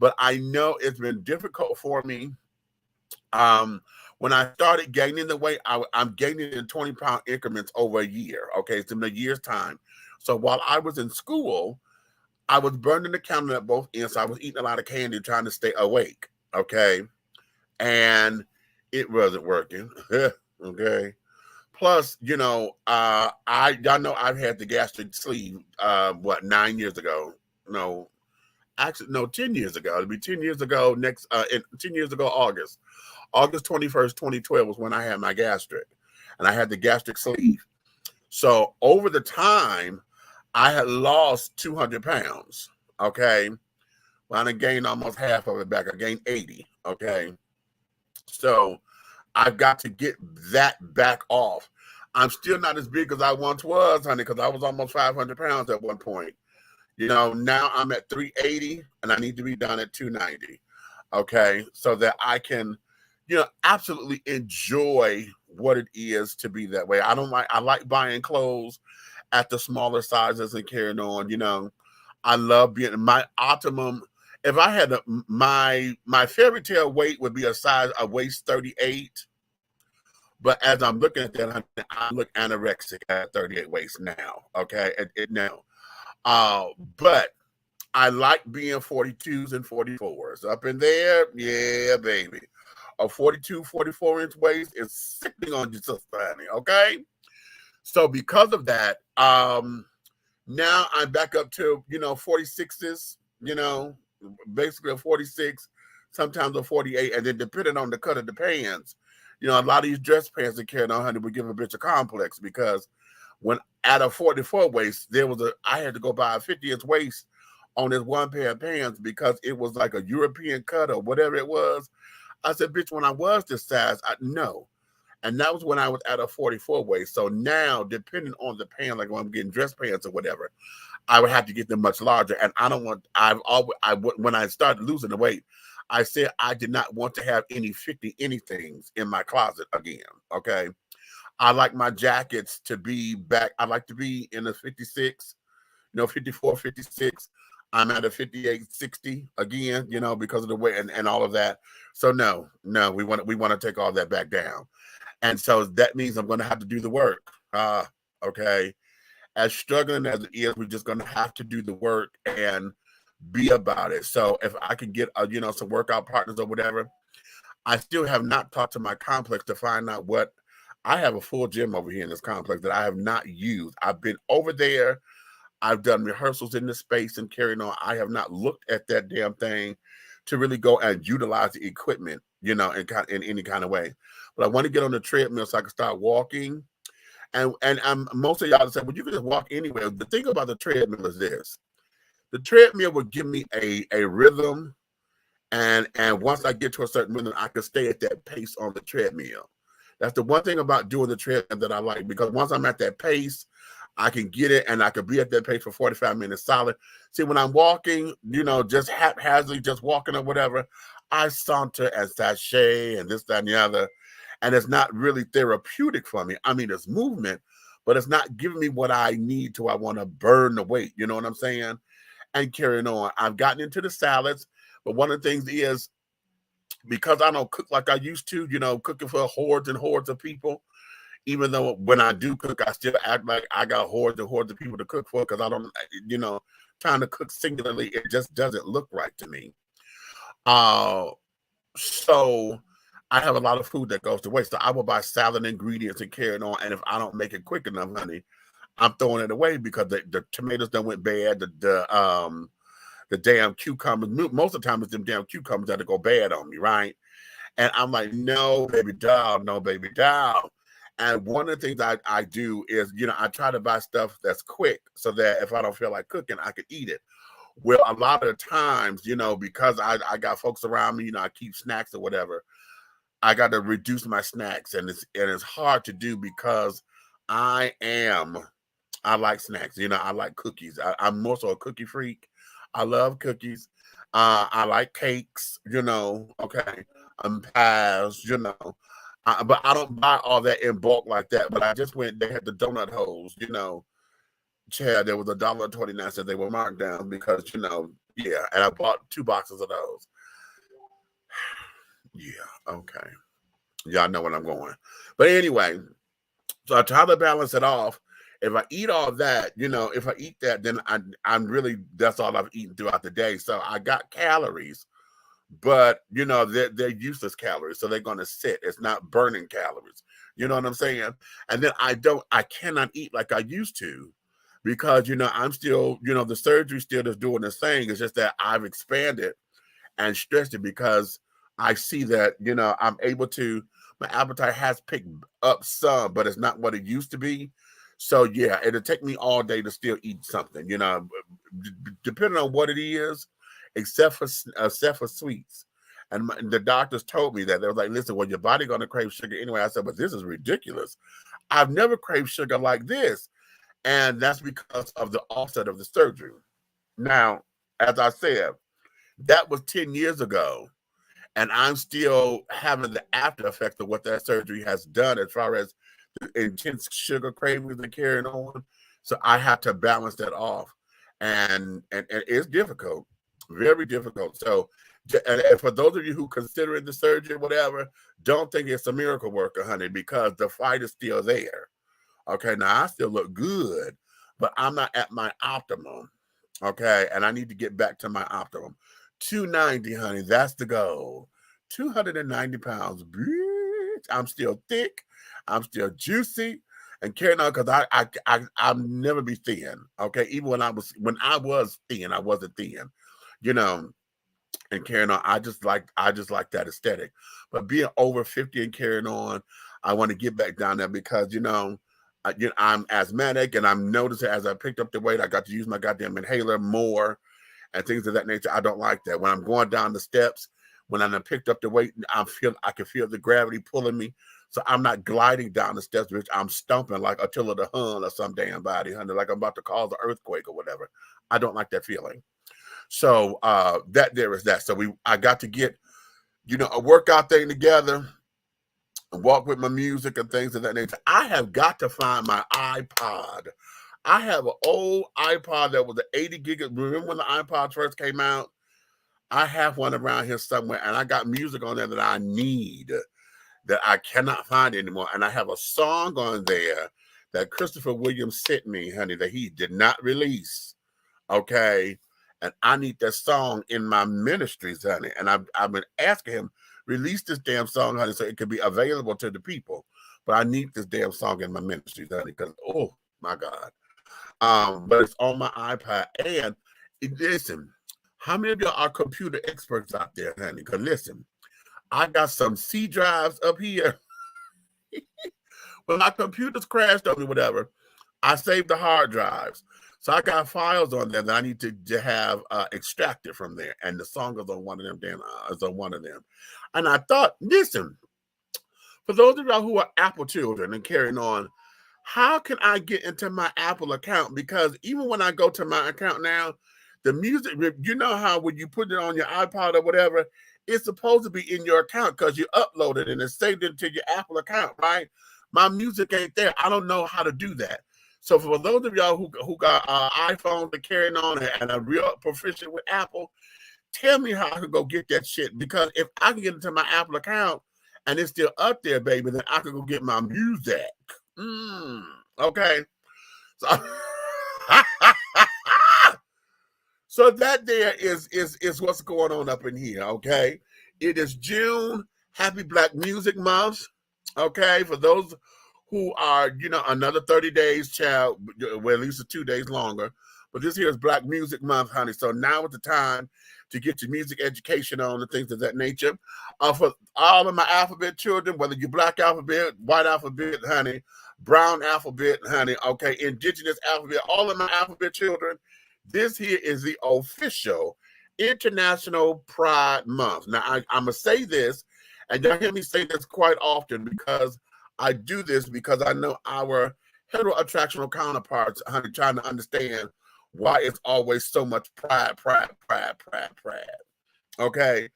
but I know it's been difficult for me. When I started gaining the weight, I'm gaining in 20-pound increments over a year. Okay, it's in a year's time. So while I was in school, I was burning the candle at both ends. So I was eating a lot of candy trying to stay awake. Okay, and it wasn't working. Okay. Plus, y'all know I've had the gastric sleeve 9 years ago. No, actually no, 10 years ago. It'll be 10 years ago 10 years ago, August 21st, 2012 was when I had my gastric, and I had the gastric sleeve. So over the time, I had lost 200 pounds. Okay. Well, I gained almost half of it back. I gained 80. Okay. So I've got to get that back off. I'm still not as big as I once was, honey, because I was almost 500 pounds at one point. Now I'm at 380 and I need to be down at 290. Okay. So that I can, absolutely enjoy what it is to be that way. I like buying clothes at the smaller sizes and carrying on. I love being my optimum. If I had my fairy tale weight would be a waist 38. But as I'm looking at that, I look anorexic at 38 waist now. Okay, now. But I like being 42s and 44s up in there. Yeah, baby. A 42, 44-inch waist is sitting on your sister, honey. Okay. So because of that, now I'm back up to 46s. Basically a 46, sometimes a 48, and then depending on the cut of the pants. A lot of these dress pants that carry on, honey, would give a bitch a complex because when at a 44 waist, I had to go buy a 50-inch waist on this one pair of pants because it was like a European cut or whatever it was. I said, bitch, when I was this size, no. And that was when I was at a 44 waist. So now, depending on the pants, like when I'm getting dress pants or whatever, I would have to get them much larger. And when I started losing the weight, I said I did not want to have any 50 anythings in my closet again. Okay. I like my jackets to be back. I like to be in a 56, 54, 56. I'm at a 58, 60 again, because of the weight and all of that. So no, we want to take all that back down. And so that means I'm going to have to do the work. Okay. As struggling as it is, we're just going to have to do the work and be about it. So if I can get, some workout partners or whatever, I still have not talked to my complex to find out what. I have a full gym over here in this complex that I have not used. I've been over there. I've done rehearsals in the space and carrying on. I have not looked at that damn thing to really go and utilize the equipment, in any kind of way. But I want to get on the treadmill so I can start walking. And most of y'all say, well, you can just walk anywhere. The thing about the treadmill is this. The treadmill will give me a rhythm. And once I get to a certain rhythm, I can stay at that pace on the treadmill. That's the one thing about doing the treadmill that I like, because once I'm at that pace, I can get it and I can be at that pace for 45 minutes solid. See, when I'm walking, just haphazardly, just walking or whatever, I saunter and sashay and this, that, and the other. And it's not really therapeutic for me. I mean, it's movement, but it's not giving me what I need to. I want to burn the weight. You know what I'm saying? And carrying on. I've gotten into the salads, but one of the things is, because I don't cook like I used to, cooking for hordes and hordes of people, even though when I do cook, I still act like I got hordes and hordes of people to cook for, because I don't, trying to cook singularly, it just doesn't look right to me. So I have a lot of food that goes to waste. So I will buy salad ingredients and carry it on. And if I don't make it quick enough, honey, I'm throwing it away because the tomatoes done went bad. The damn cucumbers, most of the time it's them damn cucumbers that go bad on me, right? And I'm like, no, baby doll. And one of the things I do is, I try to buy stuff that's quick so that if I don't feel like cooking, I can eat it. Well, a lot of the times, because I got folks around me, I keep snacks or whatever, I got to reduce my snacks. And it's hard to do because I like snacks. I like cookies. I'm more so a cookie freak. I love cookies. I like cakes, okay. Pies, but I don't buy all that in bulk like that. But I just went, they had the donut holes, Chad, there was $1.29 that they were marked down because, Yeah, and I bought 2 boxes of those. Yeah, okay. Y'all know where I'm going. But anyway, so I try to balance it off. If I eat all that, if I eat that, then I'm really, that's all I've eaten throughout the day. So I got calories, but they're useless calories. So they're going to sit. It's not burning calories. You know what I'm saying? And then I cannot eat like I used to because, I'm still, the surgery still is doing the thing. It's just that I've expanded and stressed it because I see that, I'm able to, my appetite has picked up some, but it's not what it used to be. So yeah, it'll take me all day to still eat something, depending on what it is, except for sweets. And the doctors told me that. They were like, listen, well, your body going to crave sugar anyway. I said, but this is ridiculous. I've never craved sugar like this. And that's because of the offset of the surgery. Now, as I said, that was 10 years ago. And I'm still having the after effects of what that surgery has done as far as the intense sugar cravings and carrying on. So I have to balance that off. And it's difficult, very difficult. So and for those of you who consider the surgery, whatever, don't think it's a miracle worker, honey, because the fight is still there. Okay, now I still look good, but I'm not at my optimum. Okay, and I need to get back to my optimum. 290, honey, that's the goal. 290 pounds, bitch. I'm still thick. I'm still juicy and carrying on because I'll never be thin. Okay, even when I was thin, I wasn't thin. And carrying on, I just like that aesthetic. But being over 50 and carrying on, I want to get back down there because I'm asthmatic, and I'm noticing as I picked up the weight, I got to use my goddamn inhaler more and things of that nature. I don't like that. When I'm going down the steps, when I picked up the weight, I can feel the gravity pulling me. So I'm not gliding down the steps, bitch. I'm stumping like Attila the Hun or some damn body, honey, like I'm about to cause an earthquake or whatever. I don't like that feeling. So there is that. So I got to get, a workout thing together and walk with my music and things of that nature. I have got to find my iPod. I have an old iPod that was an 80 gig. Remember when the iPod first came out? I have one around here somewhere, and I got music on there that I need that I cannot find anymore. And I have a song on there that Christopher Williams sent me, honey, that he did not release. Okay. And I need that song in my ministries, honey. And I've been asking him, release this damn song, honey, so it can be available to the people. But I need this damn song in my ministries, honey, because, oh, my God. But it's on my iPad. And listen, how many of y'all are computer experts out there, honey? Because listen, I got some C drives up here. When my computers crashed on me, whatever, I saved the hard drives. So I got files on there that I need to have extracted from there. And the song is on one of them, And I thought, listen, for those of y'all who are Apple children and carrying on, how can I get into my Apple account? Because even when I go to my account now, the music, you know how when you put it on your iPod or whatever, it's supposed to be in your account because you upload it and it's saved into your Apple account, right? My music ain't there. I don't know how to do that. So for those of y'all who got iPhones and carrying on and are real proficient with Apple, tell me how I can go get that shit. Because if I can get into my Apple account and it's still up there, baby, then I can go get my music. Okay. So, so that there is what's going on up in here, okay? It is June. Happy Black Music Month, okay? For those who are, another 30 days, child, well, at least 2 days longer. But this here is Black Music Month, honey. So now is the time to get your music education on and things of that nature. For all of my alphabet children, whether you're Black alphabet, white alphabet, honey, brown alphabet, honey, okay, indigenous alphabet, all of my alphabet children, this here is the official International Pride Month. Now, I'm going to say this, and y'all hear me say this quite often because I do this because I know our heteroattractional counterparts, honey, trying to understand why it's always so much pride. Okay?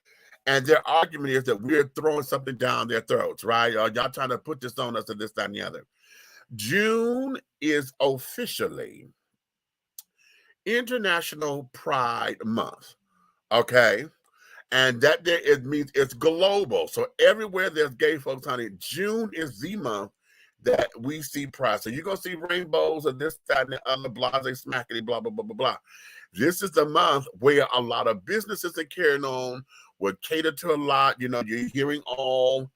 And their argument is that we're throwing something down their throats, right? Y'all trying to put this on us and this, that, and the other. June is officially International Pride Month. Okay. And that there it means it's global. So everywhere there's gay folks, honey, June is the month that we see pride. So you're gonna see rainbows and this, that, and the other, blase, smackety, blah, blah, blah, blah, blah. This is the month where a lot of businesses are carrying on, will cater to a lot. You know, you're hearing all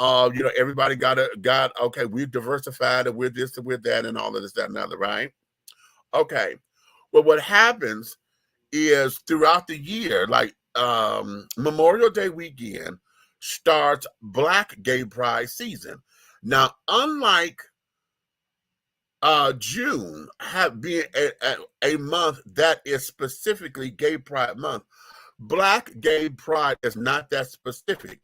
you know, everybody got okay, we've diversified and we're this and we're that and all of this, that, and the other, right? Okay. Well, what happens is throughout the year, like Memorial Day weekend starts Black Gay Pride season. Now, unlike June have been a month that is specifically Gay Pride Month, Black Gay Pride is not that specific.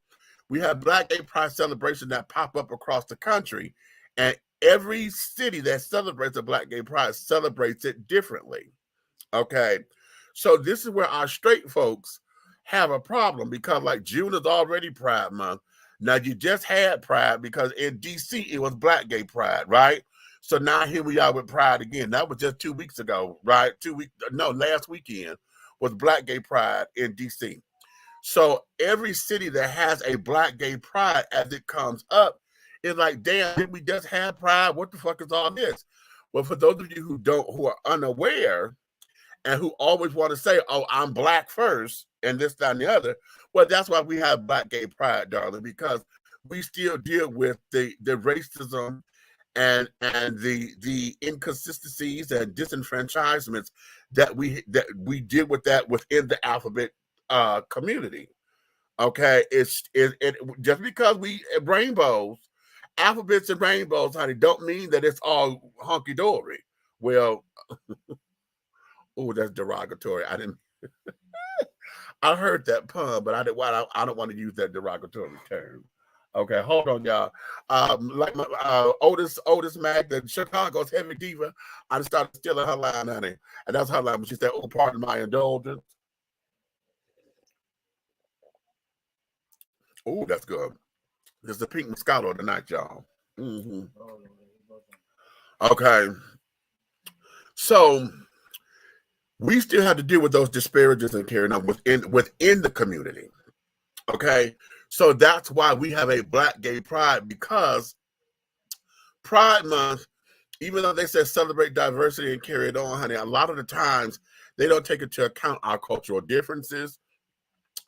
We have Black Gay Pride celebrations that pop up across the country, and every city that celebrates a Black Gay Pride celebrates it differently. Okay. So this is where our straight folks have a problem, because like June is already Pride Month. Now you just had Pride because in DC it was Black Gay Pride, right? So now here we are with Pride again. That was just 2 weeks ago, right? Last weekend was Black Gay Pride in DC. So every city that has a Black Gay Pride as it comes up is like, damn, did we just have Pride? What the fuck is all this? Well, for those of you who are unaware, and who always want to say, oh, I'm Black first, and this, that, and the other. Well, that's why we have Black Gay Pride, darling, because we still deal with the racism and the inconsistencies and disenfranchisements that we deal with that within the alphabet community. Okay, it just because we rainbows, alphabets and rainbows, honey, don't mean that it's all hunky dory. Well. Oh, that's derogatory. I didn't. I heard that pun, but I don't want to use that derogatory term. Okay, hold on, y'all. Like my Otis Mag, the Chicago's heavy diva, I just started stealing her line, honey, and that's her line. When she said, "Oh, pardon my indulgence." Oh, that's good. There's the pink Moscato tonight, y'all. Okay, so we still have to deal with those disparages and carrying on within the community. Okay, so that's why we have a Black Gay Pride, because Pride Month, even though they say celebrate diversity and carry it on, honey, a lot of the times they don't take into account our cultural differences.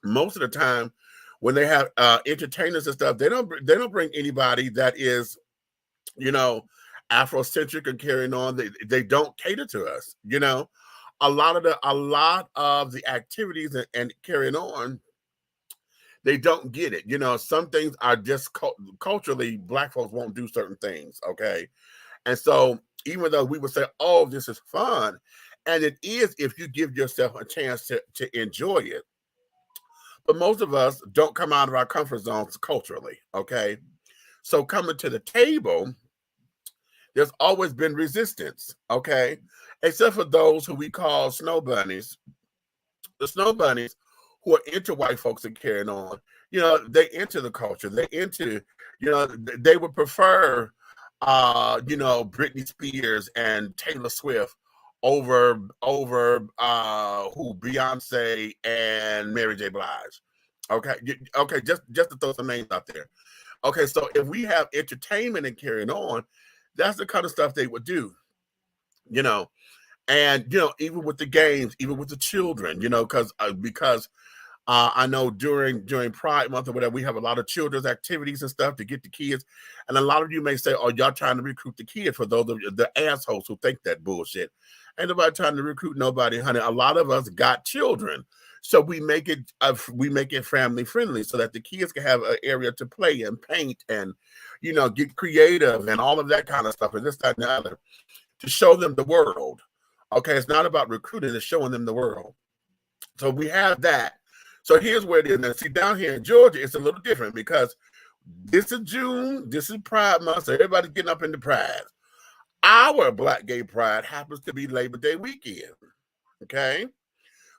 Most of the time, when they have entertainers and stuff, they don't bring anybody that is, you know, Afrocentric and carrying on. They don't cater to us, you know. A lot of the activities and carrying on, they don't get it. You know, some things are just culturally, Black folks won't do certain things. Okay. And so even though we would say, oh, this is fun, and it is if you give yourself a chance to enjoy it. But most of us don't come out of our comfort zones culturally. Okay. So coming to the table, there's always been resistance. Okay. Except for those who we call snow bunnies. The snow bunnies who are into white folks and carrying on, you know, they into the culture. They into, you know, they would prefer, you know, Britney Spears and Taylor Swift over who Beyonce and Mary J. Blige. Okay, okay, just to throw some names out there. Okay, so if we have entertainment and carrying on, that's the kind of stuff they would do, you know. And, you know, even with the games, even with the children, you know, because I know during Pride Month or whatever, we have a lot of children's activities and stuff to get the kids. And a lot of you may say, oh, y'all trying to recruit the kids, for those of the assholes who think that bullshit. Ain't nobody trying to recruit nobody, honey. A lot of us got children. So we make it family friendly so that the kids can have an area to play and paint and, you know, get creative and all of that kind of stuff and this, that, and the other, to show them the world. Okay, it's not about recruiting, it's showing them the world. So we have that. So here's where it is. Now, see, down here in Georgia, it's a little different because this is June, this is Pride Month, so everybody's getting up into Pride. Our Black Gay Pride happens to be Labor Day weekend. Okay?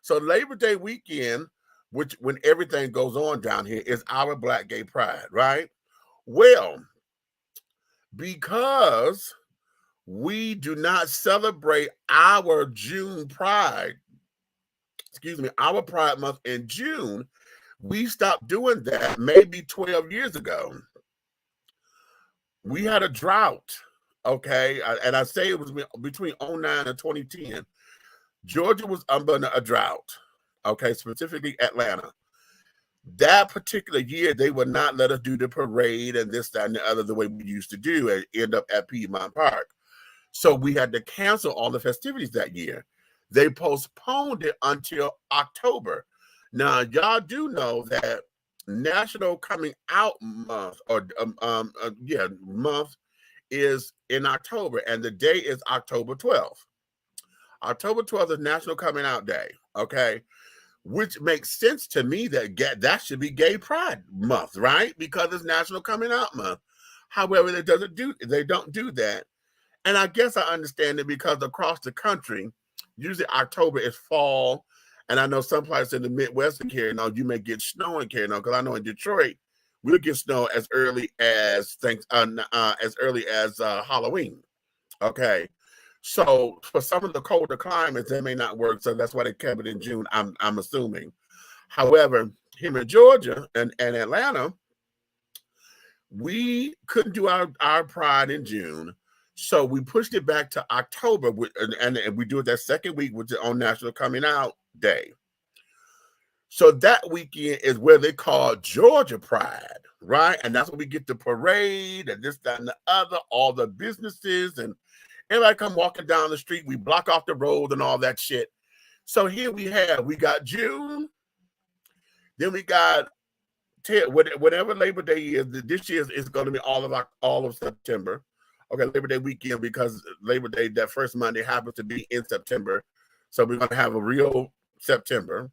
So Labor Day weekend, which when everything goes on down here, is our Black Gay Pride, right? Well, because we do not celebrate our June Pride, our Pride Month in June. We stopped doing that maybe 12 years ago. We had a drought, okay? And I say it was between 09 and 2010. Georgia was under a drought, okay, specifically Atlanta. That particular year, they would not let us do the parade and this, that, and the other the way we used to do and end up at Piedmont Park. So we had to cancel all the festivities that year. They postponed it until October. Now, y'all do know that National Coming Out Month, or month is in October, and the day is October 12th. October 12th is National Coming Out Day, okay? Which makes sense to me that should be Gay Pride Month, right? Because it's National Coming Out Month. However, they don't do that. And I guess I understand it because across the country, usually October is fall. And I know some places in the Midwest in carrying on, you may get snow in carrying on. Because I know in Detroit, we'll get snow as early as Halloween. Okay. So for some of the colder climates, that may not work. So that's why they kept it in June, I'm assuming. However, here in Georgia and Atlanta, we couldn't do our Pride in June. So we pushed it back to October, and we do it that second week, which is on National Coming Out Day. So that weekend is where they call Georgia Pride, right? And that's when we get the parade and this, that, and the other, all the businesses, and everybody come walking down the street. We block off the road and all that shit. So here we got June, then we got whatever Labor Day is. This year is going to be all of September. Okay, Labor Day weekend, because Labor Day, that first Monday, happens to be in September. So we're going to have a real September.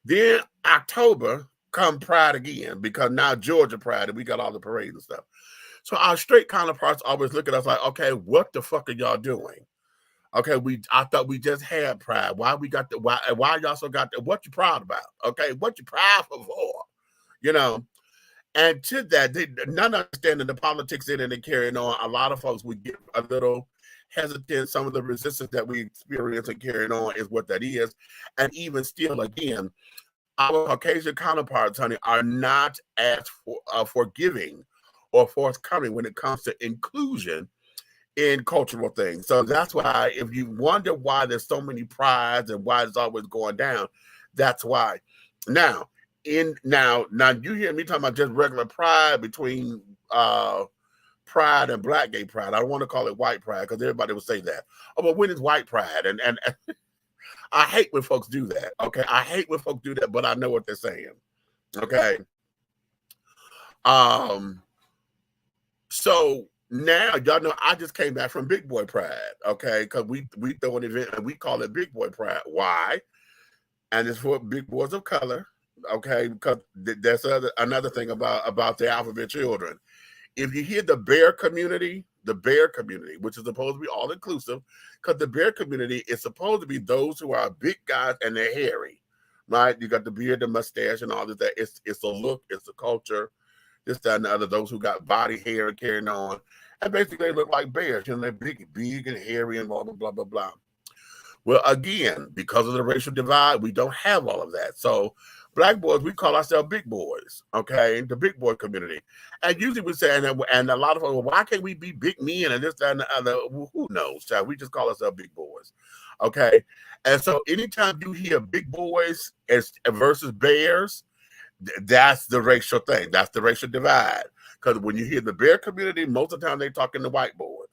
Then October come Pride again, because now Georgia Pride, and we got all the parades and stuff. So our straight counterparts always look at us like, okay, what the fuck are y'all doing? Okay, I thought we just had Pride. Why y'all so got that? What you proud about? Okay, what you proud for? You know? And to that, not understanding the politics in it and carrying on, a lot of folks would get a little hesitant. Some of the resistance that we experience and carrying on is what that is. And even still, again, our Caucasian counterparts, honey, are not as forgiving or forthcoming when it comes to inclusion in cultural things. So that's why, if you wonder why there's so many prides and why it's always going down, that's why. Now you hear me talking about just regular pride between pride and black gay pride. I don't want to call it white pride because everybody would say that. Oh, but when is white pride? And I hate when folks do that. Okay, I hate when folks do that, but I know what they're saying. Okay. So now y'all know I just came back from Big Boy Pride. Okay, because we throw an event and we call it Big Boy Pride. Why? And it's for big boys of color. Okay, because that's another thing about the alphabet children. If you hear the bear community, which is supposed to be all inclusive, because the bear community is supposed to be those who are big guys and they're hairy, right? You got the beard, the mustache, and all of that. It's a look, it's a culture, this, that, and the other. Those who got body hair and carrying on, and basically they look like bears. You know, they're big and hairy and blah blah blah blah blah. Well, again, because of the racial divide, we don't have all of that. So black boys, we call ourselves big boys, okay? The big boy community. And usually we say, and a lot of folks, well, why can't we be big men and this, that, and the other? Well, who knows, child? We just call ourselves big boys, okay? And so anytime you hear big boys versus bears, that's the racial thing. That's the racial divide. Because when you hear the bear community, most of the time they're talking to white boys.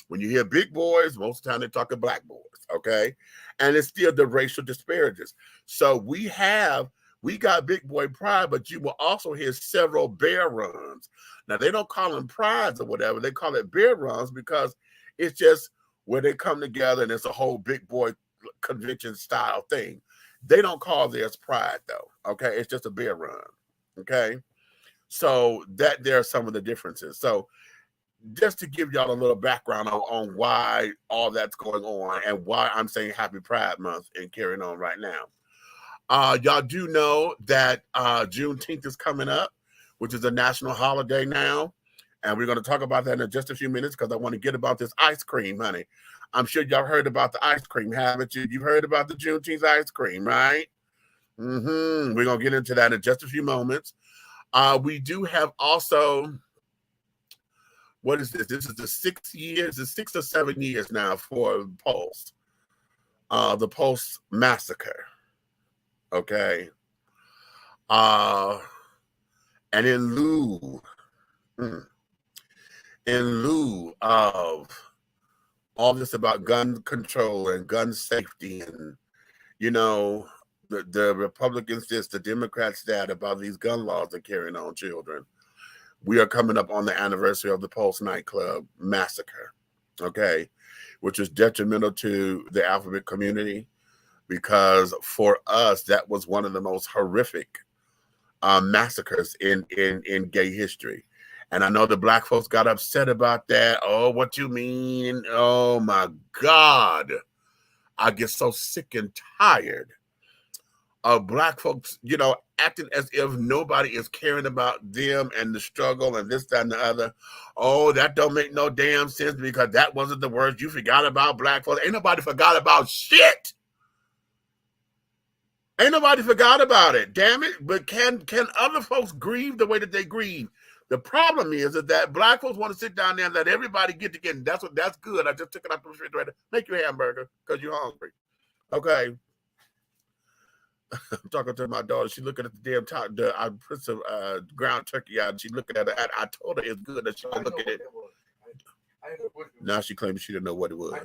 When you hear big boys, most of the time they're talking black boys, okay? And it's still the racial disparages. So we got big boy pride, but you will also hear several bear runs. Now, they don't call them prides or whatever. They call it bear runs because it's just where they come together and it's a whole big boy convention style thing. They don't call theirs pride, though, okay? It's just a bear run, okay? So that there are some of the differences. So just to give y'all a little background on why all that's going on and why I'm saying Happy Pride Month and carrying on right now. Y'all do know that Juneteenth is coming up, which is a national holiday now. And we're going to talk about that in just a few minutes because I want to get about this ice cream, honey. I'm sure y'all heard about the ice cream, haven't you? You've heard about the Juneteenth ice cream, right? We're going to get into that in just a few moments. We do have also, what is this? This is the 6 years, the 6 or 7 years now for Pulse, the Pulse massacre. Okay. And in lieu of all this about gun control and gun safety, and the Republicans this, the Democrats that, about these gun laws that carrying on children, we are coming up on the anniversary of the Pulse nightclub massacre, okay, which is detrimental to the alphabet community, because for us that was one of the most horrific massacres in gay history. And I know the black folks got upset about that. Oh, what you mean? Oh my God. I get so sick and tired of black folks, acting as if nobody is caring about them and the struggle and this, that, and the other. Oh, that don't make no damn sense because that wasn't the words. You forgot about black folks. Ain't nobody forgot about shit. Ain't nobody forgot about it. Damn it. But can other folks grieve the way that they grieve? The problem is that black folks want to sit down there and let everybody get together. That's good. I just took it out the refrigerator. Make your hamburger because you're hungry. Okay. I'm talking to my daughter. She's looking at the damn top. I put some ground turkey out and she's looking at it. I told her it's good. That she look at it. Now she claims she didn't know what it was.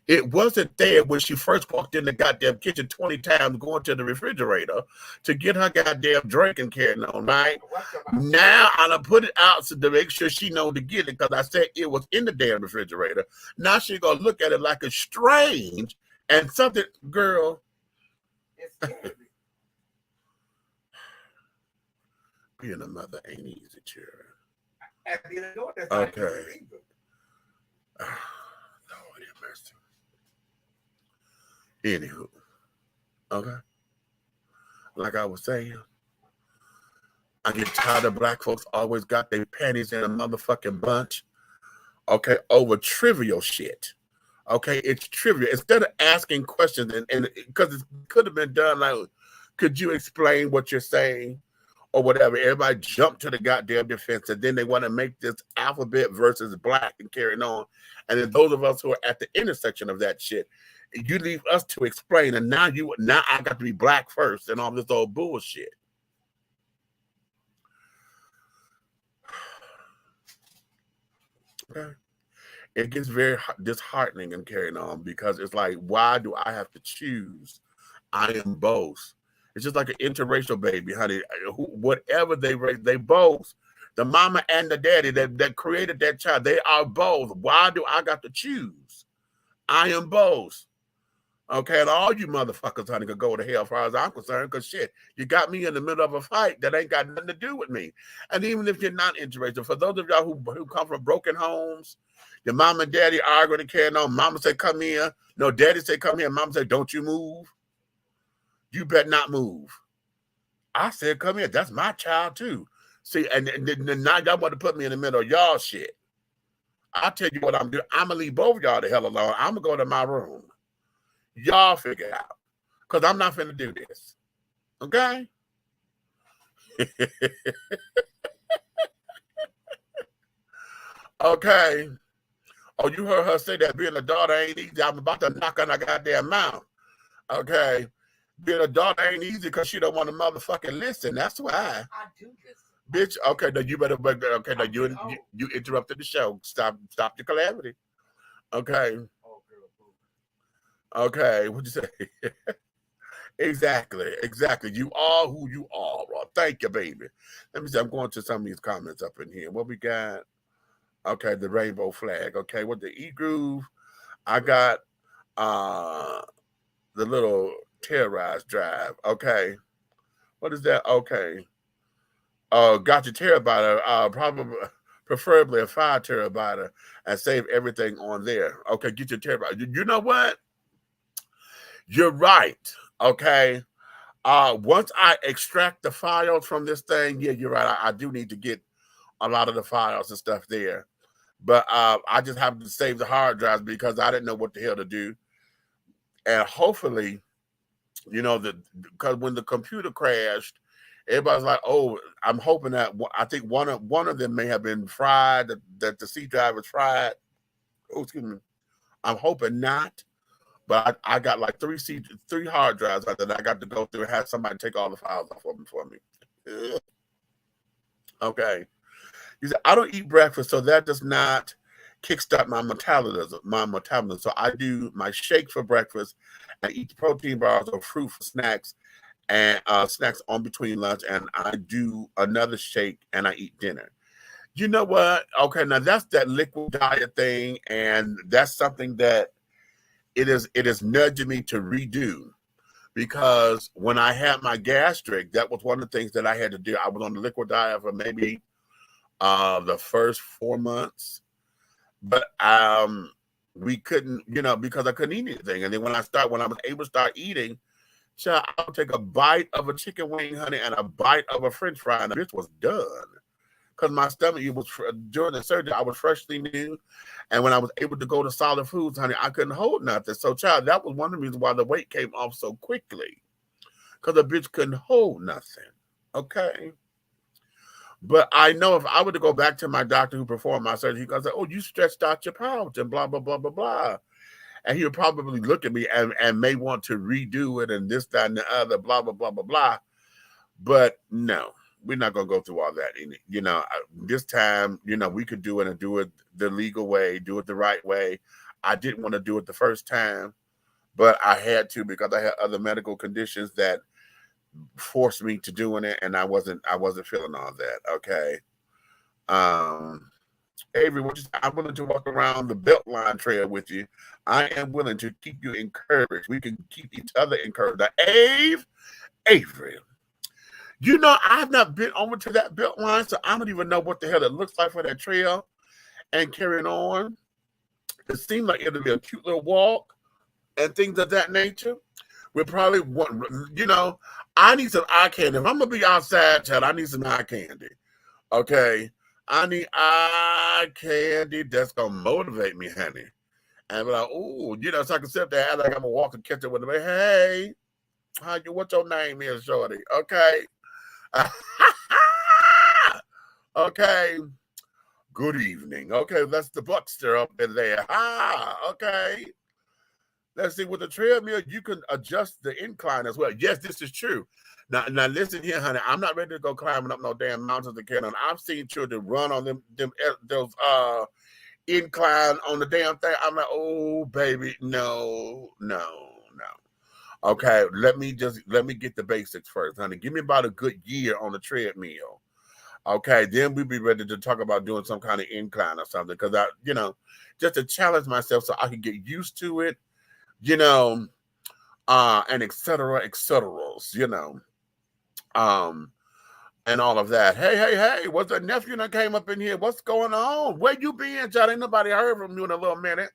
It wasn't there when she first walked in the goddamn kitchen 20 times going to the refrigerator to get her goddamn drink and carrying on, right? Now I done put it out so to make sure she know to get it because I said it was in the damn refrigerator. Now she gonna look at it like it's strange and something, girl. Being a mother ain't easy, children. Okay. Lord have mercy. Anywho, okay. Like I was saying, I get tired of black folks always got their panties in a motherfucking bunch, okay, over trivial shit. Okay, it's trivial. Instead of asking questions, and because it could have been done like, could you explain what you're saying or whatever? Everybody jump to the goddamn defense, and then they want to make this alphabet versus black and carrying on. And then those of us who are at the intersection of that shit, you leave us to explain, and now I got to be black first and all this old bullshit. Okay. It gets very disheartening and carrying on because it's like, why do I have to choose? I am both. It's just like an interracial baby, honey. Whatever they raise, they both. The mama and the daddy that created that child, they are both. Why do I got to choose? I am both. Okay, and all you motherfuckers, honey, could go to hell as far as I'm concerned, because shit, you got me in the middle of a fight that ain't got nothing to do with me. And even if you're not interracial, for those of y'all who come from broken homes, your mom and daddy arguing and carrying on, mama say, come here. No, daddy say, come here. Mama say, don't you move. You better not move. I said, come here. That's my child too. See, and now y'all want to put me in the middle of y'all shit. I'll tell you what I'm doing. I'm going to leave both of y'all the hell alone. I'm going to go to my room. Y'all figure it out. Because I'm not finna do this. Okay? Okay. Oh, you heard her say that being a daughter ain't easy. I'm about to knock on her goddamn mouth. Okay? Being a daughter ain't easy because she don't want to motherfucking listen. That's why. I do listen. Bitch, okay, now you better, okay, now you interrupted the show. Stop your calamity. Okay. Okay, what'd you say? Exactly. You are who you are, bro. Thank you, baby. Let me see. I'm going to some of these comments up in here. What we got? Okay, the rainbow flag. Okay, what the E-Groove? I got the little terrorized drive. Okay. What is that? Okay. Got your terabyte. Probably, preferably a 5 terabyte, and save everything on there. Okay, get your terabyte. You know what? You're right. Okay. Once I extract the files from this thing, yeah, you're right. I do need to get a lot of the files and stuff there. But I just have to save the hard drives because I didn't know what the hell to do. And hopefully, because when the computer crashed, everybody's like, "Oh, I'm hoping that." I think one of them may have been fried. That the C drive was fried. Oh, excuse me. I'm hoping not. But I got like three hard drives that I got to go through and have somebody take all the files off of them for me. Ugh. Okay. You said I don't eat breakfast, so that does not kickstart my metabolism. So I do my shake for breakfast, and eat the protein bars or fruit for snacks, and snacks on between lunch, and I do another shake and I eat dinner. You know what? Okay, now that's that liquid diet thing, and that's something that it is nudging me to redo, because when I had my gastric, that was one of the things that I had to do. I was on the liquid diet for maybe the first 4 months, but we couldn't, because I couldn't eat anything. And then when I was able to start eating, so I would take a bite of a chicken wing, honey, and a bite of a French fry, and this was done. Because my stomach, during the surgery, I was freshly new. And when I was able to go to solid foods, honey, I couldn't hold nothing. So, child, that was one of the reasons why the weight came off so quickly. Because the bitch couldn't hold nothing. Okay? But I know if I were to go back to my doctor who performed my surgery, he's going to say, "Oh, you stretched out your pouch," and blah, blah, blah, blah, blah. And he would probably look at me and may want to redo it and this, that, and the other, blah, blah, blah, blah, blah. But no. We're not going to go through all that. This time, we could do it and do it the legal way, do it the right way. I didn't want to do it the first time, but I had to because I had other medical conditions that forced me to doing it, and I wasn't feeling all that. Okay. Avery, I'm willing to walk around the Beltline Trail with you. I am willing to keep you encouraged. We can keep each other encouraged. Now, Avery. I've not been over to that belt line, so I don't even know what the hell it looks like for that trail and carrying on. It seems like it'll be a cute little walk and things of that nature. We're probably I need some eye candy. If I'm going to be outside, child, I need some eye candy. Okay? I need eye candy that's going to motivate me, honey. And be like, ooh, so I can sit there and like I'm going to walk and catch up with them. Hey, what's your name is, shorty? Okay. Okay. Good evening. Okay, that's the Buckster up in there. Okay. Let's see, with the treadmill, you can adjust the incline as well. Yes, this is true. Now listen here, honey. I'm not ready to go climbing up no damn mountains again. And I've seen children run on those incline on the damn thing. I'm like, oh baby, no. Okay, let me get the basics first, honey. Give me about a good year on the treadmill. Okay, then we'll be ready to talk about doing some kind of incline or something. Because just to challenge myself so I can get used to it, and et cetera, and all of that. Hey, what's that nephew that came up in here? What's going on? Where you been, child? Ain't nobody heard from you in a little minute.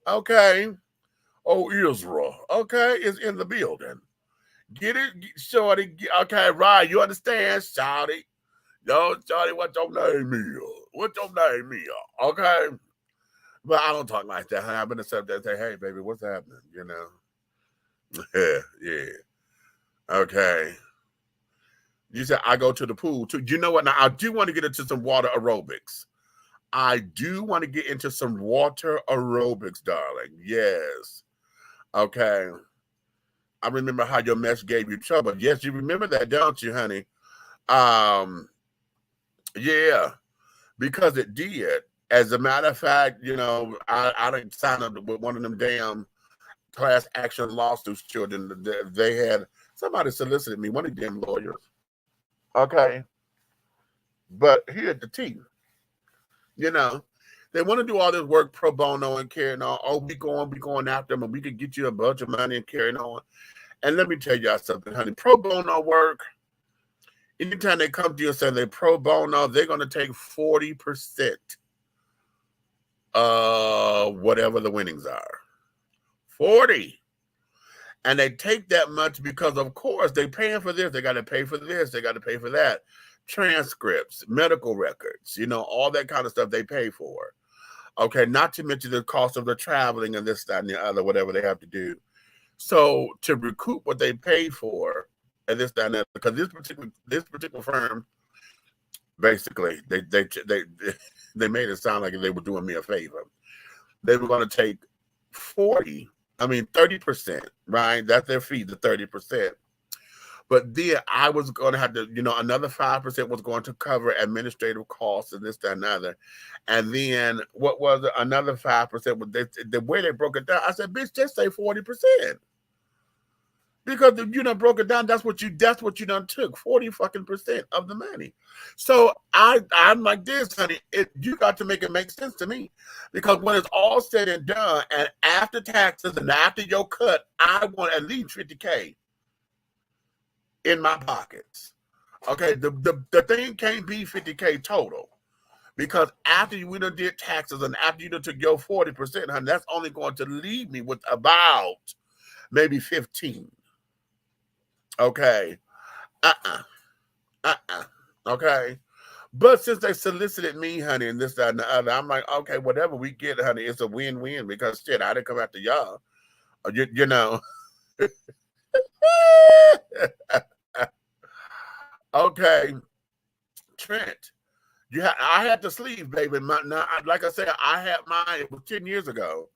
Okay. Oh, Israel, okay, is in the building. Get it, shorty. Okay, right, you understand, shorty. Yo, shorty, what your name is? What your name is? Okay. But I don't talk like that. I've been accepted and say, hey, baby, what's happening? Yeah. Okay. You said I go to the pool too. You know what? Now, I do want to get into some water aerobics. Darling. Yes. Okay. I remember how your mess gave you trouble. Yes, you remember that, don't you, honey? Yeah, because it did. As a matter of fact, I didn't sign up with one of them damn class action lawsuits children. They had somebody solicited me, one of them lawyers. Okay. But here's the tea. They want to do all this work pro bono and carrying on. Oh, we going after them, and we could get you a bunch of money and carrying on. And let me tell y'all something, honey. Pro bono work, anytime they come to you and say they're pro bono, they're going to take 40% whatever the winnings are. 40. And they take that much because, of course, they're paying for this. They got to pay for this. They got to pay for that. Transcripts, medical records, you know, all that kind of stuff they pay for. Okay, not to mention the cost of the traveling and this, that, and the other, whatever they have to do. So to recoup what they paid for and this, that, and that, because this particular firm, basically, they made it sound like they were doing me a favor. They were going to take 30%, right? That's their fee, the 30%. But then I was going to have to, you know, another 5% was going to cover administrative costs and this, that, and other. And then what was it? Another 5%? The way they broke it down, I said, bitch, just say 40%. Because if you done broke it down, that's what you done took, 40% of the money. So I'm like this, honey, you got to make it make sense to me. Because when it's all said and done, and after taxes and after your cut, I want at least $50K in my pockets. Okay, the thing can't be $50K total. Because after we done did taxes and after you done took your 40%, honey, that's only going to leave me with about maybe 15. Okay. Okay. But since they solicited me, honey, and this, that, and the other, I'm like, okay, whatever we get, honey, it's a win-win because shit, I didn't come after y'all. You know. Okay. Trent. I had the sleeve, baby. Like I said, I had mine. It was 10 years ago.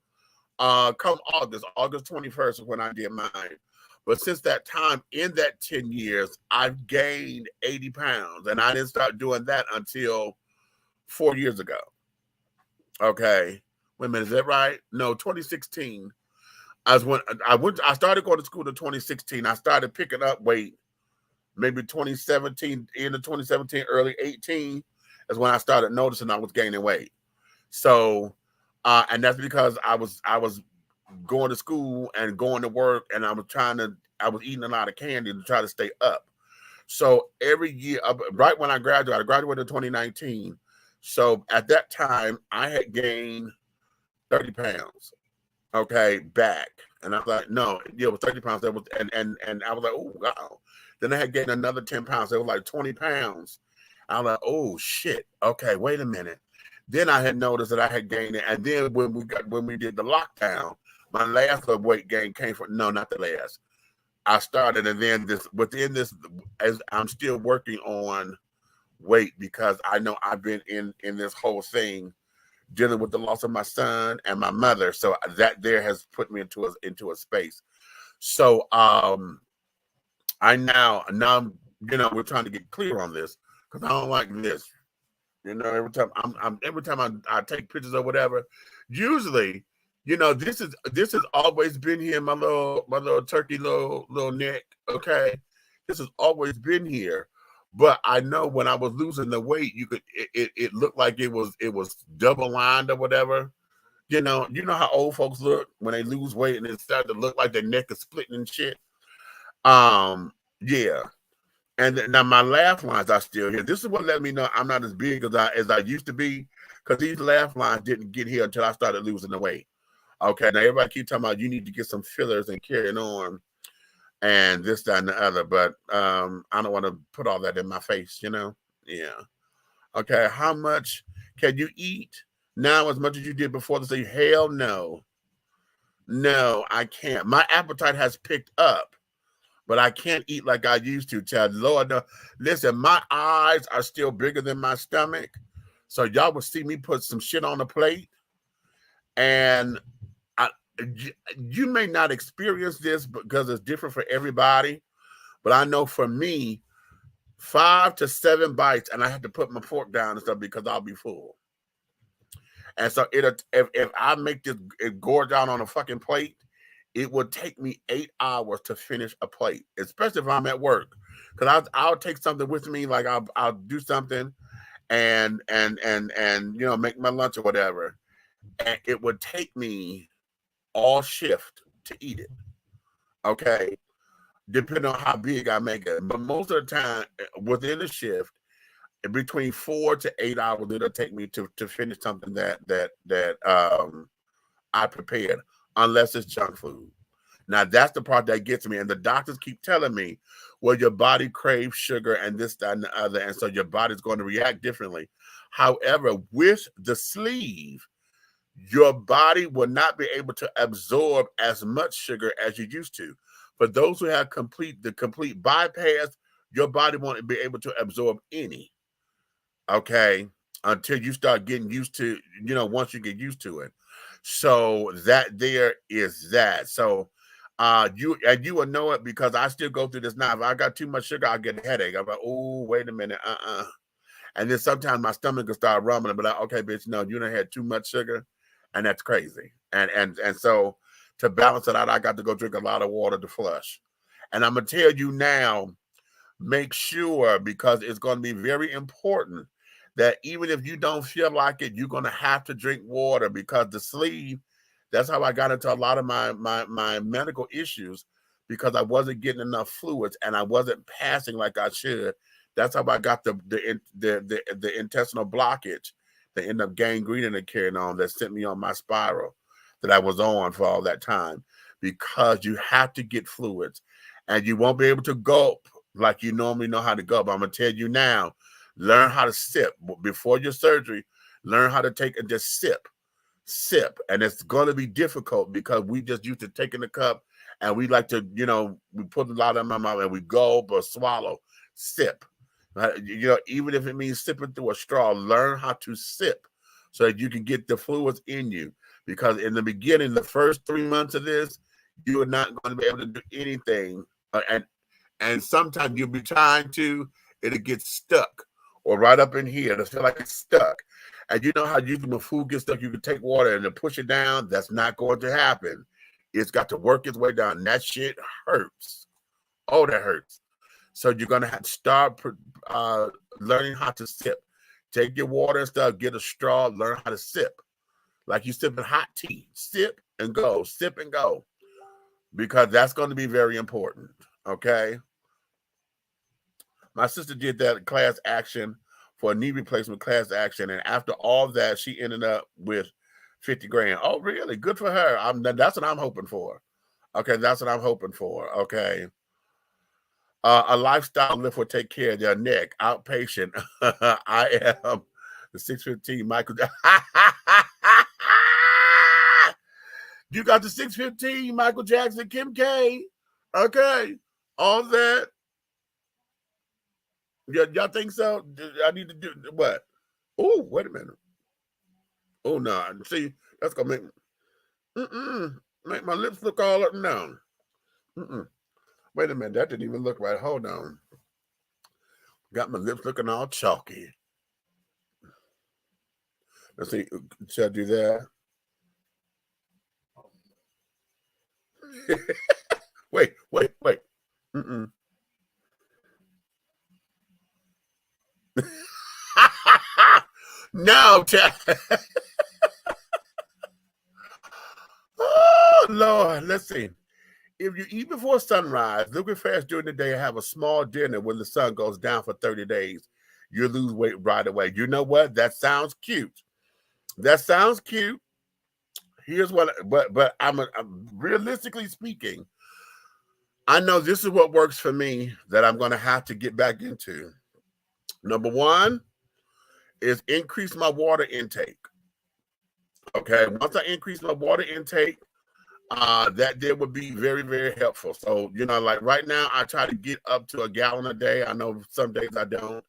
Come August 21st is when I did mine. But since that time, in that 10 years, I've gained 80 pounds. And I didn't start doing that until 4 years ago. Okay. Wait a minute, is that right? No, 2016. I started going to school in 2016. I started picking up weight maybe 2017, end of 2017, early 18 is when I started noticing I was gaining weight. So, and that's because I was going to school and going to work, and I was eating a lot of candy to try to stay up. So every year, right when I graduated in 2019. So at that time, I had gained 30 pounds, okay, back. And I was like, no, it was 30 pounds. That was, and I was like, oh, wow. Then I had gained another 10 pounds. It was like 20 pounds. I was like, oh, shit. Okay, wait a minute. Then I had noticed that I had gained it. And then when we did the lockdown, my last weight gain came from, no, not the last. I started, and then within this, as I'm still working on weight because I know I've been in this whole thing dealing with the loss of my son and my mother. So that there has put me into a space. So I now, you know, we're trying to get clear on this because I don't like this. You know, every time I take pictures or whatever, usually, you know, this has always been here, my little turkey little neck. Okay, this has always been here, but I know when I was losing the weight, it looked like it was double lined or whatever. You know how old folks look when they lose weight and it starts to look like their neck is splitting and shit. Yeah. And now my laugh lines are still here. This is what let me know I'm not as big as I used to be, because these laugh lines didn't get here until I started losing the weight. Okay, now everybody keep talking about you need to get some fillers and carrying on and this, that, and the other, but I don't want to put all that in my face, you know? Yeah. Okay, how much can you eat now as much as you did before? To say, hell no. No, I can't. My appetite has picked up, but I can't eat like I used to, child. Lord, no. Listen, my eyes are still bigger than my stomach. So y'all will see me put some shit on the plate. And you may not experience this because it's different for everybody. But I know for me, 5 to 7 bites, and I have to put my fork down and stuff because I'll be full. And so if I make this gorge out on a fucking plate, it would take me 8 hours to finish a plate, especially if I'm at work. Because I'll take something with me, like I'll do something and you know, make my lunch or whatever. And it would take me all shift to eat it. Okay. Depending on how big I make it. But most of the time within the shift, between 4 to 8 hours, it'll take me to finish something that I prepared, unless it's junk food. Now, that's the part that gets me. And the doctors keep telling me, well, your body craves sugar and this, that, and the other. And so your body's going to react differently. However, with the sleeve, your body will not be able to absorb as much sugar as you used to. For those who have the complete bypass, your body won't be able to absorb any. Okay, until you start getting used to, once you get used to it. So that there is that. So you will know it because I still go through this now. If I got too much sugar, I'll get a headache. I'm like, oh, wait a minute, And then sometimes my stomach will start rumbling, but okay, bitch, no, you done had too much sugar, and that's crazy. And so to balance it out, I got to go drink a lot of water to flush. And I'm gonna tell you now, make sure, because it's going to be very important, that even if you don't feel like it, you're going to have to drink water, because the sleeve, that's how I got into a lot of my medical issues, because I wasn't getting enough fluids and I wasn't passing like I should. That's how I got the intestinal blockage that ended up gangrening and carrying on, that sent me on my spiral that I was on for all that time, because you have to get fluids, and you won't be able to gulp like you normally know how to gulp. I'm going to tell you now, learn how to sip. Before your surgery, learn how to take and just sip. And it's going to be difficult because we just used to taking the cup and we like to, we put a lot in my mouth and we gulp or swallow. Sip. Even if it means sipping through a straw, learn how to sip so that you can get the fluids in you. Because in the beginning, the first 3 months of this, you are not going to be able to do anything. And sometimes you'll be trying to, it'll get stuck, or right up in here, it'll feel like it's stuck. And you know how usually when food gets stuck, you can take water and then push it down? That's not going to happen. It's got to work its way down. And that shit hurts. Oh, that hurts. So you're going to have to start learning how to sip. Take your water and stuff, get a straw, learn how to sip. Like you sipping hot tea. Sip and go. Sip and go. Because that's going to be very important. Okay? My sister did that class action for a knee replacement class action. And after all that, she ended up with 50 grand. Oh, really? Good for her. That's what I'm hoping for. Okay, that's what I'm hoping for. Okay. A lifestyle lift will take care of their neck. Outpatient. I am the 615 Michael. You got the 615 Michael Jackson, Kim K. Okay. All that. Y'all think so? I need to do what? Oh, wait a minute. Oh, no. See, that's going to make my lips look all up and down. Wait a minute. That didn't even look right. Hold on. Got my lips looking all chalky. Let's see. Should I do that? Wait. No, oh, Lord. Let's see. If you eat before sunrise, liquid fast during the day, and have a small dinner when the sun goes down for 30 days, you'll lose weight right away. You know what? That sounds cute. That sounds cute. Here's what, but I'm realistically speaking, I know this is what works for me that I'm going to have to get back into. Number one is increase my water intake. Okay, once I increase my water intake, that there would be very, very helpful. So, like right now, I try to get up to a gallon a day. I know some days I don't,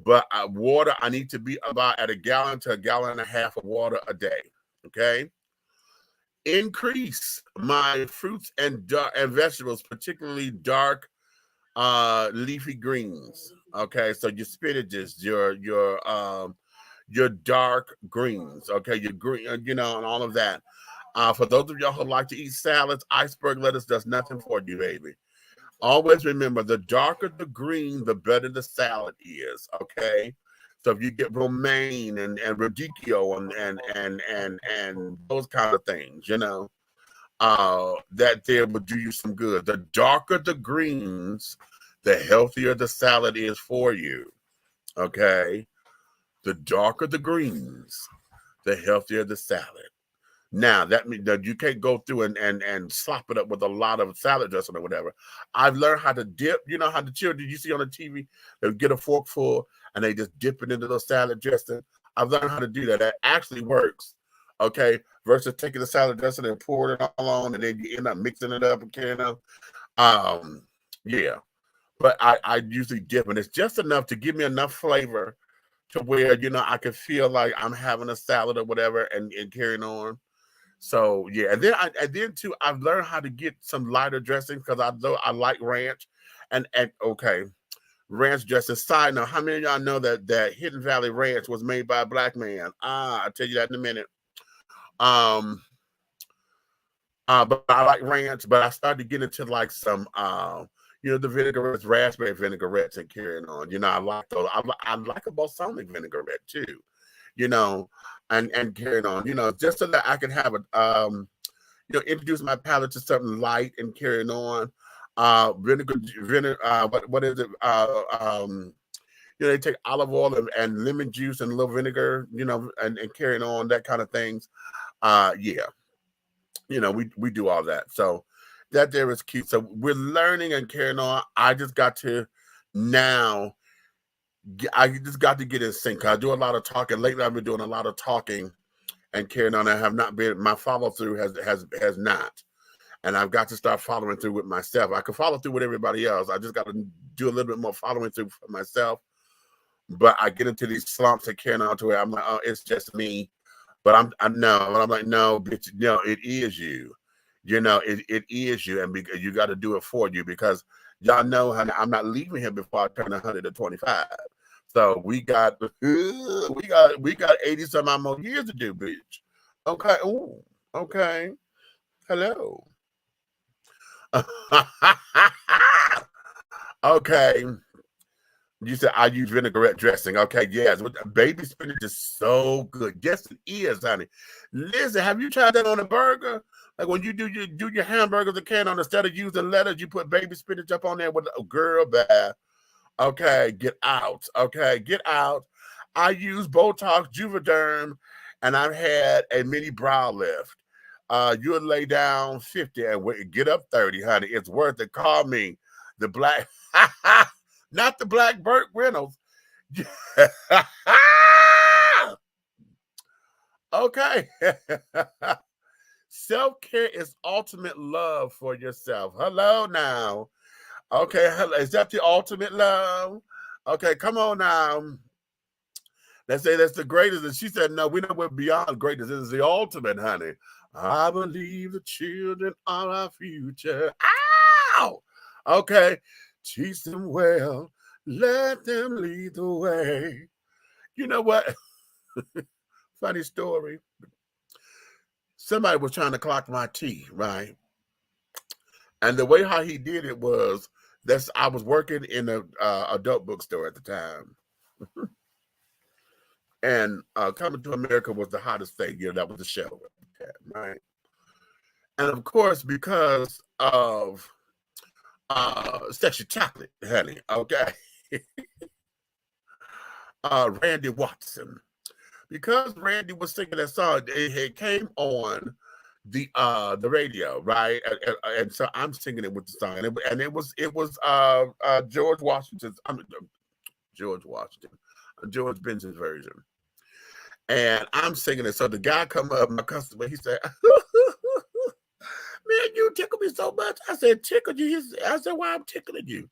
but water, I need to be about at a gallon to a gallon and a half of water a day. Okay. Increase my fruits and vegetables, particularly dark leafy greens. Okay, so your spinaches, your dark greens. Okay, your green, and all of that. For those of y'all who like to eat salads, iceberg lettuce does nothing for you, baby. Always remember, the darker the green, the better the salad is. Okay. So if you get romaine and radicchio and those kind of things, that there will do you some good. The darker the greens, the healthier the salad is for you. Okay. The darker the greens, the healthier the salad. Now that means that you can't go through and slop it up with a lot of salad dressing or whatever. I've learned how to dip. You know how the children you see on the TV, they get a fork full and they just dip it into the salad dressing. I've learned how to do that. That actually works. Okay, versus taking the salad dressing and pouring it all on, and then you end up mixing it up and carrying on. Yeah, but I usually dip, and it's just enough to give me enough flavor to where I can feel like I'm having a salad or whatever, and carrying on. So yeah, and then too, I've learned how to get some lighter dressing because I like ranch, and okay, ranch dressing. Side note, how many of y'all know that Hidden Valley Ranch was made by a black man? I'll tell you that in a minute. But I like ranch, but I started to get into like some the vinaigrettes, raspberry vinaigrettes, and carrying on. I like those. I like a balsamic vinaigrette too. And carrying on. Just so that I can have introduce my palate to something light and carrying on. Vinegar. What is it? They take olive oil and lemon juice and a little vinegar. And carrying on that kind of things. Yeah. We do all that. So that there is cute. So we're learning and carrying on. I just got to now. I just got to get in sync. I do a lot of talking. Lately, I've been doing a lot of talking and carrying on. I have not been. My follow through has not, and I've got to start following through with myself. I can follow through with everybody else. I just got to do a little bit more following through for myself. But I get into these slumps and carrying on to where I'm like, oh, it's just me. But I'm like, no, bitch, it is you. It is you, and you got to do it for you because y'all know, honey, I'm not leaving here before I turn 125. So we got 80 some odd more years to do, bitch. Okay. Ooh, okay. Hello. Okay. You said I use vinaigrette dressing. Okay, yes. Baby spinach is so good. Yes, it is, honey. Listen, have you tried that on a burger? Like when you do your hamburgers and can on, instead of using lettuce, you put baby spinach up on there with a girl bath. Okay, get out. Okay, get out. I use Botox, Juvederm, and I've had a mini brow lift. You'll lay down 50 and get up 30, honey. It's worth it. Call me the black. Not the black Burt Reynolds. Okay. Self-care is ultimate love for yourself. Hello now. Okay, hello. Is that the ultimate love? Okay, come on now. Let's say that's the greatest. And she said, no, we know we're beyond greatness. This is the ultimate, honey. I believe the children are our future. Ow! Okay. Teach them well. Let them lead the way. You know what? Funny story. Somebody was trying to clock my tea, right? And the way how he did it was I was working in a adult bookstore at the time. And Coming to America was the hottest thing. That was the show, right? And of course, because of Sexy Chocolate, honey, okay? Randy Watson. Because Randy was singing that song, it came on the radio, right? And so I'm singing it with the song, and it was George Washington's. George Benson's version, and I'm singing it. So the guy come up, my customer, he said, "Man, you tickle me so much." I said, "Tickle you?" I said, "Why I'm tickling you?"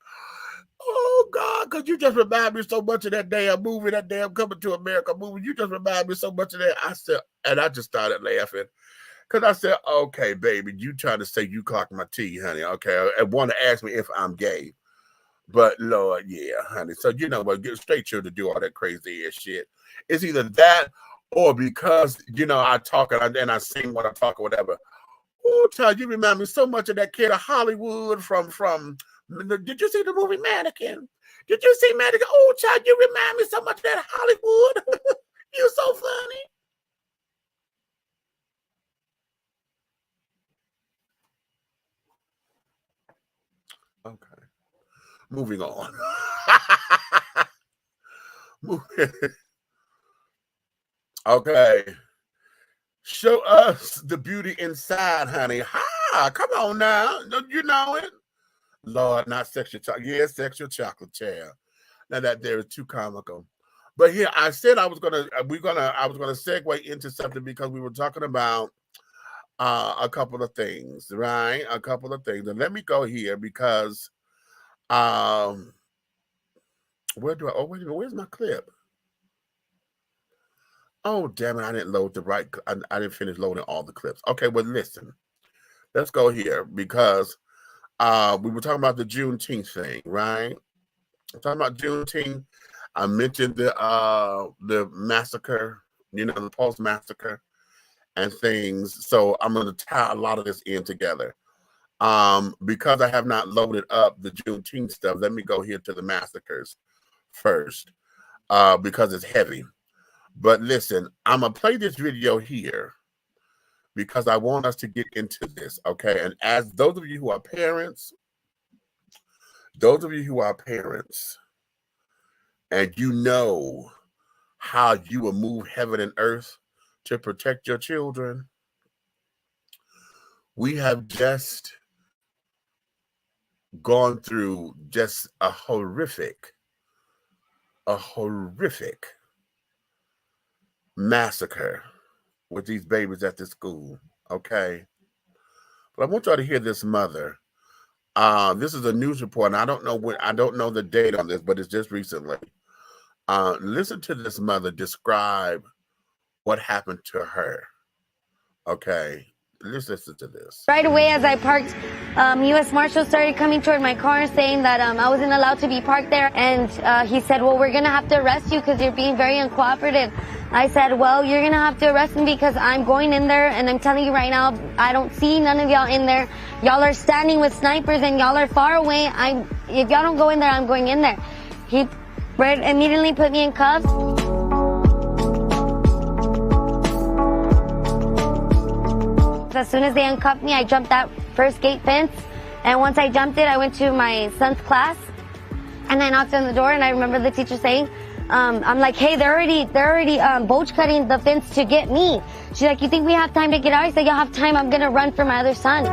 Oh God, because you just remind me so much of that damn movie, that damn Coming to America movie. You just remind me so much of that. I said, and I just started laughing. Because I said, okay, baby, you trying to say you clock my tea, honey. Okay. And want to ask me if I'm gay. But Lord, yeah, honey. So you know what, get straight to do all that crazy ass shit. It's either that or because, I talk and I sing when I talk or whatever. Oh, child, you remind me so much of that kid of Hollywood from did you see the movie Mannequin? Did you see Mannequin? Oh, child, you remind me so much of that Hollywood. You're so funny. Okay. Moving on. Okay. Show us the beauty inside, honey. Ha! Come on now. You know it. Lord, not sexual chocolate. Yes, sexual chocolate chair. Now that there is too comical. But here I said I was gonna segue into something because we were talking about a couple of things, right? A couple of things. And let me go here because where do I wait a minute, where's my clip? Oh damn it, I didn't load the right I didn't finish loading all the clips. Okay, well listen. Let's go here because we were talking about the Juneteenth thing, right? I'm talking about Juneteenth. I mentioned the massacre, you know, the Pulse massacre and things. So I'm going to tie a lot of this in together. Because I have not loaded up the Juneteenth stuff, let me go here to the massacres first because it's heavy. But listen, I'm going to play this video here because I want us to get into this, okay? And as those of you who are parents, and you know how you will move heaven and earth to protect your children, we have just gone through just a horrific massacre with these babies at the school, okay? But I want y'all to hear this mother. This is a news report, and I don't know the date on this, but it's just recently. Listen to this mother describe what happened to her. Okay, let's listen to this. Right away as I parked, U.S. Marshal started coming toward my car saying that I wasn't allowed to be parked there. And he said, well, we're going to have to arrest you because you're being very uncooperative. I said, well, you're going to have to arrest me because I'm going in there. And I'm telling you right now, I don't see none of y'all in there. Y'all are standing with snipers and y'all are far away. If y'all don't go in there, I'm going in there. He immediately put me in cuffs. As soon as they uncuffed me, I jumped that first gate fence. And once I jumped it, I went to my son's class and I knocked on the door, and I remember the teacher saying, I'm like, hey, they're already bolt cutting the fence to get me. She's like, you think we have time to get out? I said, y'all have time. I'm going to run for my other son.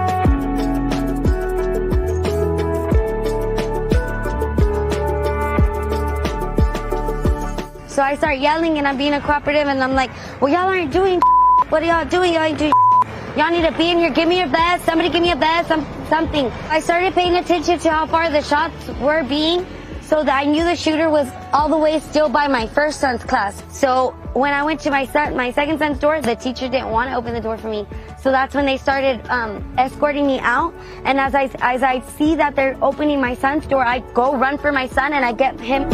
So I start yelling and I'm being cooperative, and I'm like, well, y'all aren't doing what are y'all doing? Y'all ain't doing y'all need to be in here. Give me your vest. Somebody give me a vest. Something. I started paying attention to how far the shots were being, so that I knew the shooter was all the way still by my first son's class. So when I went to my second son's door, the teacher didn't want to open the door for me. So that's when they started escorting me out. And as I see that they're opening my son's door, I go run for my son and I get him.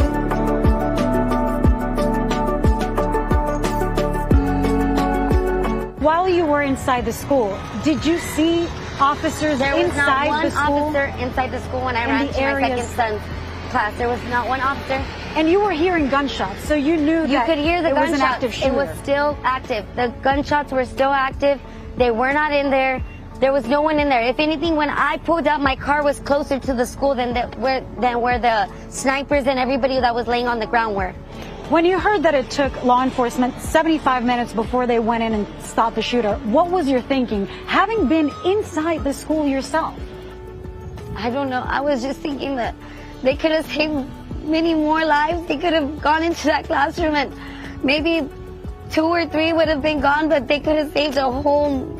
While you were inside the school, did you see officers there was inside not the school? one officer inside the school when I ran to my second son's class. There was not one officer. And you were hearing gunshots, so you knew you could hear the it gunshots. was an active shooter. It was still active. The gunshots were still active. They were not in there. There was no one in there. If anything, when I pulled up, my car was closer to the school than where the snipers and everybody that was laying on the ground were. When you heard that it took law enforcement 75 minutes before they went in and stopped the shooter, what was your thinking, having been inside the school yourself? I don't know. I was just thinking that they could have saved many more lives. They could have gone into that classroom and maybe 2 or 3 would have been gone, but they could have saved the whole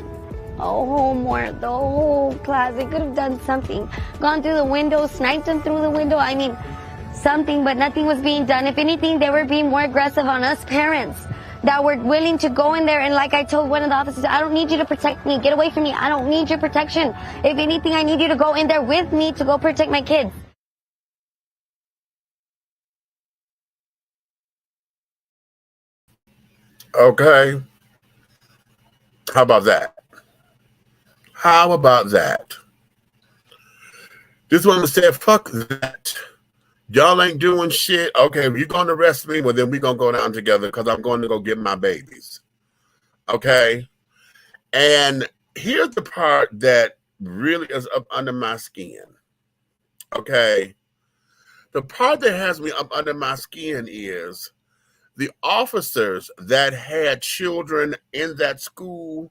class. They could have done something. Gone through the window, sniped them through the window. I mean, something, but nothing was being done. If anything, they were being more aggressive on us parents that were willing to go in there. And like I told one of the officers, I don't need you to protect me. Get away from me. I don't need your protection. If anything, I need you to go in there with me to go protect my kids. Okay. How about that? How about that? This woman said, fuck that. Y'all ain't doing shit. Okay, if you're going to arrest me, well, then we're going to go down together because I'm going to go get my babies. Okay? And here's the part that really is up under my skin. Okay? The part that has me up under my skin is The officers that had children in that school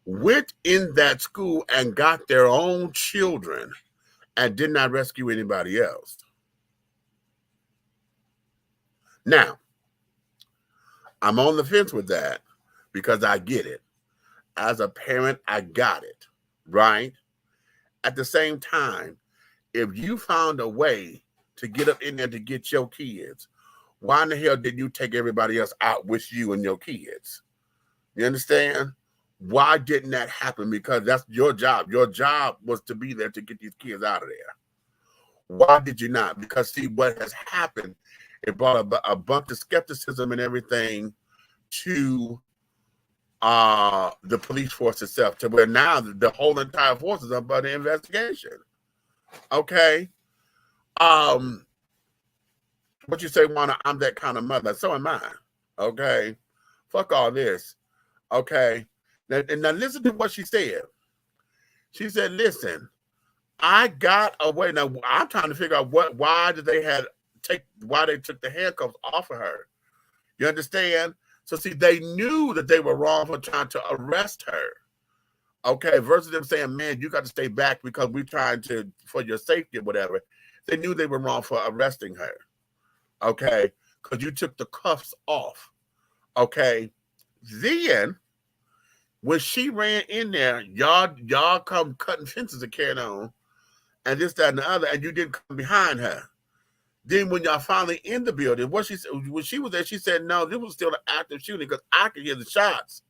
went in that school and got their own children and did not rescue anybody else. Now, I'm on the fence with that because I get it. As a parent, I got it, right? At the same time, if you found a way to get up in there to get your kids, why in the hell did you take everybody else out with you and your kids? You understand? Why didn't that happen? Because that's your job. Your job was to be there to get these kids out of there. Why did you not? Because see, what has happened, it brought a bunch of skepticism and everything to the police force itself, to where now the whole entire force is under the investigation. Okay. What you say, Juana, I'm that kind of mother. So am I. Okay. Fuck all this. Okay. Now listen to what she said. She said, listen, I got away. Now I'm trying to figure out why they took the handcuffs off of her. You understand? So see, they knew that they were wrong for trying to arrest her. Okay, versus them saying, man, you got to stay back because we're trying to, for your safety or whatever. They knew they were wrong for arresting her. Okay, because you took the cuffs off. Okay, then when she ran in there, y'all come cutting fences and carrying on, and this, that, and the other, and you didn't come behind her. Then when y'all finally in the building, when she was there, she said, no, this was still an active shooting because I could hear the shots.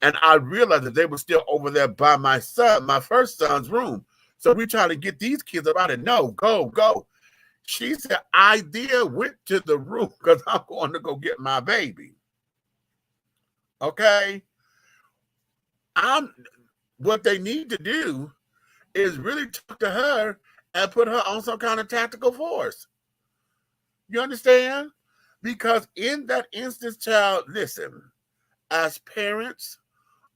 And I realized that they were still over there by my first son's room. So we trying to get these kids about it. No, go. She said, I went to the room because I'm going to go get my baby. Okay? What they need to do is really talk to her and put her on some kind of tactical force. You understand? Because in that instance, child, listen, as parents,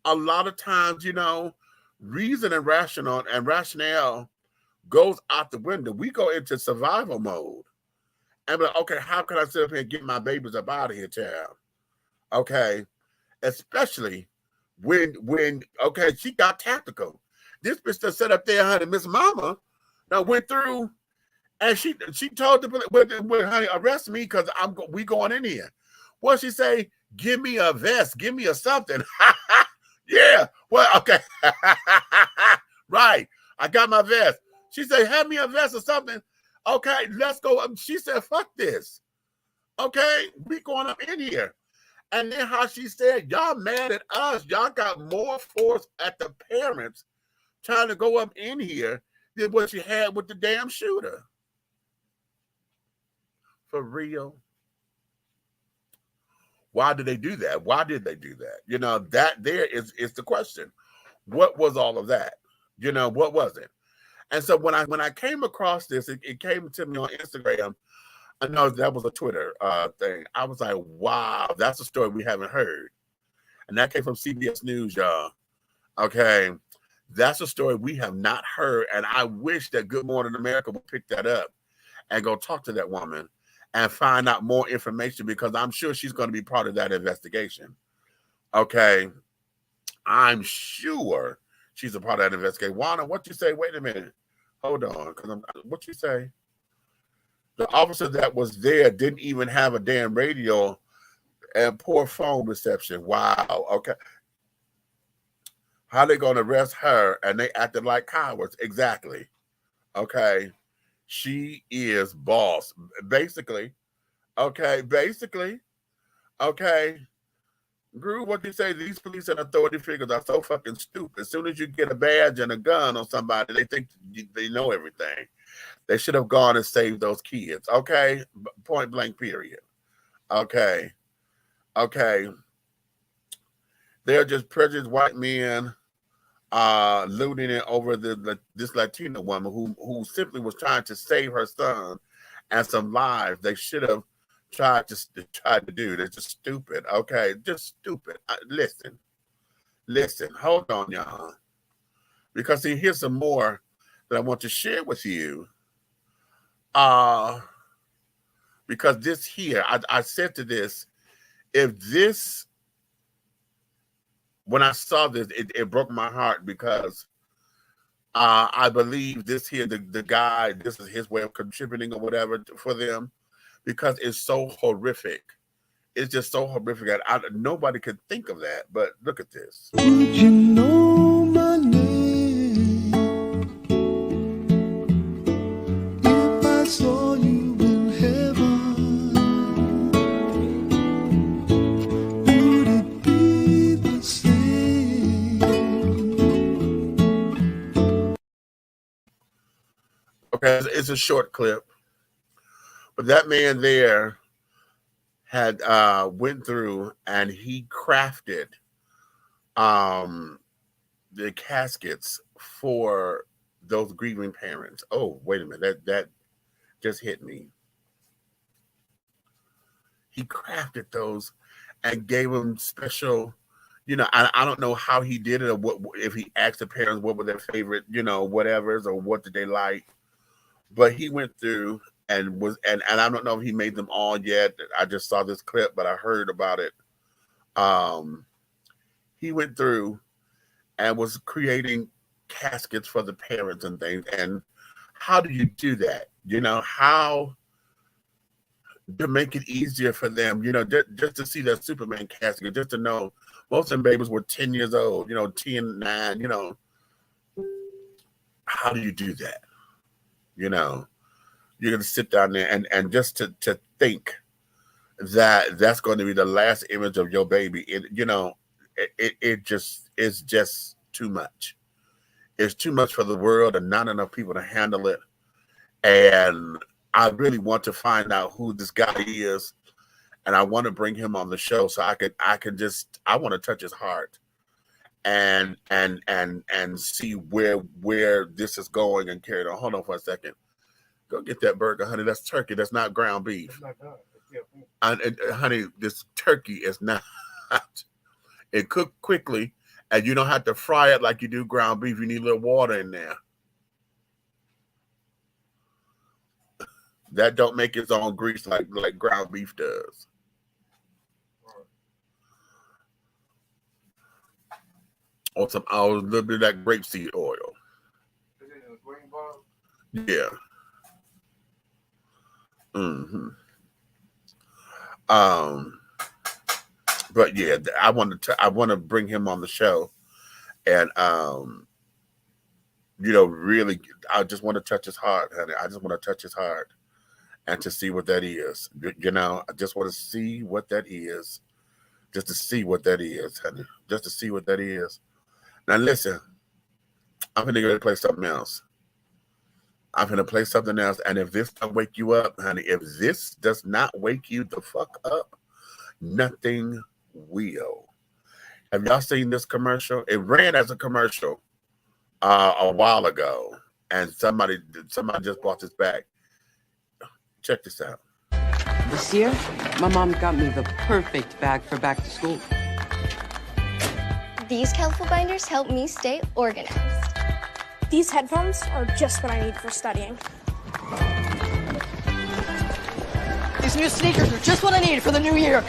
a lot of times, reason and rationale goes out the window. We go into survival mode. And we're like, okay, how can I sit up here and get my babies up out of here, child? Okay. Especially when she got tactical. This bitch that sat up there, honey, Miss Mama, that went through, and she told the police, honey, arrest me because we going in here. What she say? Give me a vest, give me a something. Yeah, well, okay. Right, I got my vest. She said, have me a vest or something. Okay, let's go. She said, fuck this. Okay, we going up in here. And then how she said, y'all mad at us. Y'all got more force at the parents trying to go up in here than what she had with the damn shooter. For real. Why did they do that? Why did they do that? That there is the question. What was all of that? What was it? And so when I came across this, it came to me on Instagram. I know that was a Twitter thing. I was like, wow, that's a story we haven't heard. And that came from CBS News, y'all. Okay. That's a story we have not heard. And I wish that Good Morning America would pick that up and go talk to that woman and find out more information, because I'm sure she's going to be part of that investigation. Okay. I'm sure she's a part of that investigation. Juana, what you say? Wait a minute. Hold on. What you say? The officer that was there didn't even have a damn radio and poor phone reception. Wow. Okay. How they going to arrest her and they acted like cowards? Exactly. Okay. She is boss. Basically. Okay. Okay. Gru, what you say? These police and authority figures are so fucking stupid. As soon as you get a badge and a gun on somebody, they think they know everything. They should have gone and saved those kids. Okay? Point blank, period. Okay. They're just prejudiced white men looting it over this Latina woman who simply was trying to save her son and some lives. They should have tried to do. They're just stupid. Okay? Just stupid. Listen. Hold on, y'all. Because see, here's some more that I want to share with you. Because this here, I said to this, if this, when I saw this, it broke my heart because I believe this here, the guy, this is his way of contributing or whatever for them, because it's so horrific. It's just so horrific that nobody could think of that. But look at this. Would you know my name if I saw you in heaven? Would it be the same? Okay, it's a short clip, but that man there had went through and he crafted the caskets for those grieving parents. Oh, wait a minute, that just hit me. He crafted those and gave them special, you know, I don't know how he did it or what, if he asked the parents what were their favorite, you know, whatevers or what did they like, but he went through and I don't know if he made them all yet. I just saw this clip, but I heard about it. He went through and was creating caskets for the parents and things. And how do you do that? You know, how to make it easier for them, you know, just to see that Superman casket, just to know most of them babies were 10 years old, you know, 10, 9, you know. How do you do that? You know, you're going to sit down there and just to think that that's going to be the last image of your baby. You know, it's just too much. It's too much for the world and not enough people to handle it. And I really want to find out who this guy is. And I want to bring him on the show so I want to touch his heart and see where this is going and carry it on. Hold on for a second. Go get that burger, honey. That's turkey. That's not ground beef. Honey, this turkey is not. It cooked quickly, and you don't have to fry it like you do ground beef. You need a little water in there. That don't make its own grease like ground beef does. Or a little bit of that grapeseed oil. Is it in a green bottle? Yeah. Mm-hmm. But yeah, I want to bring him on the show, and you know, really, I just want to touch his heart, honey. I just want to touch his heart, and to see what that is. You know, I just want to see what that is, just to see what that is, honey. Just to see what that is. Now listen, I'm gonna go play something else. I'm going to play something else. And if this don't wake you up, honey, if this does not wake you the fuck up, nothing will. Have y'all seen this commercial? It ran as a commercial a while ago. And somebody just brought this back. Check this out. This year, my mom got me the perfect bag for back to school. These colorful binders help me stay organized. These headphones are just what I need for studying. These new sneakers are just what I need for the new year.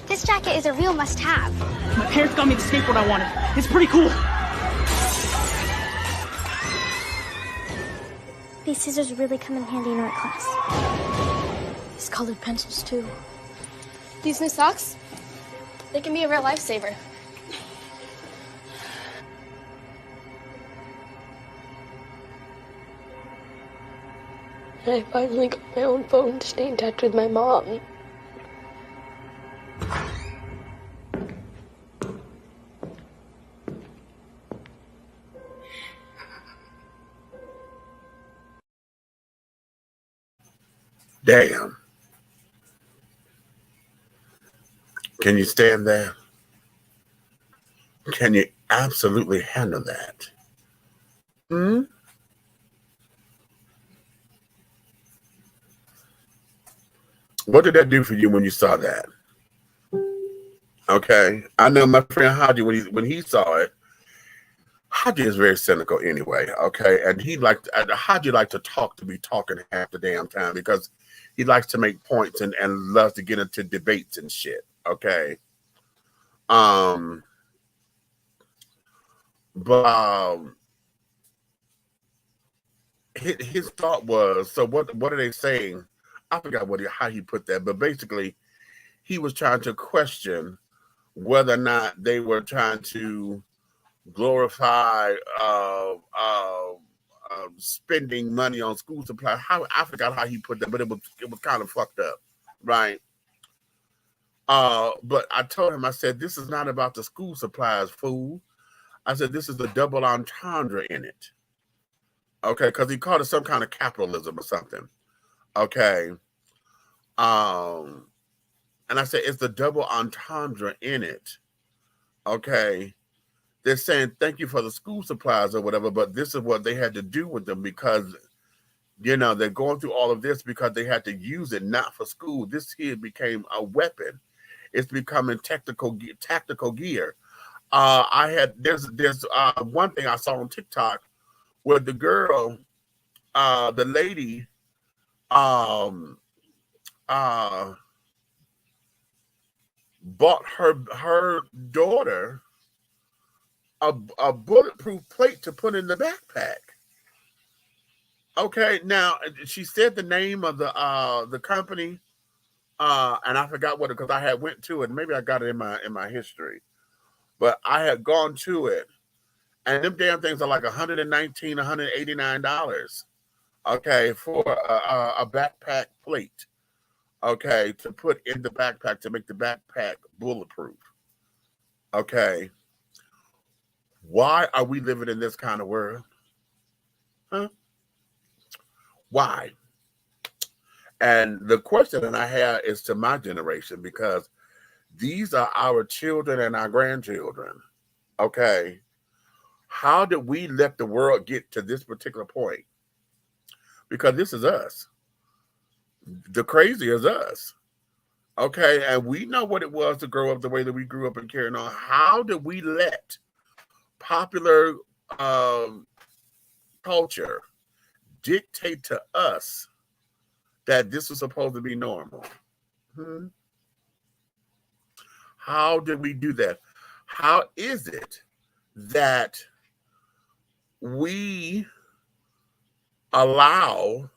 This jacket is a real must-have. My parents got me the skateboard I wanted. It's pretty cool. These scissors really come in handy in art class. These colored pencils, too. These new socks, they can be a real lifesaver. I finally got my own phone to stay in touch with my mom. Damn. Can you stand there? Can you absolutely handle that? What did that do for you when you saw that? Okay. I know my friend Haji, when he saw it, Hodgie is very cynical anyway, okay? And Hodgie like to talk to be talking half the damn time because he likes to make points and loves to get into debates and shit, okay? His thought was, so what are they saying? I forgot how he put that, but basically he was trying to question whether or not they were trying to glorify spending money on school supplies. I forgot how he put that, but it was kind of fucked up, right? But I told him, I said, this is not about the school supplies, fool. I said, this is the double entendre in it. Okay, because he called it some kind of capitalism or something. Okay. And I said, it's the double entendre in it. Okay. They're saying thank you for the school supplies or whatever, but this is what they had to do with them because, you know, they're going through all of this because they had to use it not for school. This here became a weapon. It's becoming tactical gear. There's one thing I saw on TikTok where the girl, the lady, bought her daughter a bulletproof plate to put in the backpack. Okay, now she said the name of the company, and I forgot what it, because I had went to it. Maybe I got it in my history, but I had gone to it, and them damn things are like $119, $189. Okay, for a backpack plate. Okay, to put in the backpack to make the backpack bulletproof. Okay. Why are we living in this kind of world? Huh? Why? And the question that I have is to my generation, because these are our children and our grandchildren. Okay. How did we let the world get to this particular point? Because this is us. The crazy is us. Okay. And we know what it was to grow up the way that we grew up and carrying on. How did we let popular culture dictate to us that this was supposed to be normal? How did we do that? How is it that we allow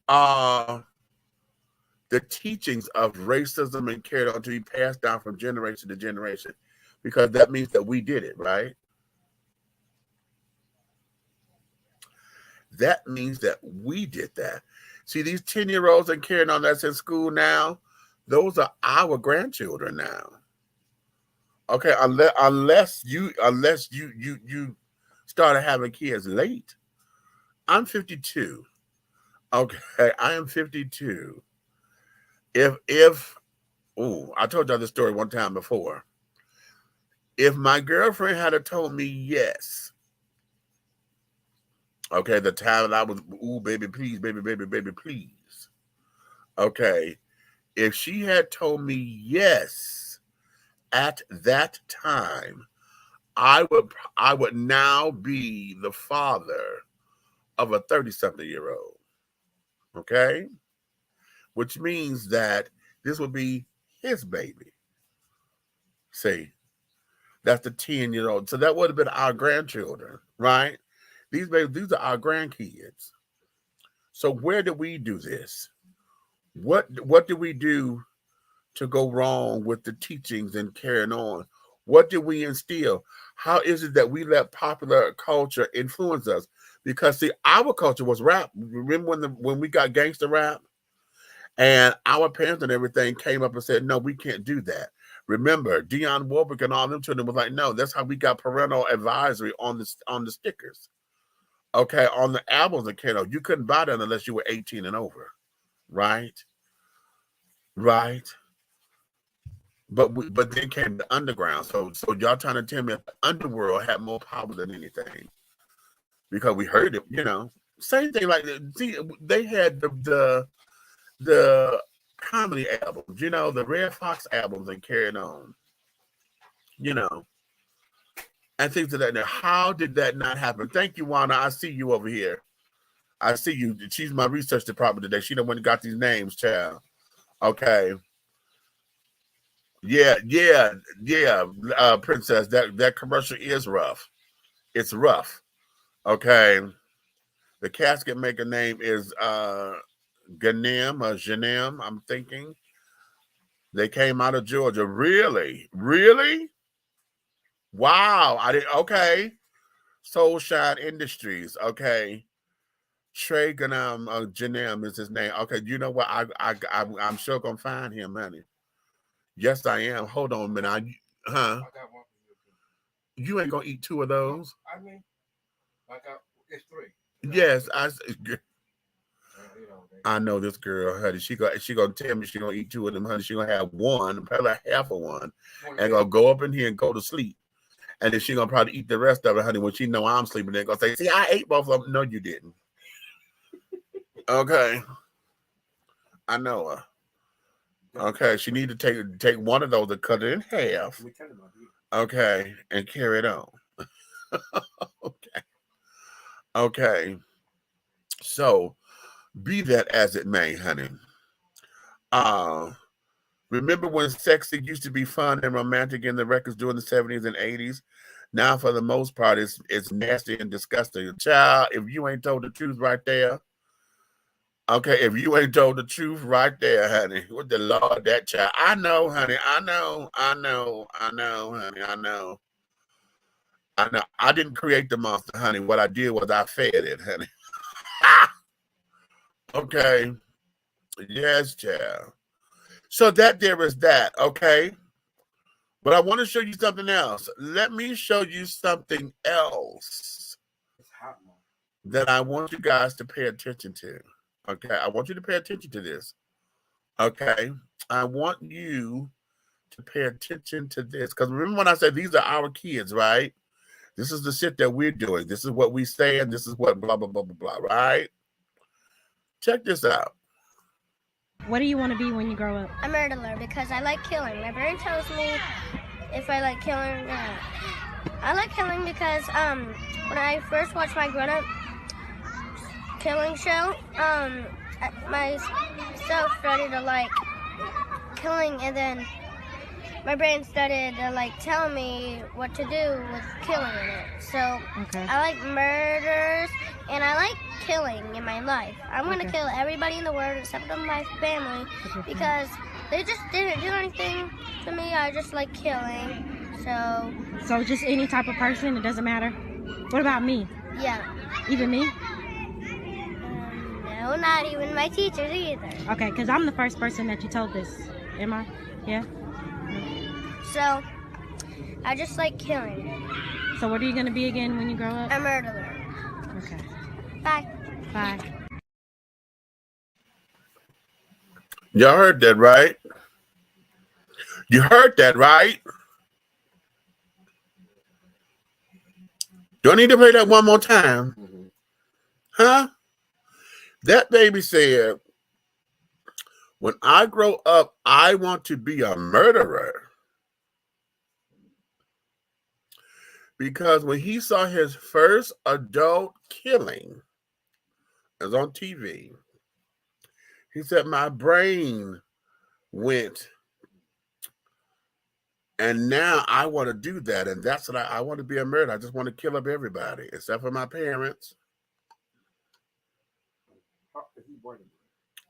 the teachings of racism and carried on to be passed down from generation to generation? Because that means that we did it, right? That means that we did that. See, these 10-year-olds and carrying on that's in school now, those are our grandchildren now. Okay, unless you started having kids late. I'm 52. Okay, I am 52. I told y'all this story one time before. If my girlfriend had told me yes, okay, the time that I was, ooh, baby, please, baby, please. Okay, if she had told me yes at that time, I would now be the father of a 30-something-year-old. Okay, which means that this would be his baby. See. That's the 10-year-old. So that would have been our grandchildren, right? These are our grandkids. So where do we do this? What do we do to go wrong with the teachings and carrying on? What do we instill? How is it that we let popular culture influence us? Because see, our culture was rap. Remember when we got gangster rap? And our parents and everything came up and said, no, we can't do that. Remember, Dionne Warwick and all them children was like, no, that's how we got parental advisory on the stickers. Okay, on the albums that came out. You couldn't buy that unless you were 18 and over. Right? Right. But then came the underground. So y'all trying to tell me that the underworld had more power than anything. Because we heard it, you know. Same thing like see, they had the comedy albums, you know, the Red Fox albums and carrying on, you know. and things of that nature. How did that not happen? Thank you, Wanda. I see you over here. I see you. She's my research department today. She the one who got these names, child. Okay. Yeah, Princess. That commercial is rough. It's rough. Okay. The casket maker name is Ganem or Janem, I'm thinking. They came out of Georgia. Really? Wow. I didn't. Okay. Soul Shine Industries. Okay. Trey Ganem Janem is his name. Okay. You know what? I'm sure gonna find him, honey. Yes, I am. Hold on a minute. I got one for you. You ain't gonna eat 2 of those. I mean, it's 3. Yes, I know this girl, honey. She gonna tell me she gonna eat 2 of them, honey. She gonna have one, probably half of one, and gonna go up in here and go to sleep. And then she gonna probably eat the rest of it, honey. When she know I'm sleeping, they're gonna say, "See, I ate both of them." No, you didn't. Okay, I know her. Okay, she need to take one of those and cut it in half. Okay, and carry it on. Okay. So, be that as it may, honey. Remember when sexy used to be fun and romantic in the records during the 70s and 80s? Now, for the most part, it's nasty and disgusting. Child, if you ain't told the truth right there, okay, if you ain't told the truth right there, honey, with the Lord, that child. I know, honey. I know, honey. I know. I didn't create the monster, honey. What I did was I fed it, honey. Okay. Yes, child. So that there is that, okay? But I want to show you something else. Let me show you something else that I want you guys to pay attention to. Okay? I want you to pay attention to this. Okay? I want you to pay attention to this. Because remember when I said these are our kids, right? This is the shit that we're doing. This is what we say, and this is what blah, blah, blah, blah, blah, right? Check this out. What do you want to be when you grow up? A murderer because I like killing. My brain tells me if I like killing or not. I like killing because when I first watched my grown-up killing show, myself started to like killing, and then my brain started to like tell me what to do with killing in it. So I like murders and I like killing in my life. I'm gonna kill everybody in the world except for my family because they just didn't do anything to me. I just like killing. So just any type of person, it doesn't matter. What about me? Yeah. Even me? No, not even my teachers either. Okay, because I'm the first person that you told this. Am I? Yeah. So, I just like killing. So what are you going to be again when you grow up? A murderer. Okay. Bye. Bye. Y'all heard that, right? You heard that, right? Do I need to play that one more time? Huh? That baby said, when I grow up, I want to be a murderer. Because when he saw his first adult killing, it was on TV, he said, my brain went, and now I want to do that. And that's what I want to be a murderer. I just want to kill up everybody, except for my parents.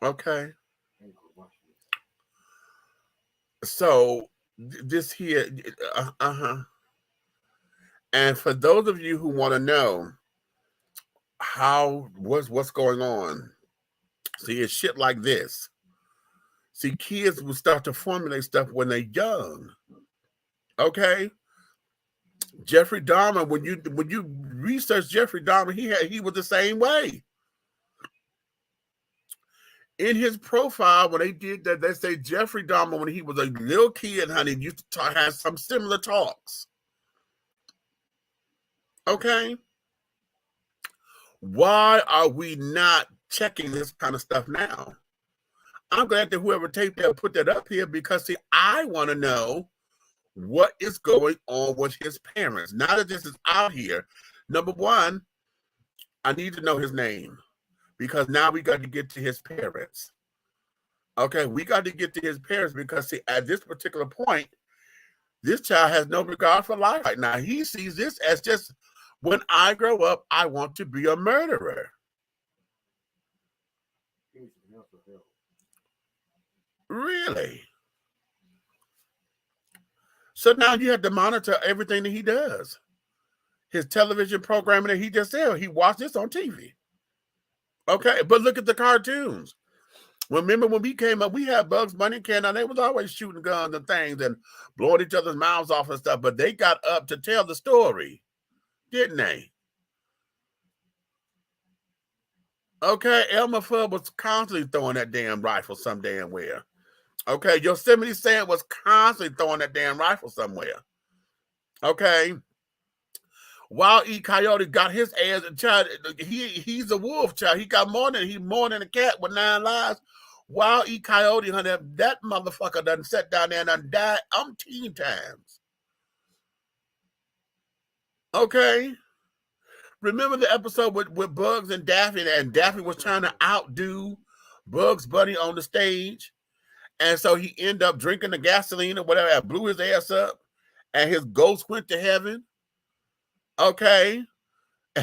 Okay. So this here, and for those of you who want to know what's going on, see, it's shit like this. See, kids will start to formulate stuff when they're young. Okay. Jeffrey Dahmer, when you research Jeffrey Dahmer, he was the same way. In his profile, when they did that, they say Jeffrey Dahmer, when he was a little kid, honey, used to have some similar talks. Okay? Why are we not checking this kind of stuff now? I'm glad that whoever taped that put that up here because, see, I want to know what is going on with his parents. Now that this is out here, number one, I need to know his name, because now we got to get to his parents. Okay, we got to get to his parents because, see, at this particular point, this child has no regard for life right now. He sees this as just, when I grow up, I want to be a murderer. Really? So now you have to monitor everything that he does. His television programming that he just said, he watched this on TV. Okay, but look at the cartoons. Remember when we came up, we had Bugs Bunny and Ken, and they was always shooting guns and things and blowing each other's mouths off and stuff, but they got up to tell the story, didn't they? Okay, Elmer Fudd was constantly throwing that damn rifle some damn where. Okay, Yosemite Sam was constantly throwing that damn rifle somewhere. Okay. Wild E. Coyote got his ass, child. He's a wolf, child. He got more than a cat with 9 lives. Wild E. Coyote, honey, that motherfucker done sat down there and done died umpteen times. Okay. Remember the episode with Bugs and Daffy was trying to outdo Bugs Bunny on the stage. And so he ended up drinking the gasoline or whatever and blew his ass up. And his ghost went to heaven. Okay.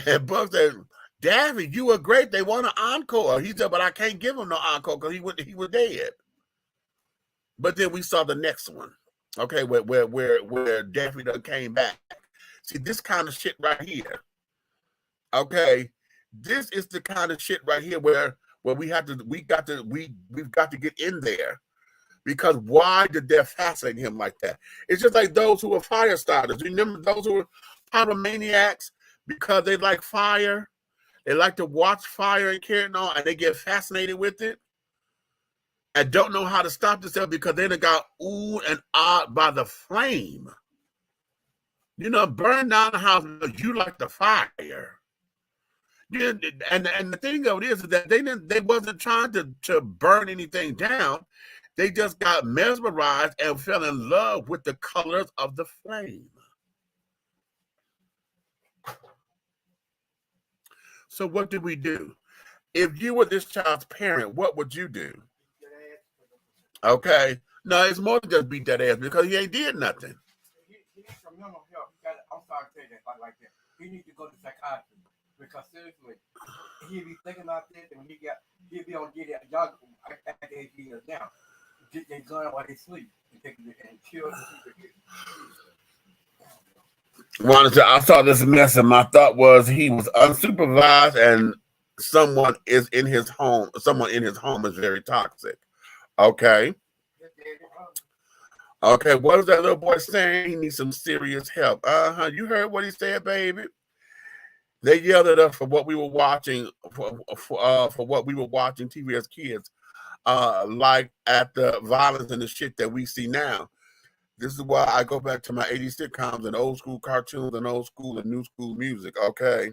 And Bugs said, Daffy, you were great. They want an encore. He said, but I can't give him no encore because he was dead. But then we saw the next one. Okay, where Daffy done came back. See, this kind of shit right here. Okay. This is the kind of shit right here where we've got to get in there. Because why did they fascinate him like that? It's just like those who are fire starters. You remember those who are pyromaniacs because they like fire? They like to watch fire and carry on, and they get fascinated with it and don't know how to stop themselves because they done got oohed and awed by the flame. You know, burn down the house, you like the fire. Yeah, and the thing of it is that they wasn't trying to burn anything down. They just got mesmerized and fell in love with the colors of the flame. So what did we do? If you were this child's parent, what would you do? Okay. No, it's more than just beat that ass because he ain't did nothing. He needs some mental help. I'm sorry to say that like that. He needs to go to psychiatry because seriously, he'll be thinking about this and he'll be on get it. Y'all at the age he is now. Get their gun while they sleep and kill the I saw this mess and my thought was he was unsupervised and someone in his home is very toxic. Okay. Okay, what is that little boy saying? He needs some serious help. You heard what he said, baby. They yelled at us for what we were watching, for what we were watching TV as kids. Like at the violence and the shit that we see now. This is why I go back to my 80s sitcoms and old school cartoons and old school and new school music, okay?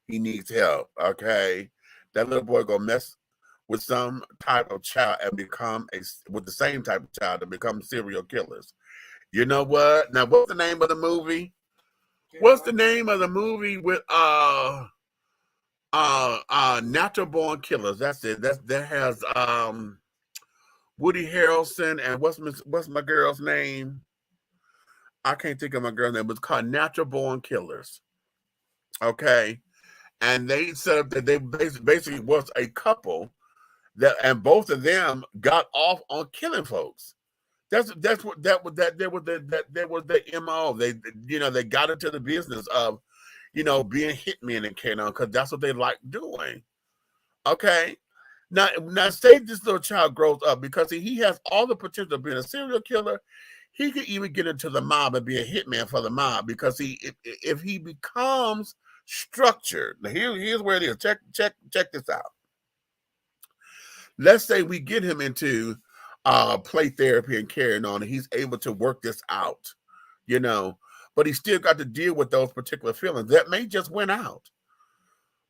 He needs help, okay? That little boy gonna mess with some type of child and with the same type of child and become serial killers. You know what? Now, what's the name of the movie? What's the name of the movie with Natural Born Killers? That's it. That has Woody Harrelson and what's my girl's name? I can't think of my girl's name, but it's called Natural Born Killers. Okay. And they said up that they basically was a couple and both of them got off on killing folks. That was the MO. They got into the business of being hitmen and carrying on because that's what they like doing. Okay. Now say this little child grows up because he has all the potential of being a serial killer. He could even get into the mob and be a hitman for the mob because if he becomes structured. Now here's where it is. Check this out. Let's say we get him into play therapy and carrying on, and he's able to work this out, but he still got to deal with those particular feelings that may just went out.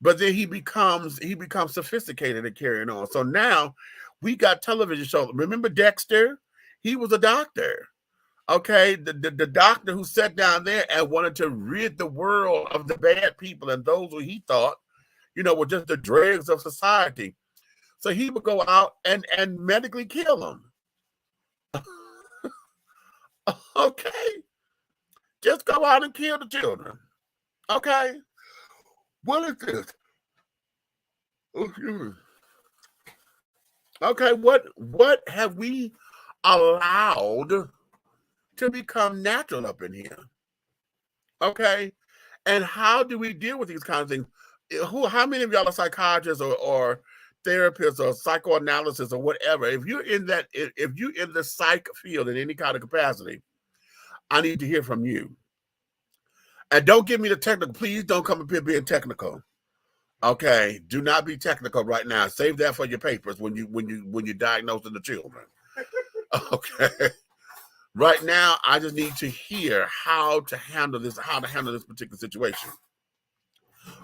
But then he becomes sophisticated and carrying on. So now we got television shows. Remember Dexter? He was a doctor. Okay, the doctor who sat down there and wanted to rid the world of the bad people and those who he thought, were just the dregs of society. So he would go out and medically kill them. Okay. Just go out and kill the children. Okay. What is this? Okay, what have we allowed to become natural up in here? Okay. And how do we deal with these kinds of things? How many of y'all are psychiatrists or therapists or psychoanalysis or whatever? If you're in the psych field in any kind of capacity, I need to hear from you. And don't give me the technical. Please don't come up here being technical. Okay, do not be technical right now. Save that for your papers when you're diagnosing the children. Okay. Right now, I just need to hear how to handle this particular situation.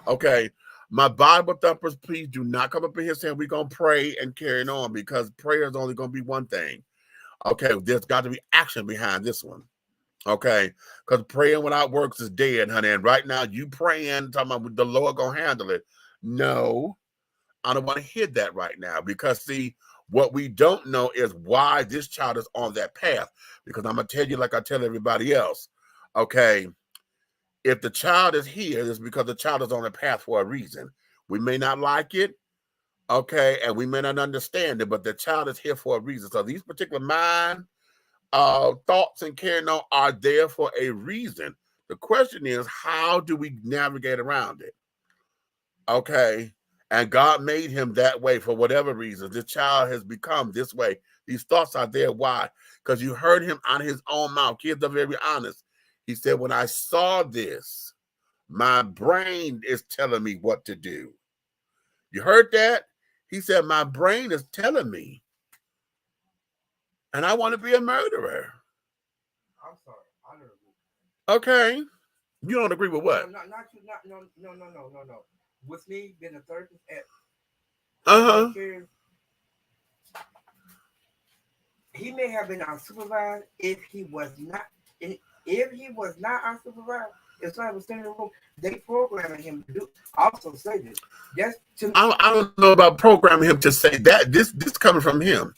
Okay. My Bible thumpers, please do not come up in here saying we're gonna pray and carry on, because prayer is only gonna be one thing. Okay, there's got to be action behind this one. Okay, because praying without works is dead, honey. And right now, you praying, talking about the Lord gonna handle it. No, I don't want to hear that right now, because see, what we don't know is why this child is on that path. Because I'm gonna tell you, like I tell everybody else, okay, if the child is here, it's because the child is on a path for a reason. We may not like it, okay, and we may not understand it, but the child is here for a reason. So these particular mind thoughts and carrying on are there for a reason. The question is, how do we navigate around it? Okay. And God made him that way for whatever reason. This child has become this way. These thoughts are there. Why? Because you heard him out of his own mouth. Kids are very honest. He said, when I saw this, my brain is telling me what to do. You heard that? He said, my brain is telling me. And I want to be a murderer. I'm sorry. I don't agree. Okay. You don't agree with what? No. With me being a therapist at he may have been unsupervised if he was not unsupervised. If somebody was sitting in the room, they programming him to do. Also say this. I don't know about programming him to say that. This coming from him.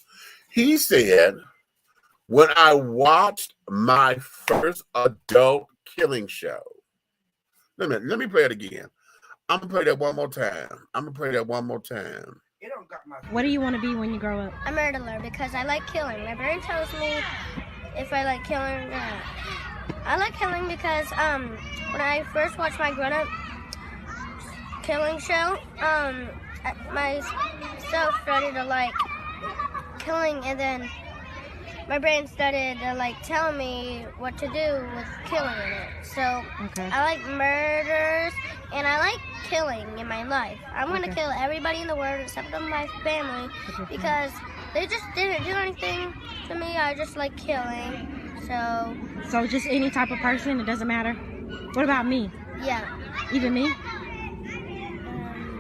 He said, when I watched my first adult killing show. Let me play it again. I'm going to play that one more time. What do you want to be when you grow up? A murderer, because I like killing. My brain tells me if I like killing or not. I like killing because when I first watched my grown-up killing show, myself started to like killing, and then my brain started to like tell me what to do with killing in it. So I like murders and I like killing in my life. I'm gonna kill everybody in the world except for my family because they just didn't do anything to me. I just like killing. So just any type of person, it doesn't matter. What about me? Yeah. Even me?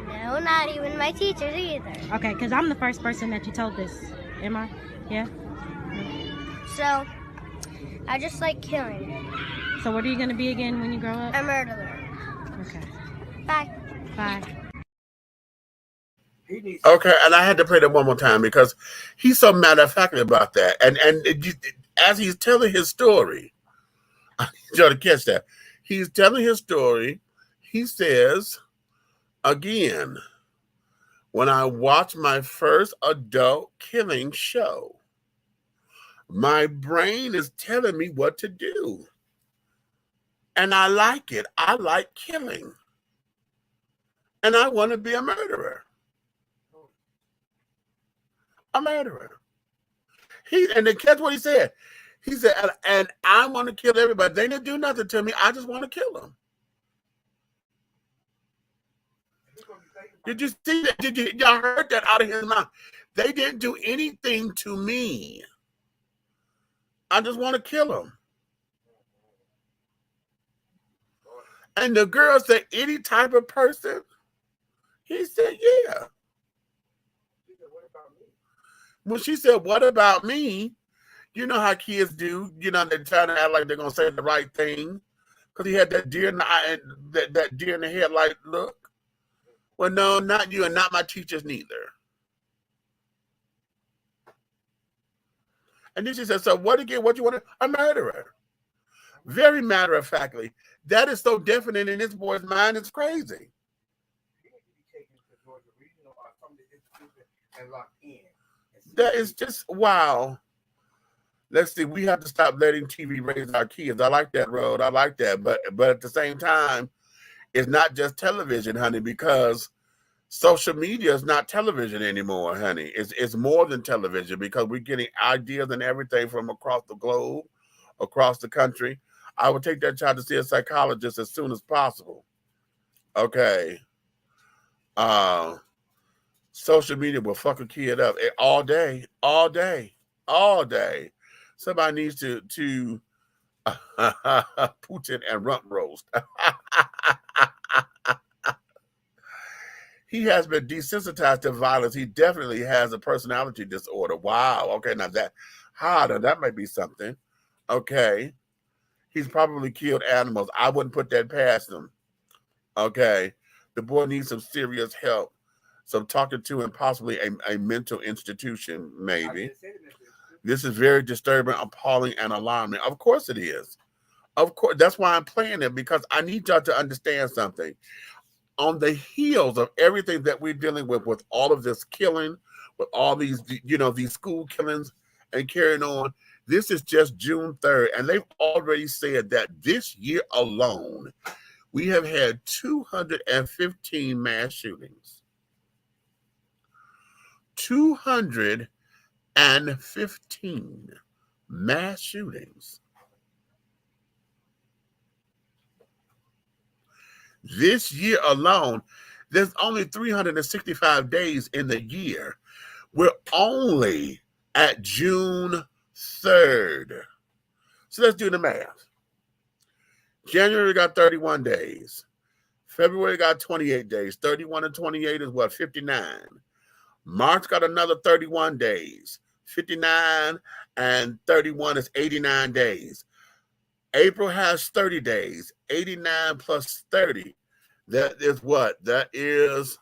No, not even my teachers either. Okay, because I'm the first person that you told this. Am I? Yeah? So, I just like killing. So what are you going to be again when you grow up? A murderer. Okay. Bye. Bye. Okay, and I had to play that one more time because he's so matter-of-factly about that. And as he's telling his story, I need y'all to catch that. He's telling his story. He says, again, when I watched my first adult killing show, my brain is telling me what to do. And I like it. I like killing. And I want to be a murderer. A murderer. And then catch what he said. He said, and I want to kill everybody. They didn't do nothing to me. I just want to kill them. Did you see that? Y'all heard that out of his mouth? They didn't do anything to me. I just want to kill them. And the girl said, any type of person? He said, yeah. When she said, what about me? You know how kids do. You know, they're trying to act like they're going to say the right thing. Because he had that deer in the eye and that deer in the headlight look. Well, no, not you and not my teachers neither. And then she said, so what again? What you want to? A murderer. Very matter-of-factly. That is so definite in this boy's mind. It's crazy. That is just, wow. Let's see. We have to stop letting TV raise our kids. I like that, Road. I like that. But at the same time, it's not just television, honey, because social media is not television anymore, honey. It's more than television because we're getting ideas and everything from across the globe, across the country. I would take that child to see a psychologist as soon as possible. Okay. Social media will fuck a kid up all day, all day, all day. Somebody needs to Putin and rump roast. He has been desensitized to violence. He definitely has a personality disorder. Wow. Okay, now that might be something. Okay. He's probably killed animals. I wouldn't put that past him. Okay. The boy needs some serious help. Some talking to and possibly a mental institution, maybe. This is very disturbing, appalling, and alarming. Of course it is. Of course. That's why I'm playing it, because I need y'all to understand something. On the heels of everything that we're dealing with all of this killing, with all these, these school killings and carrying on, this is just June 3rd. And they've already said that this year alone, we have had 215 mass shootings. 215 mass shootings. This year alone, there's only 365 days in the year. We're only at June 3rd. So let's do the math. January got 31 days. February got 28 days. 31 and 28 is what? 59. March got another 31 days. 59 and 31 is 89 days. April has 30 days. 89 plus 30. That is what? That is,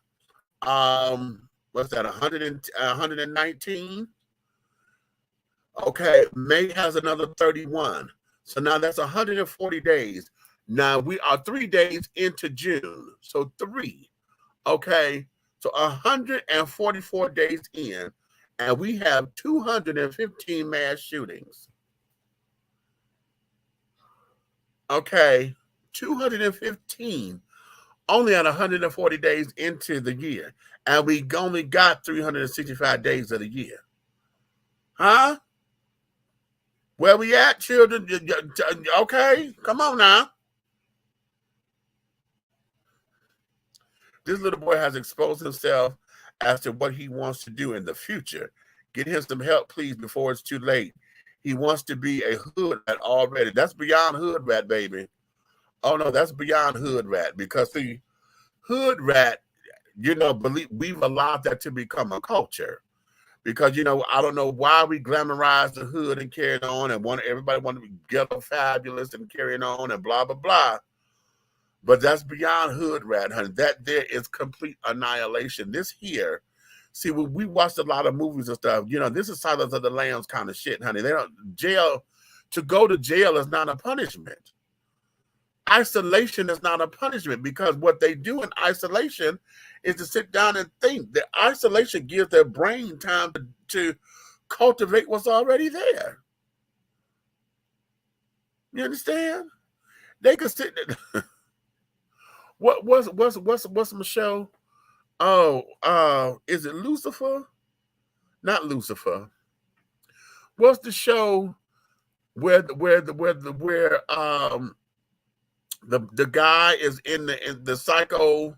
what's that, 119? Okay, May has another 31. So now that's 140 days. Now we are 3 days into June. So 3. Okay, so 144 days in, and we have 215 mass shootings. Okay, 215 only at 140 days into the year. And we only got 365 days of the year. Huh? Where we at, children? Okay, come on now. This little boy has exposed himself as to what he wants to do in the future. Get him some help, please, before it's too late. He wants to be a hood rat already. That's beyond hood rat, baby. Oh, no, that's beyond hood rat, because the hood rat, we've allowed that to become a culture. Because, I don't know why we glamorize the hood and carrying on and everybody want to be ghetto fabulous and carrying on and blah, blah, blah. But that's beyond hood rat, honey. That there is complete annihilation. This here, see, we watched a lot of movies and stuff. This is Silence of the Lambs kind of shit, honey. To go to jail is not a punishment. Isolation is not a punishment, because what they do in isolation is to sit down and think. The isolation gives their brain time to cultivate what's already there. You understand? They could sit there. What's Michelle? Oh, is it Lucifer? Not Lucifer. What's the show where the guy is in the psycho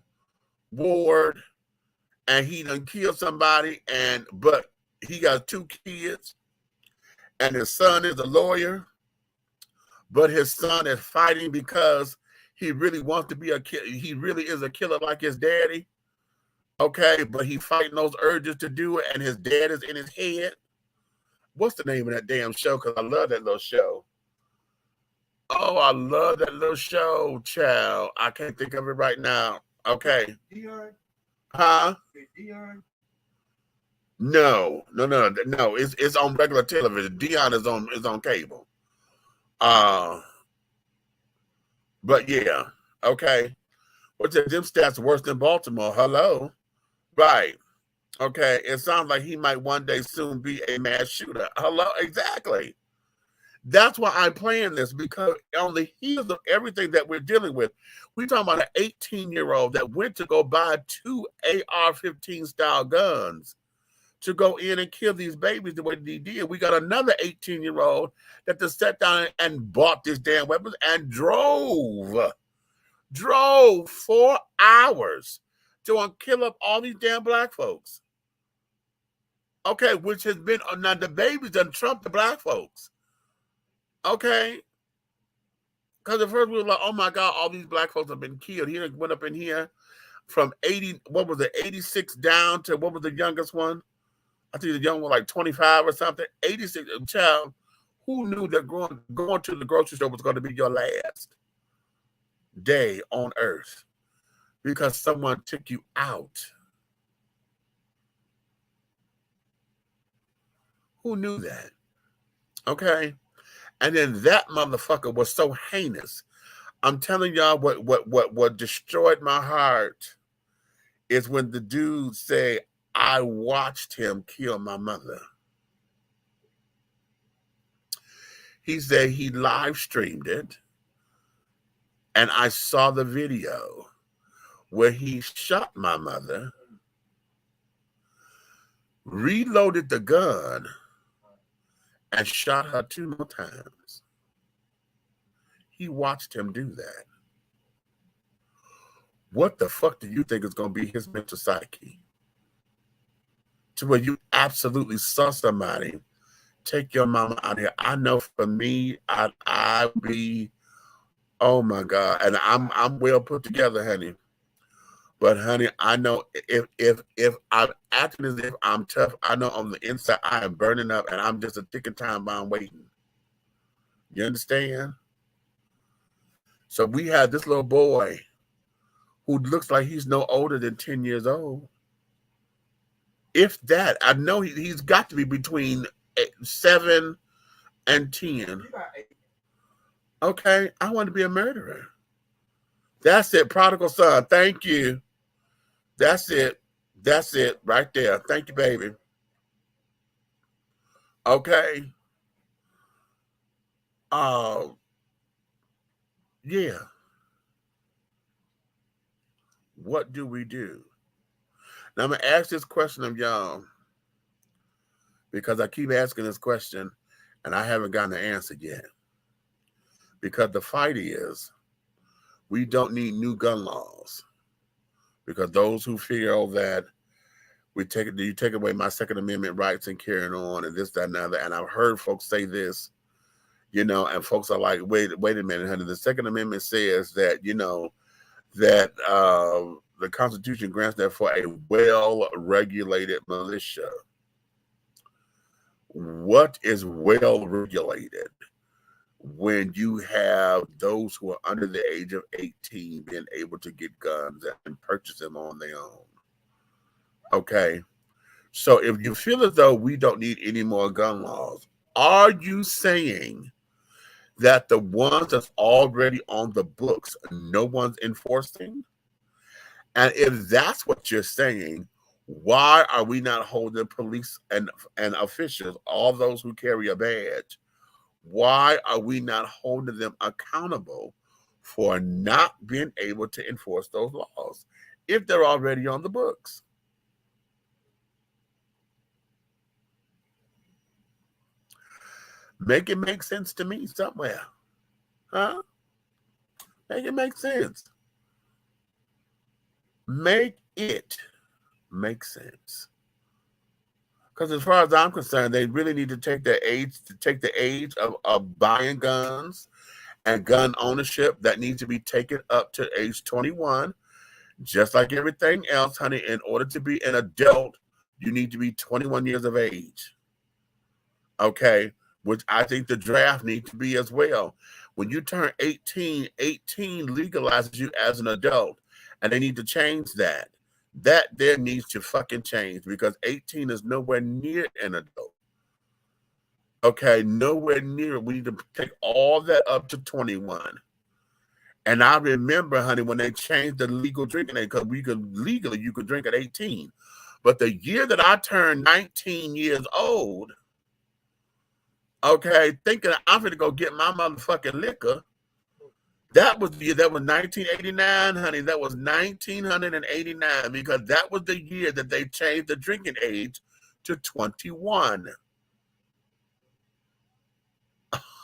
ward and he done killed somebody, but he got 2 kids and his son is a lawyer, but his son is fighting because he really wants to be a killer. He really is a killer like his daddy. Okay, but he fighting those urges to do it, and his dad is in his head. what's the name of that damn show? Because I love that little show. Oh, I love that little show, child. I can't think of it right now. Okay. Dion? Huh? Dion? No. It's on regular television. Dion is on cable. But yeah, okay. What's that? Them stats worse than Baltimore. Hello, right? Okay. It sounds like he might one day soon be a mass shooter. Hello, exactly. That's why I'm playing this, because on the heels of everything that we're dealing with, we're talking about an 18-year-old that went to go buy 2 AR-15 style guns to go in and kill these babies the way that he did. We got another 18-year-old that just sat down and bought this damn weapons and drove 4 hours to kill up all these damn black folks. Okay, which has been, now the babies done trumped the black folks. Okay, because at first we were like, oh my God, all these black folks have been killed. He went up in here from 86 down to, what was the youngest one? I think the young one like 25 or something. 86. Child, who knew that going to the grocery store was going to be your last day on earth because someone took you out? Who knew that? Okay. And then that motherfucker was so heinous. I'm telling y'all, what destroyed my heart is when the dude said, I watched him kill my mother. He said he live streamed it, and I saw the video where he shot my mother, reloaded the gun, and shot her 2 more times. He watched him do that. What the fuck do you think is going to be his mental psyche? To where you absolutely saw somebody take your mama out here. I know for me, I'd be, oh my God. And I'm well put together, honey. But honey, I know if I'm acting as if I'm tough, I know on the inside I am burning up and I'm just a ticking time bomb waiting. You understand? So we have this little boy who looks like he's no older than 10 years old. If that, I know he's got to be between 7 and 10. Okay, I want to be a murderer. That's it, prodigal son. Thank you. That's it. That's it right there. Thank you, baby. Okay. Yeah. What do we do? Now I'm going to ask this question of y'all because I keep asking this question and I haven't gotten an answer yet. Because the fight is, we don't need new gun laws. Because those who feel that you take away my Second Amendment rights and carrying on and this, that, and other. And I've heard folks say this, you know, and folks are like, wait a minute, honey. The Second Amendment says that, you know, that the Constitution grants that for a well-regulated militia. What is well-regulated? When you have those who are under the age of 18 being able to get guns and purchase them on their own. Okay. So if you feel as though we don't need any more gun laws, are you saying that the ones that's already on the books, no one's enforcing? And if that's what you're saying, why are we not holding police and officials, all those who carry a badge, why are we not holding them accountable for not being able to enforce those laws if they're already on the books? Make it make sense to me somewhere. Huh? Make it make sense. Make it make sense. Because as far as I'm concerned, they really need to take the age of buying guns and gun ownership that needs to be taken up to age 21. Just like everything else, honey, in order to be an adult, you need to be 21 years of age. Okay, which I think the draft needs to be as well. When you turn 18, 18 legalizes you as an adult, and they need to change that. That there needs to fucking change because 18 is nowhere near an adult. Okay, nowhere near. We need to take all that up to 21. And I remember, honey, when they changed the legal drinking age, because you could drink at 18. But the year that I turned 19 years old, okay, thinking I'm going to go get my motherfucking liquor, that was 1989, honey. That was 1989 because that was the year that they changed the drinking age to 21.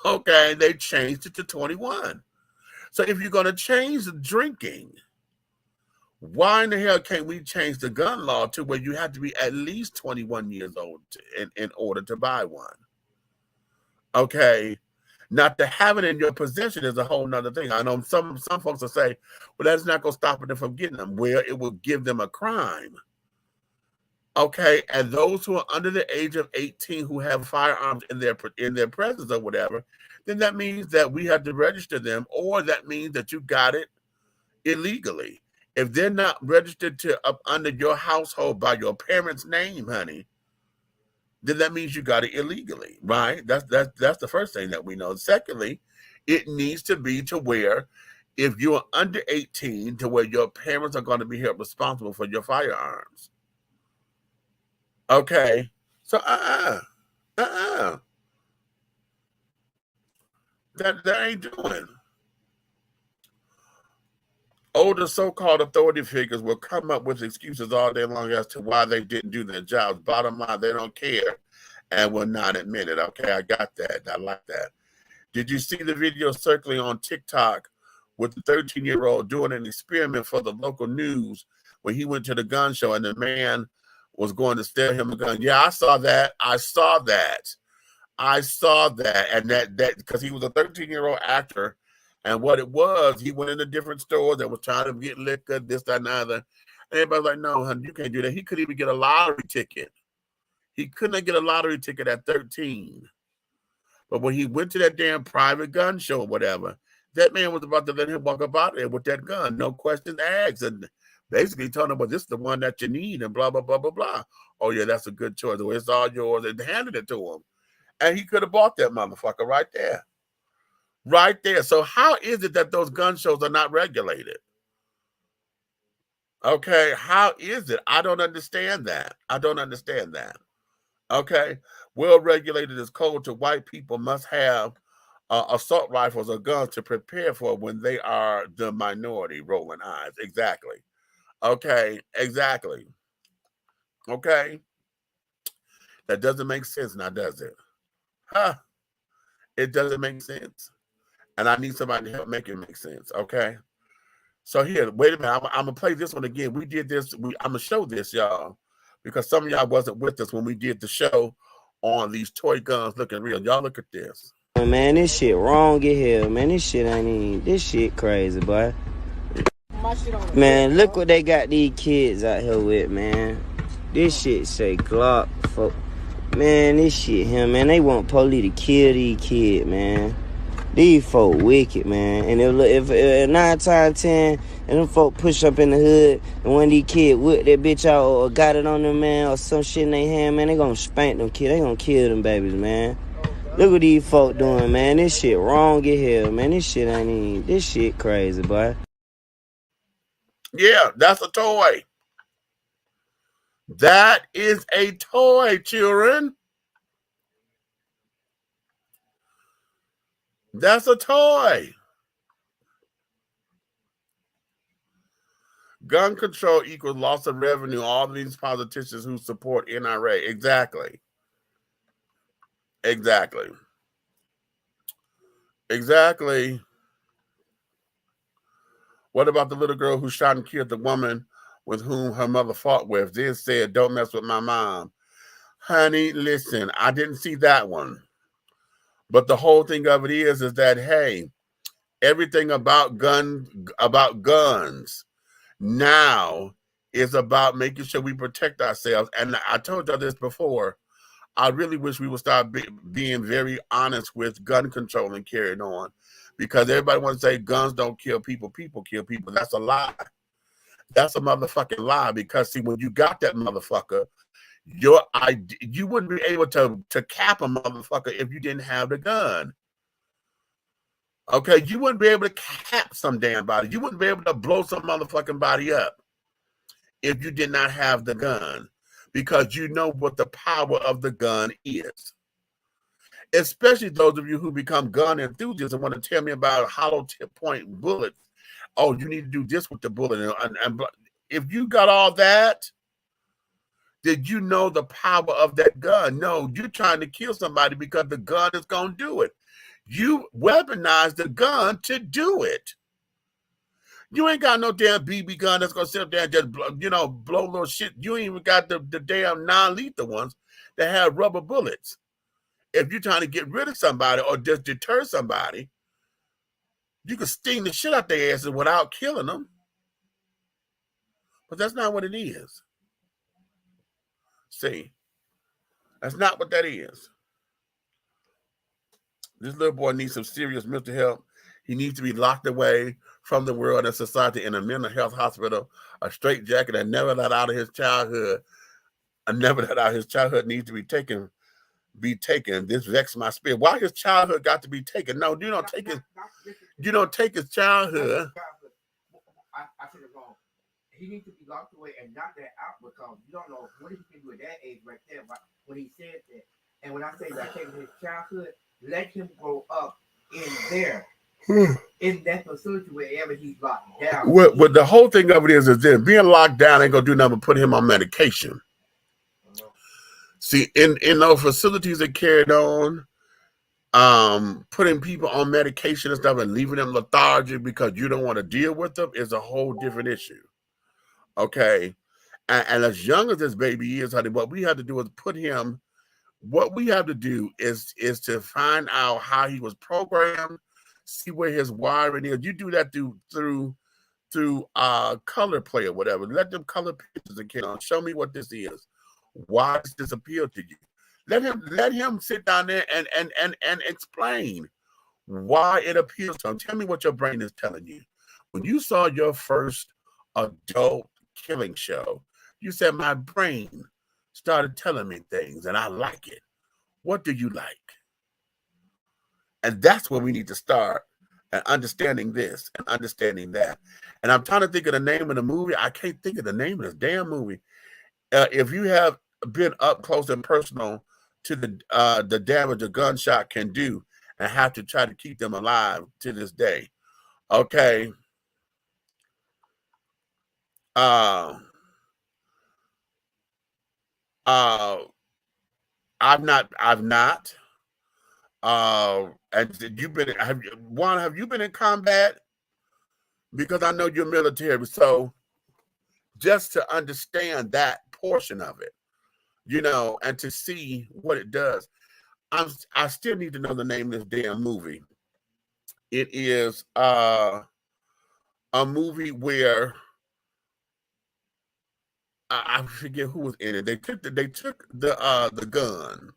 Okay, they changed it to 21. So if you're going to change the drinking, why in the hell can't we change the gun law to where you have to be at least 21 years old in order to buy one? Okay. Not to have it in your possession is a whole nother thing. I know some folks will say, well, that's not going to stop them from getting them. Well, it will give them a crime. Okay. And those who are under the age of 18 who have firearms in their presence or whatever, then that means that we have to register them, or that means that you got it illegally. If they're not registered up under your household by your parents' name, honey, then that means you got it illegally, right? That's the first thing that we know. Secondly, it needs to be to where if you're under 18, to where your parents are going to be held responsible for your firearms. Okay, so that ain't doing. Older so-called authority figures will come up with excuses all day long as to why they didn't do their jobs. Bottom line, they don't care and will not admit it. Okay, I got that. I like that. Did you see the video circling on TikTok with the 13-year-old doing an experiment for the local news when he went to the gun show and the man was going to steal him a gun? Yeah, I saw that. And that because he was a 13-year-old actor. And what it was, he went into different stores that was trying to get liquor, this, that, and other. And everybody's like, no, honey, you can't do that. He couldn't even get a lottery ticket. He couldn't get a lottery ticket at 13. But when he went to that damn private gun show or whatever, that man was about to let him walk up out there with that gun, no questions asked. And basically told him, well, this is the one that you need and blah, blah, blah, blah, blah. Oh, yeah, that's a good choice. Well, it's all yours. And handed it to him. And he could have bought that motherfucker right there. Right there. So how is it that those gun shows are not regulated? Okay, how is it? I don't understand that. Okay, well regulated is code to white people must have assault rifles or guns to prepare for when they are the minority. Rolling eyes. Exactly. Okay, exactly. Okay. That doesn't make sense now, does it? Huh? It doesn't make sense. And I need somebody to help make it make sense, okay? So here, wait a minute. I'm going to play this one again. We did this. I'm going to show this, y'all, because some of y'all wasn't with us when we did the show on these toy guns looking real. Y'all look at this. Man, this shit wrong in here, man. This shit ain't even, this shit crazy, boy. Man, look what they got these kids out here with, man. This shit say Glock, folk. Man, this shit here, man. They want police to kill these kids, man. These folk wicked, man. And if 9 times 10, and them folk push up in the hood, and when these kids whip that bitch out or got it on them, man, or some shit in their hand, man, they gonna spank them kids. They gonna kill them babies, man. Look what these folk doing, man. This shit wrong in here, man. This shit ain't even, this shit crazy, boy. Yeah, that's a toy. That is a toy, children. That's a toy. Gun control equals loss of revenue. All these politicians who support NRA. Exactly. Exactly. Exactly. What about the little girl who shot and killed the woman with whom her mother fought with? Then said, don't mess with my mom. Honey, listen, I didn't see that one. But the whole thing of it is that, hey, everything about guns now is about making sure we protect ourselves. And I told y'all this before. I really wish we would start being very honest with gun control and carrying on, because everybody wants to say guns don't kill people, people kill people. That's a lie. That's a motherfucking lie, because see, when you got that motherfucker, you wouldn't be able to cap a motherfucker if you didn't have the gun. Okay, you wouldn't be able to cap some damn body. You wouldn't be able to blow some motherfucking body up if you did not have the gun, because you know what the power of the gun is. Especially those of you who become gun enthusiasts and want to tell me about hollow tip point bullets. Oh, you need to do this with the bullet. And if you got all that, did you know the power of that gun? No, you're trying to kill somebody because the gun is going to do it. You weaponize the gun to do it. You ain't got no damn BB gun that's going to sit up there and just, blow little shit. You ain't even got the damn non-lethal ones that have rubber bullets. If you're trying to get rid of somebody or just deter somebody, you can sting the shit out their asses without killing them. But that's not what it is. See, that's not what that is. This little boy needs some serious mental help. He needs to be locked away from the world and society in a mental health hospital, a straitjacket, and never let out of his childhood. His childhood needs to be taken. This vexed my spirit. Why his childhood got to be taken? No, you don't take his. You don't take his childhood. I said it wrong. He needs to be locked away and knock that out, because you don't know what he can do at that age right there. But when he said that, and when I say that, taking his childhood, let him grow up in there, in that facility wherever he's locked down. Well, the whole thing of it is this: being locked down ain't gonna do nothing but put him on medication. See, in those facilities that carried on, putting people on medication and stuff and leaving them lethargic because you don't want to deal with them is a whole different issue. Okay, and as young as this baby is, honey, what we have to do is put him. What we have to do is to find out how he was programmed, see where his wiring is. You do that through color play or whatever. Let them color pictures and show me what this is. Why does this appeal to you? Let him sit down there and explain why it appeals to him. Tell me what your brain is telling you. When you saw your first adult killing show, you said, my brain started telling me things and I like it. What do you like? And that's where we need to start, and understanding this and understanding that. And I'm trying to think of the name of the movie. I can't think of the name of this damn movie. If you have been up close and personal to the damage a gunshot can do and have to try to keep them alive to this day. Okay. I've not. And have you been in combat? Because I know you're military, so just to understand that portion of it, and to see what it does. I still need to know the name of this damn movie. It is a movie where I forget who was in it. They took the gun,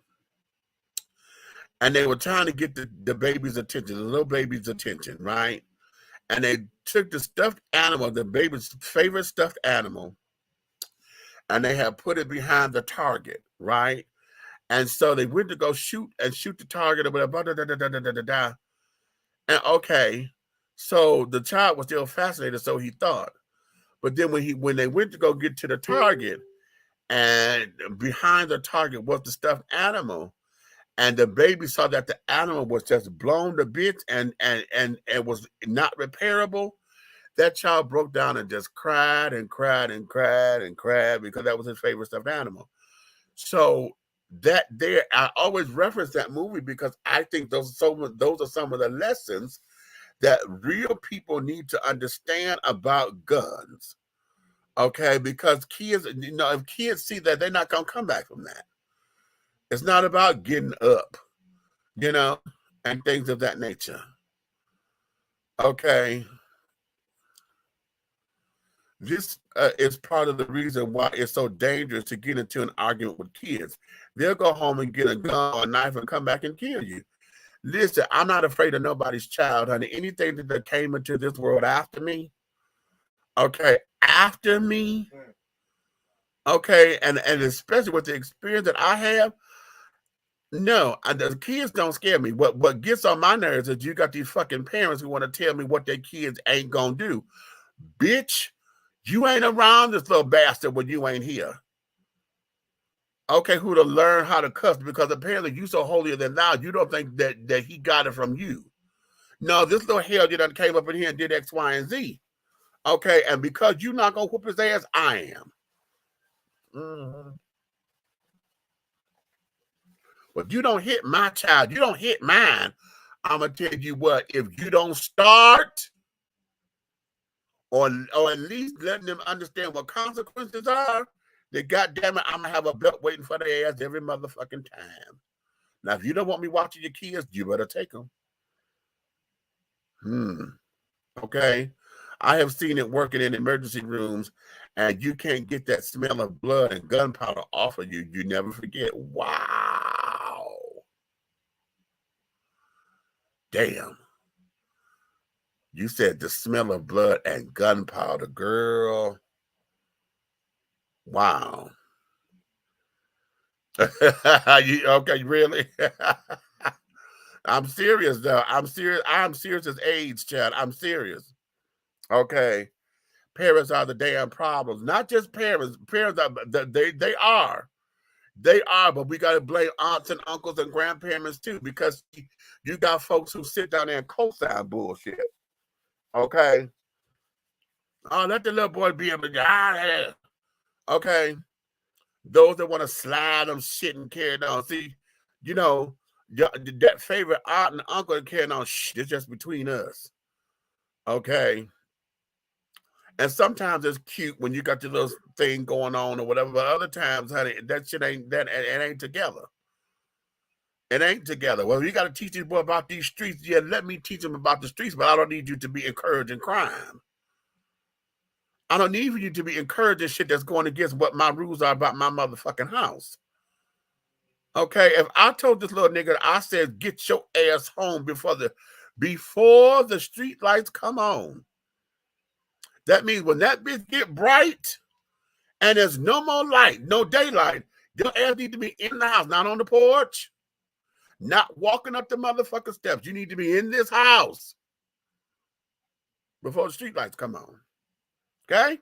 and they were trying to get the baby's attention, the little baby's attention, right? And they took the stuffed animal, the baby's favorite stuffed animal, and they had put it behind the target, right? And so they went to go shoot the target or whatever. And okay, so the child was still fascinated, so he thought. But then when they went to go get to the target, and behind the target was the stuffed animal, and the baby saw that the animal was just blown to bits and was not repairable, that child broke down and just cried and cried and cried and cried because that was his favorite stuffed animal. So I always reference that movie because I think those are some of the lessons that real people need to understand about guns. Okay, because kids, if kids see that, they're not gonna come back from that. It's not about getting up, and things of that nature. Okay. This is part of the reason why it's so dangerous to get into an argument with kids. They'll go home and get a gun or a knife and come back and kill you. Listen, I'm not afraid of nobody's child, honey. Anything that came into this world after me, okay, after me, okay, and especially with the experience that I have, no, the kids don't scare me. What gets on my nerves is you got these fucking parents who want to tell me what their kids ain't gonna do. Bitch, you ain't around this little bastard when you ain't here. Okay, who to learn how to cuss because apparently you so holier than thou, you don't think that he got it from you. No, this little hell you done came up in here and did X, Y, and Z. Okay, and because you're not gonna whoop his ass, I am. But you don't hit my child, you don't hit mine. I'm gonna tell you what, if you don't start, or at least letting them understand what consequences are, then goddamn it, I'm gonna have a belt waiting for their ass every motherfucking time. Now, if you don't want me watching your kids, you better take them. Okay. I have seen it working in emergency rooms, and you can't get that smell of blood and gunpowder off of you. You never forget. Wow. Damn. You said the smell of blood and gunpowder, girl. Wow. Okay, really? I'm serious, though. I'm serious. I'm serious as AIDS, Chad. I'm serious. Okay. Parents are the damn problems. Not just parents. Parents are, they are. They are, but we got to blame aunts and uncles and grandparents, too, because you got folks who sit down there and co-sign bullshit. Okay? Oh, let the little boy be able to get out of here. Okay? Those that want to slide them shit and carry on. See, you know, that favorite aunt and uncle carrying on shit, it's just between us. Okay? And sometimes it's cute when you got your little thing going on or whatever, but other times, honey, that shit ain't, it ain't together. It ain't together. Well, you got to teach these boys about these streets. Yeah, let me teach them about the streets, but I don't need you to be encouraging crime. I don't need you to be encouraging shit that's going against what my rules are about my motherfucking house. Okay, if I told this little nigga, I said, get your ass home before the street lights come on. That means when that bitch get bright and there's no more light, no daylight, your ass need to be in the house, not on the porch, not walking up the motherfucking steps. You need to be in this house before the street lights come on. Okay?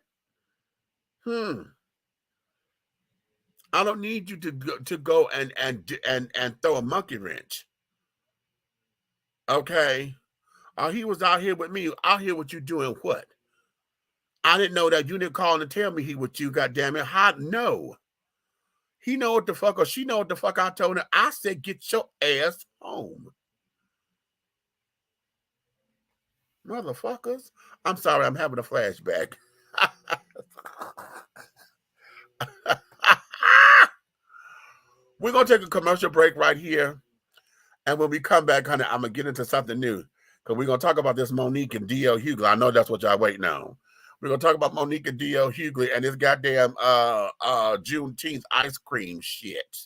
I don't need you to go and throw a monkey wrench. Okay? He was out here with me. Out here with you doing what? I didn't know that. You didn't call and tell me he with you, goddammit. How? No. He know what the fuck, or she know what the fuck I told her. I said, get your ass home. Motherfuckers. I'm sorry, I'm having a flashback. We're going to take a commercial break right here. And when we come back, honey, I'm going to get into something new. Because we're going to talk about this Monique and D.L. Hughley. I know that's what y'all waiting on. We're going to talk about Monique and D.L. Hughley and this goddamn Juneteenth ice cream shit.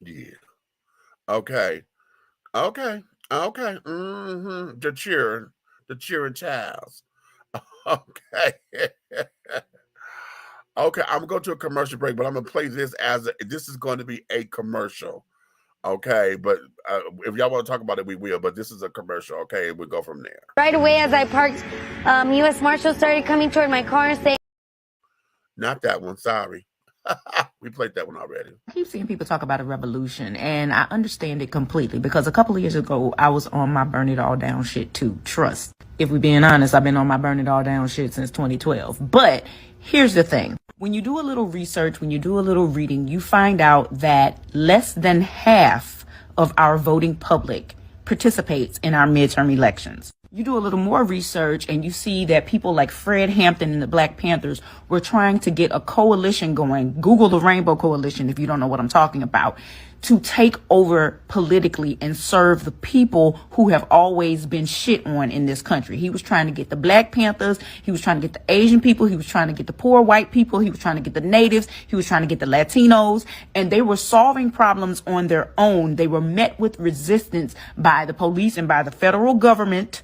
Yeah. Okay. Okay. The cheering childs. Okay. Okay, I'm going to go to a commercial break, but I'm going to play this this is going to be a commercial. Okay, but if y'all want to talk about it, we will, but this is a commercial, okay? We'll go from there. Right away as I parked, U.S. Marshals started coming toward my car and saying... Not that one, sorry. We played that one already. I keep seeing people talk about a revolution, and I understand it completely, because a couple of years ago, I was on my burn it all down shit too. Trust. If we're being honest, I've been on my burn it all down shit since 2012. But here's the thing. When you do a little research, when you do a little reading, you find out that less than half of our voting public participates in our midterm elections. You do a little more research and you see that people like Fred Hampton and the Black Panthers were trying to get a coalition going. Google the Rainbow Coalition if you don't know what I'm talking about. to take over politically and serve the people who have always been shit on in this country. He was trying to get the Black Panthers. He was trying to get the Asian people. He was trying to get the poor white people. He was trying to get the natives. He was trying to get the Latinos. And they were solving problems on their own. They were met with resistance by the police and by the federal government.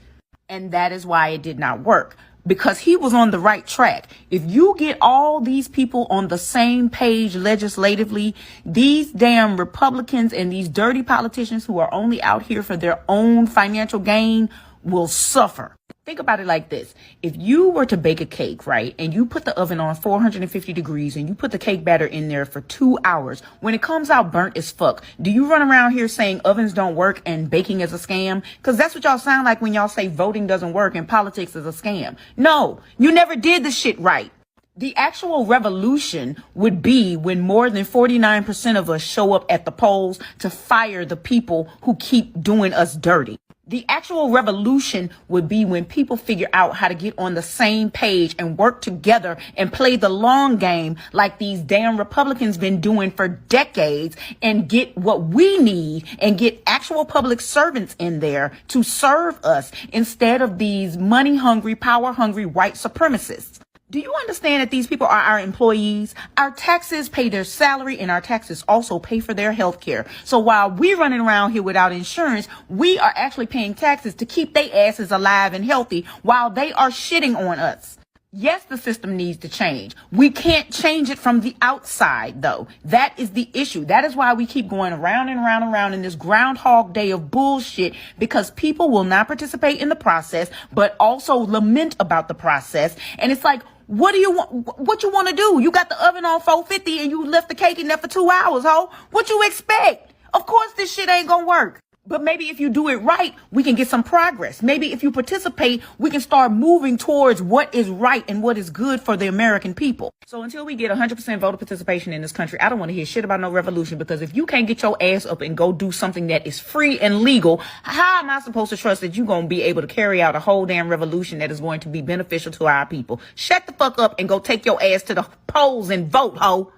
And that is why it did not work. Because he was on the right track. If you get all these people on the same page legislatively, these damn Republicans and these dirty politicians who are only out here for their own financial gain will suffer. Think about it like this. If you were to bake a cake, right, and you put the oven on 450 degrees and you put the cake batter in there for 2 hours, when it comes out burnt as fuck, do you run around here saying ovens don't work and baking is a scam? Because that's what y'all sound like when y'all say voting doesn't work and politics is a scam. No, you never did the shit right. The actual revolution would be when more than 49% of us show up at the polls to fire the people who keep doing us dirty. The actual revolution would be when people figure out how to get on the same page and work together and play the long game like these damn Republicans been doing for decades and get what we need and get actual public servants in there to serve us instead of these money hungry, power hungry white supremacists. Do you understand that these people are our employees? Our taxes pay their salary and our taxes also pay for their health care. So while we're running around here without insurance, we are actually paying taxes to keep their asses alive and healthy while they are shitting on us. Yes, the system needs to change. We can't change it from the outside, though. That is the issue. That is why we keep going around and around and around in this Groundhog Day of bullshit, because people will not participate in the process, but also lament about the process. And it's like, what do you want? What you want to do? You got the oven on 450 and you left the cake in there for 2 hours, ho? What you expect? Of course this shit ain't gonna work. But maybe if you do it right, we can get some progress. Maybe if you participate, we can start moving towards what is right and what is good for the American people. So until we get 100% voter participation in this country, I don't want to hear shit about no revolution, because if you can't get your ass up and go do something that is free and legal, how am I supposed to trust that you're going to be able to carry out a whole damn revolution that is going to be beneficial to our people? Shut the fuck up and go take your ass to the polls and vote, ho.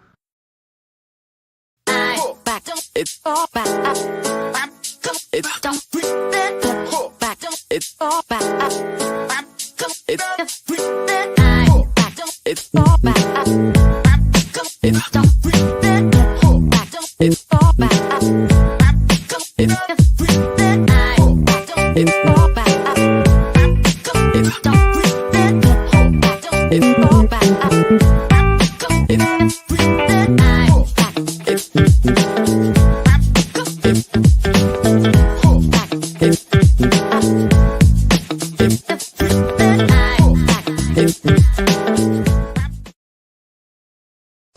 It's all back. It's don't back. It's all back. It's it's all back. It's don't it's all back. It's all back. It's don't it's all back.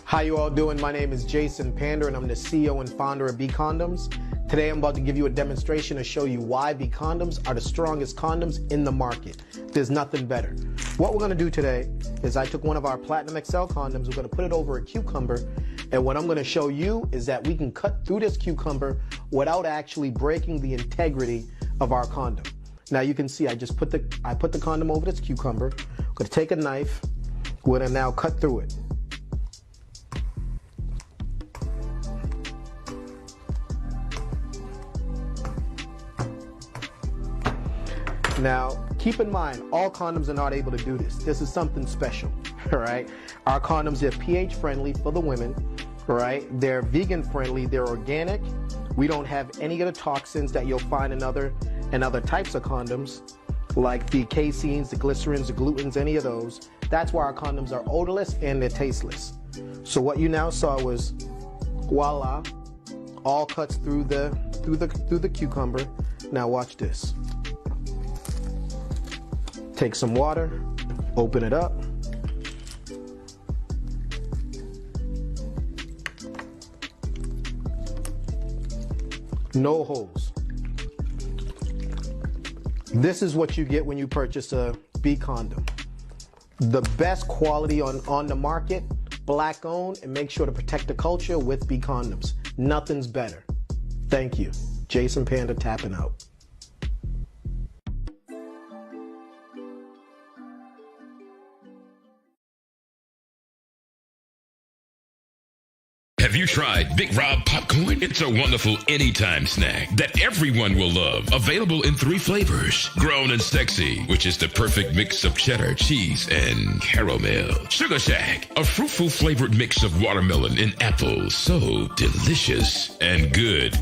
How you all doing? My name is Jason Pander and I'm the CEO and founder of B Condoms. Today I'm about to give you a demonstration to show you why B Condoms are the strongest condoms in the market. There's nothing better. What we're going to do today is I took one of our Platinum XL condoms, we're going to put it over a cucumber, and what I'm going to show you is that we can cut through this cucumber without actually breaking the integrity of our condom. Now you can see I put the condom over this cucumber. I'm going to take a knife. We're going to now cut through it. Now, keep in mind, all condoms are not able to do this. This is something special, all right? Our condoms are pH friendly for the women, all right? They're vegan friendly, they're organic. We don't have any of the toxins that you'll find in other types of condoms, like the caseins, the glycerins, the glutens, any of those. That's why our condoms are odorless and they're tasteless. So what you now saw was, voila, all cuts through the cucumber. Now watch this. Take some water, open it up. No holes. This is what you get when you purchase a B condom. The best quality on the market, black owned, and make sure to protect the culture with B condoms. Nothing's better. Thank you. Jason Panda tapping out. Have you tried Big Rob popcorn? It's a wonderful anytime snack that everyone will love. Available in 3 flavors. Grown and Sexy, which is the perfect mix of cheddar, cheese, and caramel. Sugar Shack, a fruitful flavored mix of watermelon and apple. So delicious and good.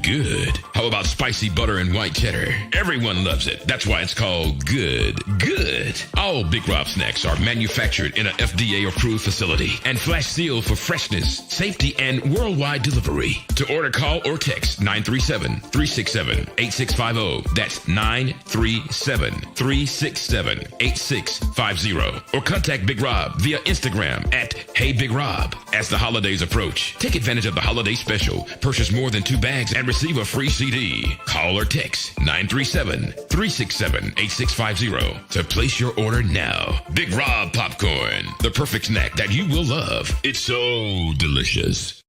How about spicy butter and white cheddar? Everyone loves it. That's why it's called good. All Big Rob snacks are manufactured in an FDA approved facility and flash sealed for freshness, safety, and worldwide delivery. To order, call or text 937-367-8650. That's 937-367-8650. Or contact Big Rob via Instagram at Hey Big Rob. As the holidays approach, take advantage of the holiday special. Purchase more than 2 bags and receive a free CD. Call or text 937-367-8650 to place your order now. Big Rob popcorn, the perfect snack that you will love. It's so delicious.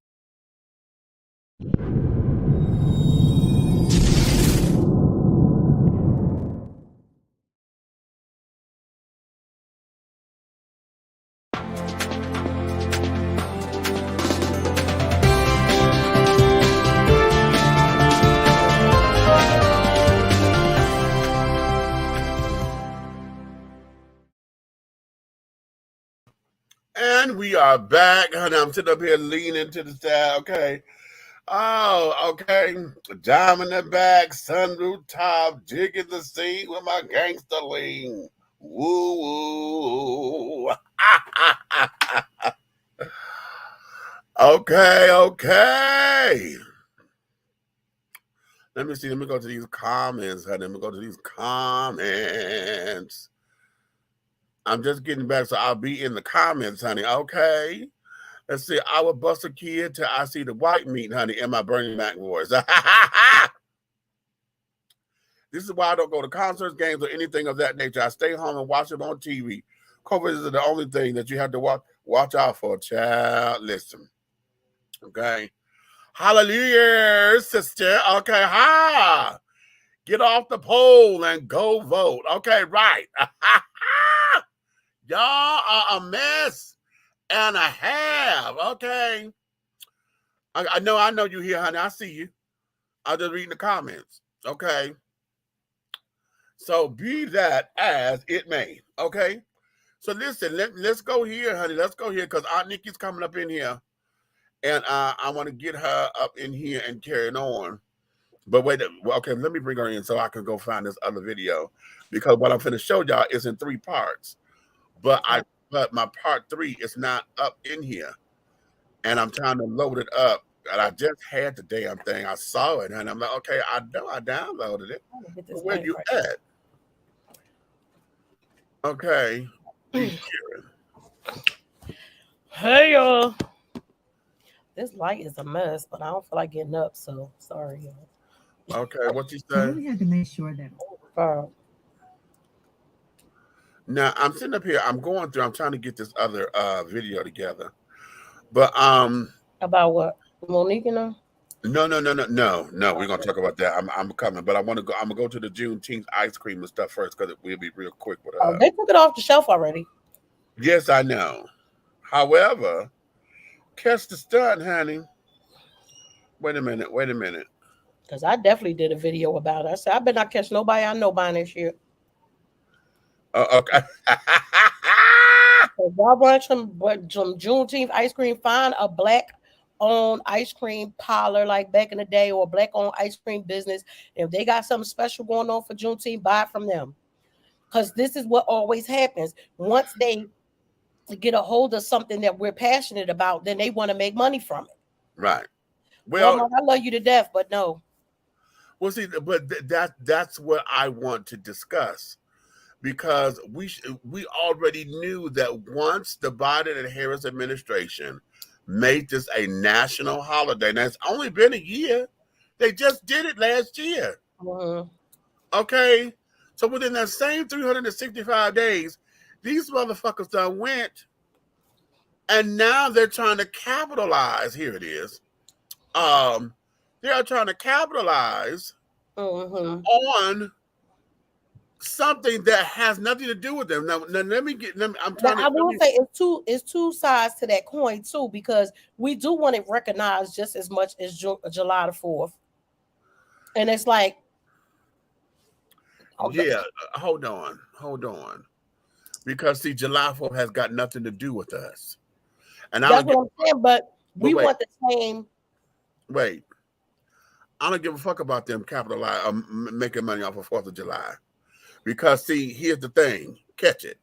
And we are back, honey. I'm sitting up here leaning to the side. Okay. Oh, okay. Diamond in the back, sunroof top, jigging the scene with my gangster lean. Woo. Okay. Let me see. Let me go to these comments, honey. Let me go to these comments. I'm just getting back, so I'll be in the comments, honey. Okay. Let's see. I will bust a kid till I see the white meat, honey, in my Bernie Mac voice. This is why I don't go to concerts, games, or anything of that nature. I stay home and watch it on TV. COVID is the only thing that you have to watch out for, child. Listen. Okay. Hallelujah, sister. Okay. Ha. Get off the pole and go vote. Okay, right. Y'all are a mess and a half. Okay. I know you here, honey. I see you. I'm just reading the comments. Okay. So be that as it may. Okay. So listen, let's go here, honey. Let's go here because Aunt Nikki's coming up in here. And I want to get her up in here and carry it on. But wait, okay, let me bring her in so I can go find this other video. Because what I'm going to show y'all is in 3 parts. But my part 3 is not up in here. And I'm trying to load it up. And I just had the damn thing. I saw it. And I'm like, okay, I know I downloaded it. But where you at? Okay. Hey, y'all. This light is a mess, but I don't feel like getting up, so sorry, y'all. Okay, what you say? We had to make sure that. Now I'm sitting up here. I'm going through. I'm trying to get this other video together. But about what? Monique and them? No. We're gonna talk about that. I'm coming, but I want to go. I'm gonna go to the Juneteenth ice cream and stuff first because we'll be real quick with Oh, they took it off the shelf already. Yes, I know. However, catch the stunt, honey. Wait a minute. Because I definitely did a video about it. I said I better not catch nobody I know buying this shit. Okay. So y'all want some Juneteenth ice cream? Find a black-owned ice cream parlor like back in the day, or a black-owned ice cream business. If they got something special going on for Juneteenth, buy it from them. Because this is what always happens. Once they get a hold of something that we're passionate about, then they want to make money from it. Right. Well, I love you to death, but no. Well, see, but that's what I want to discuss. Because we already knew that once the Biden and Harris administration made this a national holiday, now it's only been a year. They just did it last year. Okay? So within that same 365 days, these motherfuckers done went, and now they're trying to capitalize. Here it is. They are trying to capitalize on something that has nothing to do with them. Now let me get. I'm trying to. I will say it's two sides to that coin too, because we do want it recognized just as much as July the 4th, and it's like, yeah, hold on, because see, July 4th has got nothing to do with us, and that's what I'm saying. But we want the same. Wait, I don't give a fuck about them making money off of 4th of July. Because, see, here's the thing. Catch it.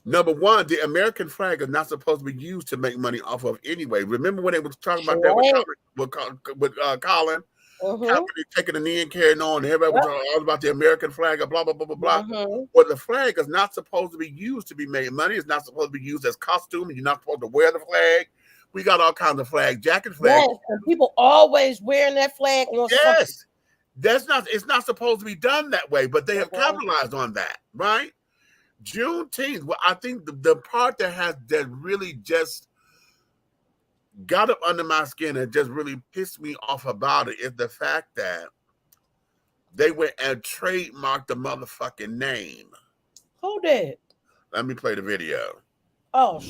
Number one, the American flag is not supposed to be used to make money off of anyway. Remember when they was talking about that with Colin? Kaepernick taking a knee and carrying on. Everybody was talking all about the American flag, blah, blah, blah, blah, blah. Well, the flag is not supposed to be used to be made money. It's not supposed to be used as costume. And you're not supposed to wear the flag. We got all kinds of flag, jacket flags. Yes, and people always wearing that flag on yes. It's not supposed to be done that way, but they have capitalized on that, right? Juneteenth, well, I think the part that really just got up under my skin and just really pissed me off about it is the fact that they went and trademarked the motherfucking name. Who did? Let me play the video. Oh,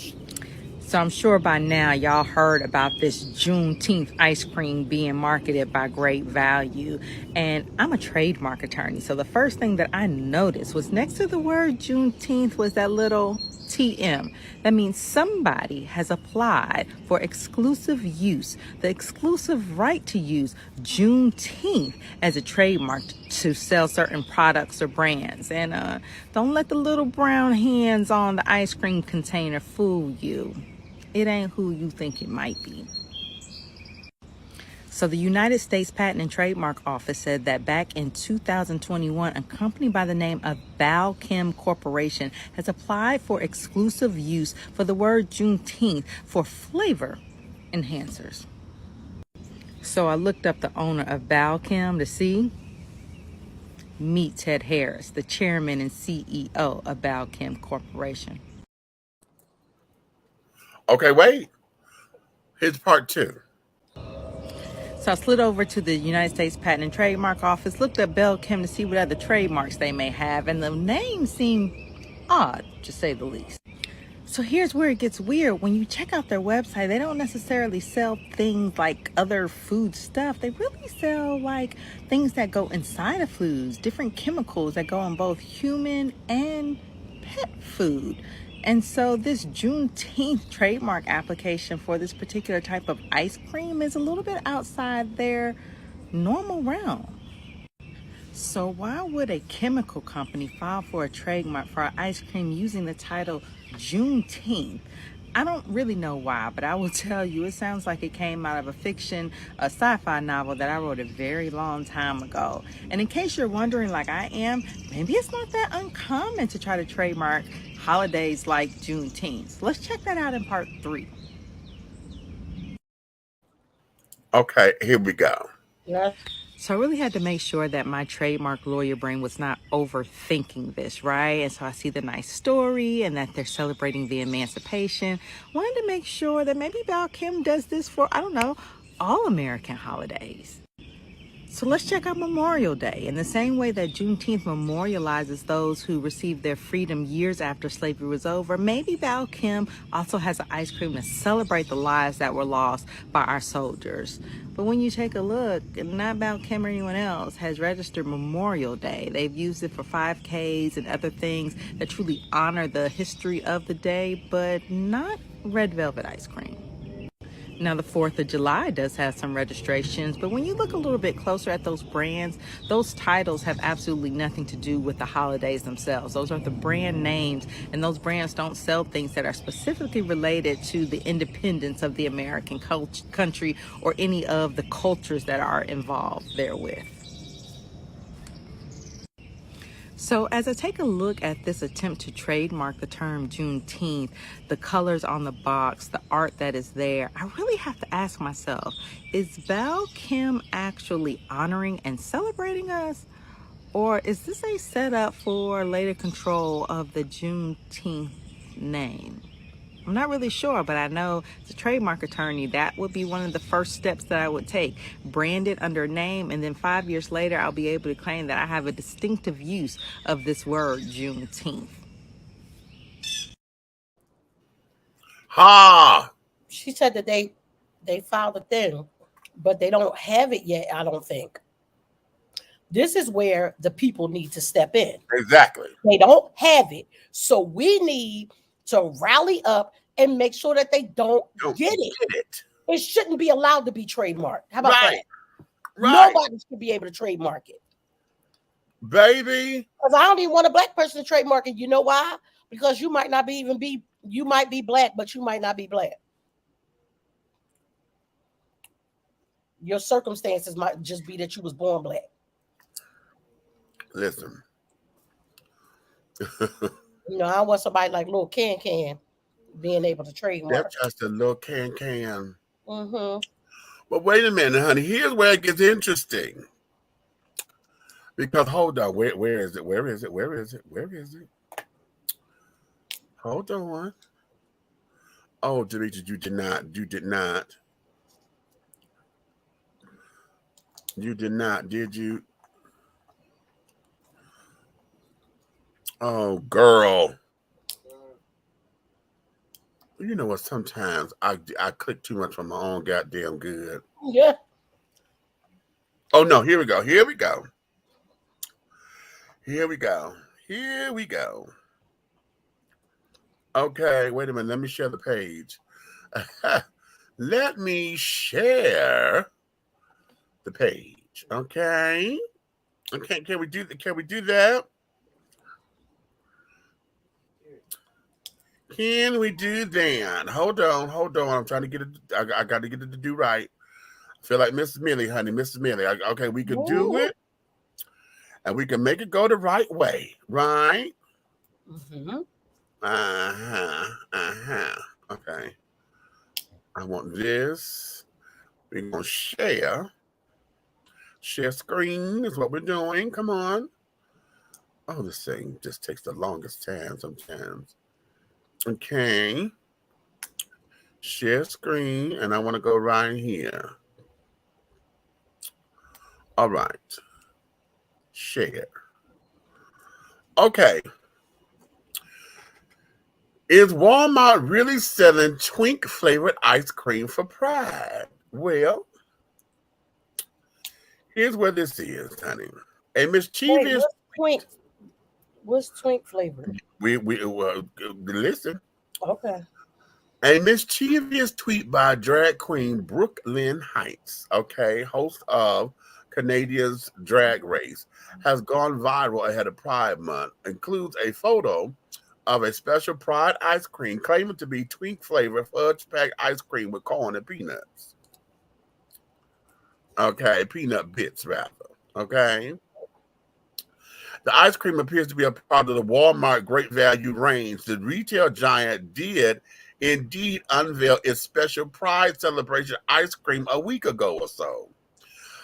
so I'm sure by now y'all heard about this Juneteenth ice cream being marketed by Great Value. And I'm a trademark attorney. So the first thing that I noticed was next to the word Juneteenth was that little TM. That means somebody has applied for exclusive use, the exclusive right to use Juneteenth as a trademark to sell certain products or brands. And don't let the little brown hands on the ice cream container fool you. It ain't who you think it might be. So the United States Patent and Trademark Office said that back in 2021, a company by the name of Balchem Corporation has applied for exclusive use for the word Juneteenth for flavor enhancers. So I looked up the owner of Balchem to see. Meet Ted Harris, the chairman and CEO of Balchem Corporation. Okay, wait. Here's part two. So I slid over to the United States Patent and Trademark Office, looked up Balchem to see what other trademarks they may have, and the name seemed odd, to say the least. So here's where it gets weird. When you check out their website, they don't necessarily sell things like other food stuff. They really sell like things that go inside of foods, different chemicals that go in both human and pet food. And so this Juneteenth trademark application for this particular type of ice cream is a little bit outside their normal realm. So why would a chemical company file for a trademark for an ice cream using the title Juneteenth? I don't really know why, but I will tell you, it sounds like it came out of a sci-fi novel that I wrote a very long time ago. And in case you're wondering, like I am, maybe it's not that uncommon to try to trademark holidays like Juneteenth. Let's check that out in part 3. Okay, here we go. Yeah. So I really had to make sure that my trademark lawyer brain was not overthinking this, right? And so I see the nice story and that they're celebrating the emancipation. Wanted to make sure that maybe Balchem does this for, I don't know, all American holidays. So let's check out Memorial Day. In the same way that Juneteenth memorializes those who received their freedom years after slavery was over, maybe Balchem also has an ice cream to celebrate the lives that were lost by our soldiers. But when you take a look, not Balchem or anyone else has registered Memorial Day. They've used it for 5Ks and other things that truly honor the history of the day, but not red velvet ice cream. Now, the 4th of July does have some registrations, but when you look a little bit closer at those brands, those titles have absolutely nothing to do with the holidays themselves. Those are the brand names, and those brands don't sell things that are specifically related to the independence of the American country or any of the cultures that are involved therewith. So as I take a look at this attempt to trademark the term Juneteenth, the colors on the box, the art that is there, I really have to ask myself, is Balchem actually honoring and celebrating us? Or is this a setup for later control of the Juneteenth name? I'm not really sure, but I know as a trademark attorney, that would be one of the first steps that I would take. Brand it under a name, and then 5 years later, I'll be able to claim that I have a distinctive use of this word, Juneteenth. Ha! She said that they filed a thing, but they don't have it yet, I don't think. This is where the people need to step in. Exactly. They don't have it. So we need to rally up and make sure that they don't get it. It shouldn't be allowed to be trademarked. How about that? Right. Nobody should be able to trademark it. Baby. Because I don't even want a black person to trademark it. You know why? Because you might not you might be black, but you might not be black. Your circumstances might just be that you was born black. Listen. You know, I don't want somebody like Lil Can being able to trademark. That's just a little can. Mm-hmm. But wait a minute, honey. Here's where it gets interesting. Because hold on, where is it? Where is it? Where is it? Where is it? Hold on. Oh, Demetrius, you did not. You did not. You did not, did you? Oh, girl. You know what? Sometimes I click too much from my own goddamn good. Yeah. Oh, no. Here we go. Here we go. Here we go. Here we go. Okay. Wait a minute. Let me share the page. Let me share the page. Okay. Okay. Can we do that? Can we do that? Can we do that? Hold on. I'm trying to get it. I got to get it to do right. I feel like Mrs. Millie, honey. Mrs. Millie. Okay, we can do it. And we can make it go the right way. Right? Mm-hmm. Okay. I want this. We're going to share. Share screen is what we're doing. Come on. Oh, this thing just takes the longest time sometimes. Okay. Share screen, and I want to go right here. All right. Share. Okay. Is Walmart really selling twink flavored ice cream for Pride? Well, here's where this is, honey. A mischievous what's twink flavored? We listen. Okay. A mischievous tweet by drag queen Brooklyn Heights, okay, host of Canadia's Drag Race, has gone viral ahead of Pride Month. Includes a photo of a special Pride ice cream claiming to be twink flavored fudge packed ice cream with corn and peanuts. Okay, peanut bits rather. Okay. The ice cream appears to be a part of the Walmart Great Value range. The retail giant did indeed unveil its special Pride celebration ice cream a week ago or so.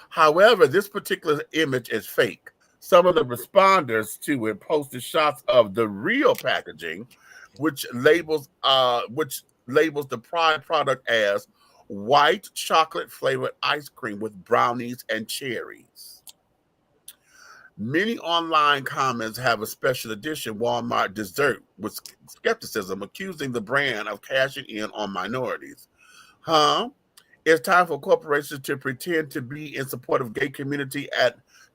However, this particular image is fake. Some of the responders to it posted shots of the real packaging, which labels the Pride product as white chocolate flavored ice cream with brownies and cherries. Many online comments have a special edition Walmart dessert with skepticism, accusing the brand of cashing in on minorities. It's time for corporations to pretend to be in support of gay community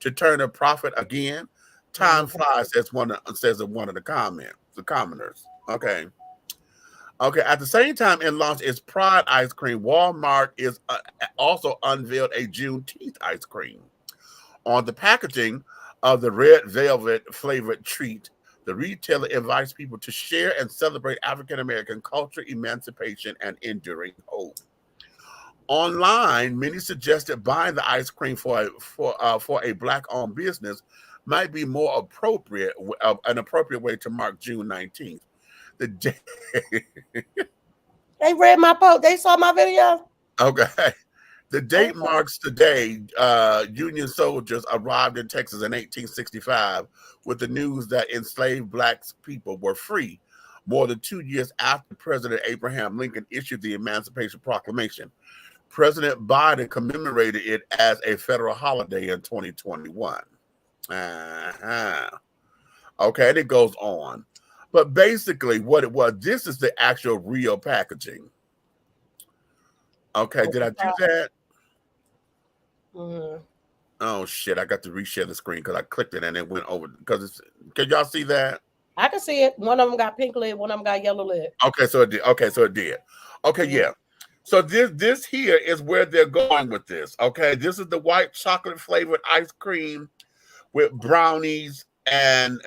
to turn a profit again. Time flies, says one of the commenters. Okay. At the same time, it launched its Pride ice cream. Walmart is also unveiled a Juneteenth ice cream. On the packaging of the red velvet flavored treat, the retailer invites people to share and celebrate African American culture, emancipation, and enduring hope. Online, many suggested buying the ice cream for a Black-owned business might be more appropriate, an appropriate way to mark June 19th. The day. They read my post. They saw my video. Okay. The date marks the day Union soldiers arrived in Texas in 1865 with the news that enslaved Black people were free. more than 2 years after President Abraham Lincoln issued the Emancipation Proclamation. President Biden commemorated it as a federal holiday in 2021. Okay, and it goes on. But basically what it was, this is the actual real packaging. Okay, did I do that? Mm-hmm. Oh shit, I got to reshare the screen because I clicked it and it went over. Because it's, can y'all see that? I can see it. One of them got pink lid, one of them got yellow lid. Okay, so it did. Okay, so it did. Okay, yeah. So this here is where they're going with this. Okay, this is the white chocolate flavored ice cream with brownies and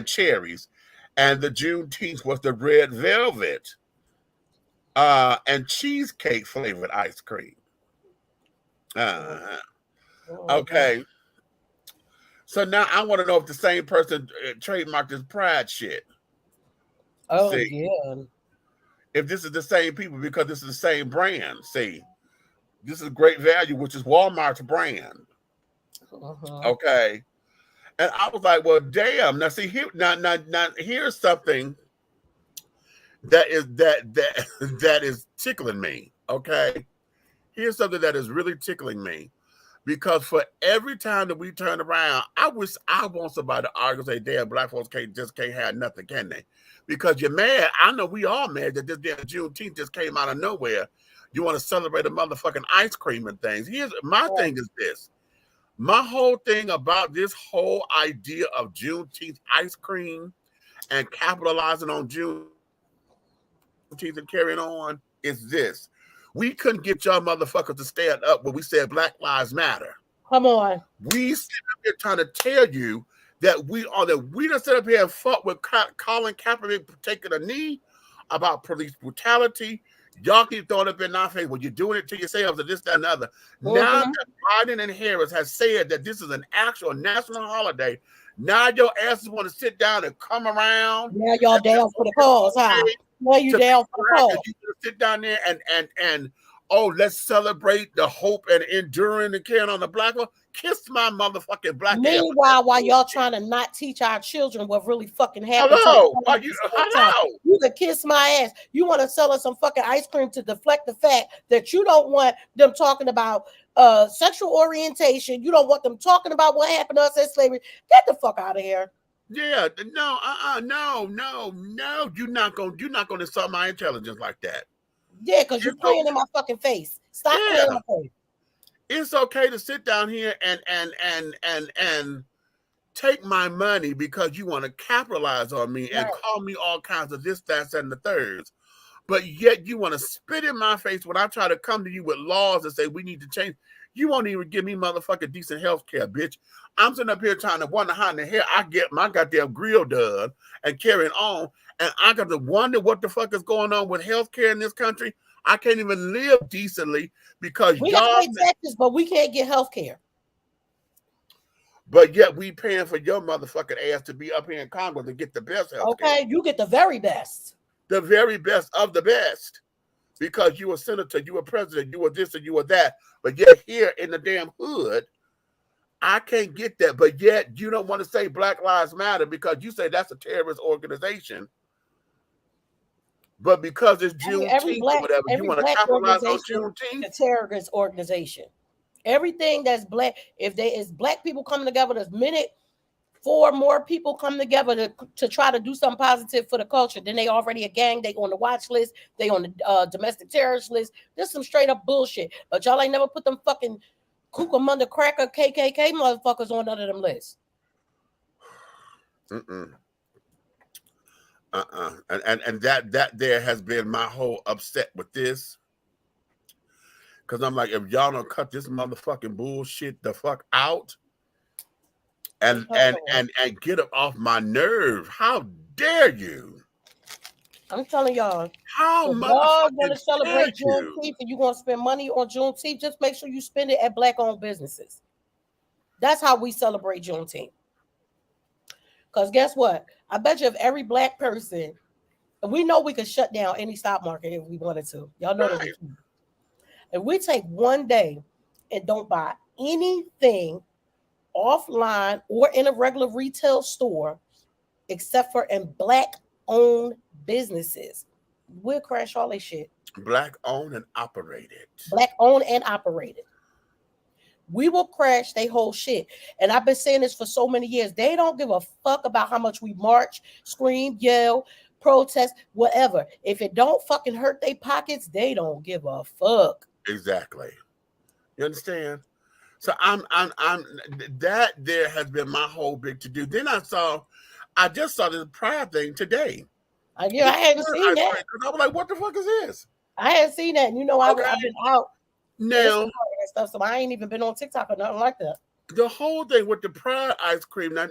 cherries, and the Juneteenth was the red velvet and cheesecake flavored ice cream. Okay. So now I want to know if the same person trademarked this Pride shit. Oh, see, yeah. If this is the same people, because this is the same brand. See, this is Great Value, which is Walmart's brand. Okay. And I was like, well, damn. Now see here, now here's something that is tickling me. Okay. Here's something that is really tickling me. Because for every time that we turn around, I want somebody to argue and say, damn, black folks can't have nothing, can they? Because you're mad. I know we all mad that this damn Juneteenth just came out of nowhere. You want to celebrate a motherfucking ice cream and things. Here's my thing is this. My whole thing about this whole idea of Juneteenth ice cream and capitalizing on Juneteenth and carrying on is this. We couldn't get y'all motherfuckers to stand up when we said Black Lives Matter. Come on. We sit up here trying to tell you that we don't sit up here and fuck with Colin Kaepernick taking a knee about police brutality. Y'all keep throwing up in our face. Well, you're doing it to yourselves and this, that, and other. Now that Biden and Harris has said that this is an actual national holiday, now your asses want to sit down and come around. Now y'all down for the cause, huh? Now you down for the cause. You sit down there and oh, let's celebrate the hope and enduring and carrying on the black one. Kiss my motherfucking black ass. Meanwhile, while y'all trying to not teach our children what really fucking happened. Hello. You can kiss my ass. You want to sell us some fucking ice cream to deflect the fact that you don't want them talking about sexual orientation. You don't want them talking about what happened to us as slavery. Get the fuck out of here. Yeah, no. You're not gonna insult my intelligence like that. Yeah, because you're playing in my fucking face. Stop playing in my face. It's okay to sit down here and take my money because you want to capitalize on me and call me all kinds of this, that, and the thirds. But yet you want to spit in my face when I try to come to you with laws and say we need to change. You won't even give me motherfucking decent health care, bitch. I'm sitting up here trying to wonder how in the hell I get my goddamn grill done and carrying on. And I got to wonder what the fuck is going on with health care in this country. I can't even live decently because we y'all got to pay taxes, but we can't get health care. But yet we paying for your motherfucking ass to be up here in Congress to get the best health care. Okay, you get the very best. The very best of the best. Because you a senator, you a president, you a this and you a that. But yet here in the damn hood, I can't get that. But yet you don't want to say Black Lives Matter because you say that's a terrorist organization. But because it's Juneteenth or whatever, you want to capitalize on Juneteenth? A terrorist organization. Everything that's black, if there is black people coming together, the minute 4 more people come together to try to do something positive for the culture, then they already a gang, they on the watch list, they on the domestic terrorist list. This some straight up bullshit. But y'all ain't never put them fucking Cucamonga cracker KKK motherfuckers on none of them lists. And that there has been my whole upset with this. Because I'm like, if y'all don't cut this motherfucking bullshit the fuck out and get it off my nerve, how dare you? I'm telling y'all, how much y'all want to celebrate Juneteenth and you want to spend money on Juneteenth, just make sure you spend it at black-owned businesses. That's how we celebrate Juneteenth. Because guess what? I bet you if every black person, we know we could shut down any stock market if we wanted to. Y'all know that. If we take one day and don't buy anything offline or in a regular retail store, except for in black owned businesses. We'll crash all that shit. Black owned and operated. Black owned and operated. We will crash they whole shit. And I've been saying this for so many years. They don't give a fuck about how much we march, scream, yell, protest, whatever. If it don't fucking hurt their pockets, they don't give a fuck. Exactly. You understand? So I'm that there has been my whole big to do. Then I just saw the Pride thing today. I hadn't seen that. I was like, what the fuck is this? I hadn't seen that. You know, I've been out now and stuff, so I ain't even been on TikTok or nothing like that. The whole thing with the Pride ice cream, now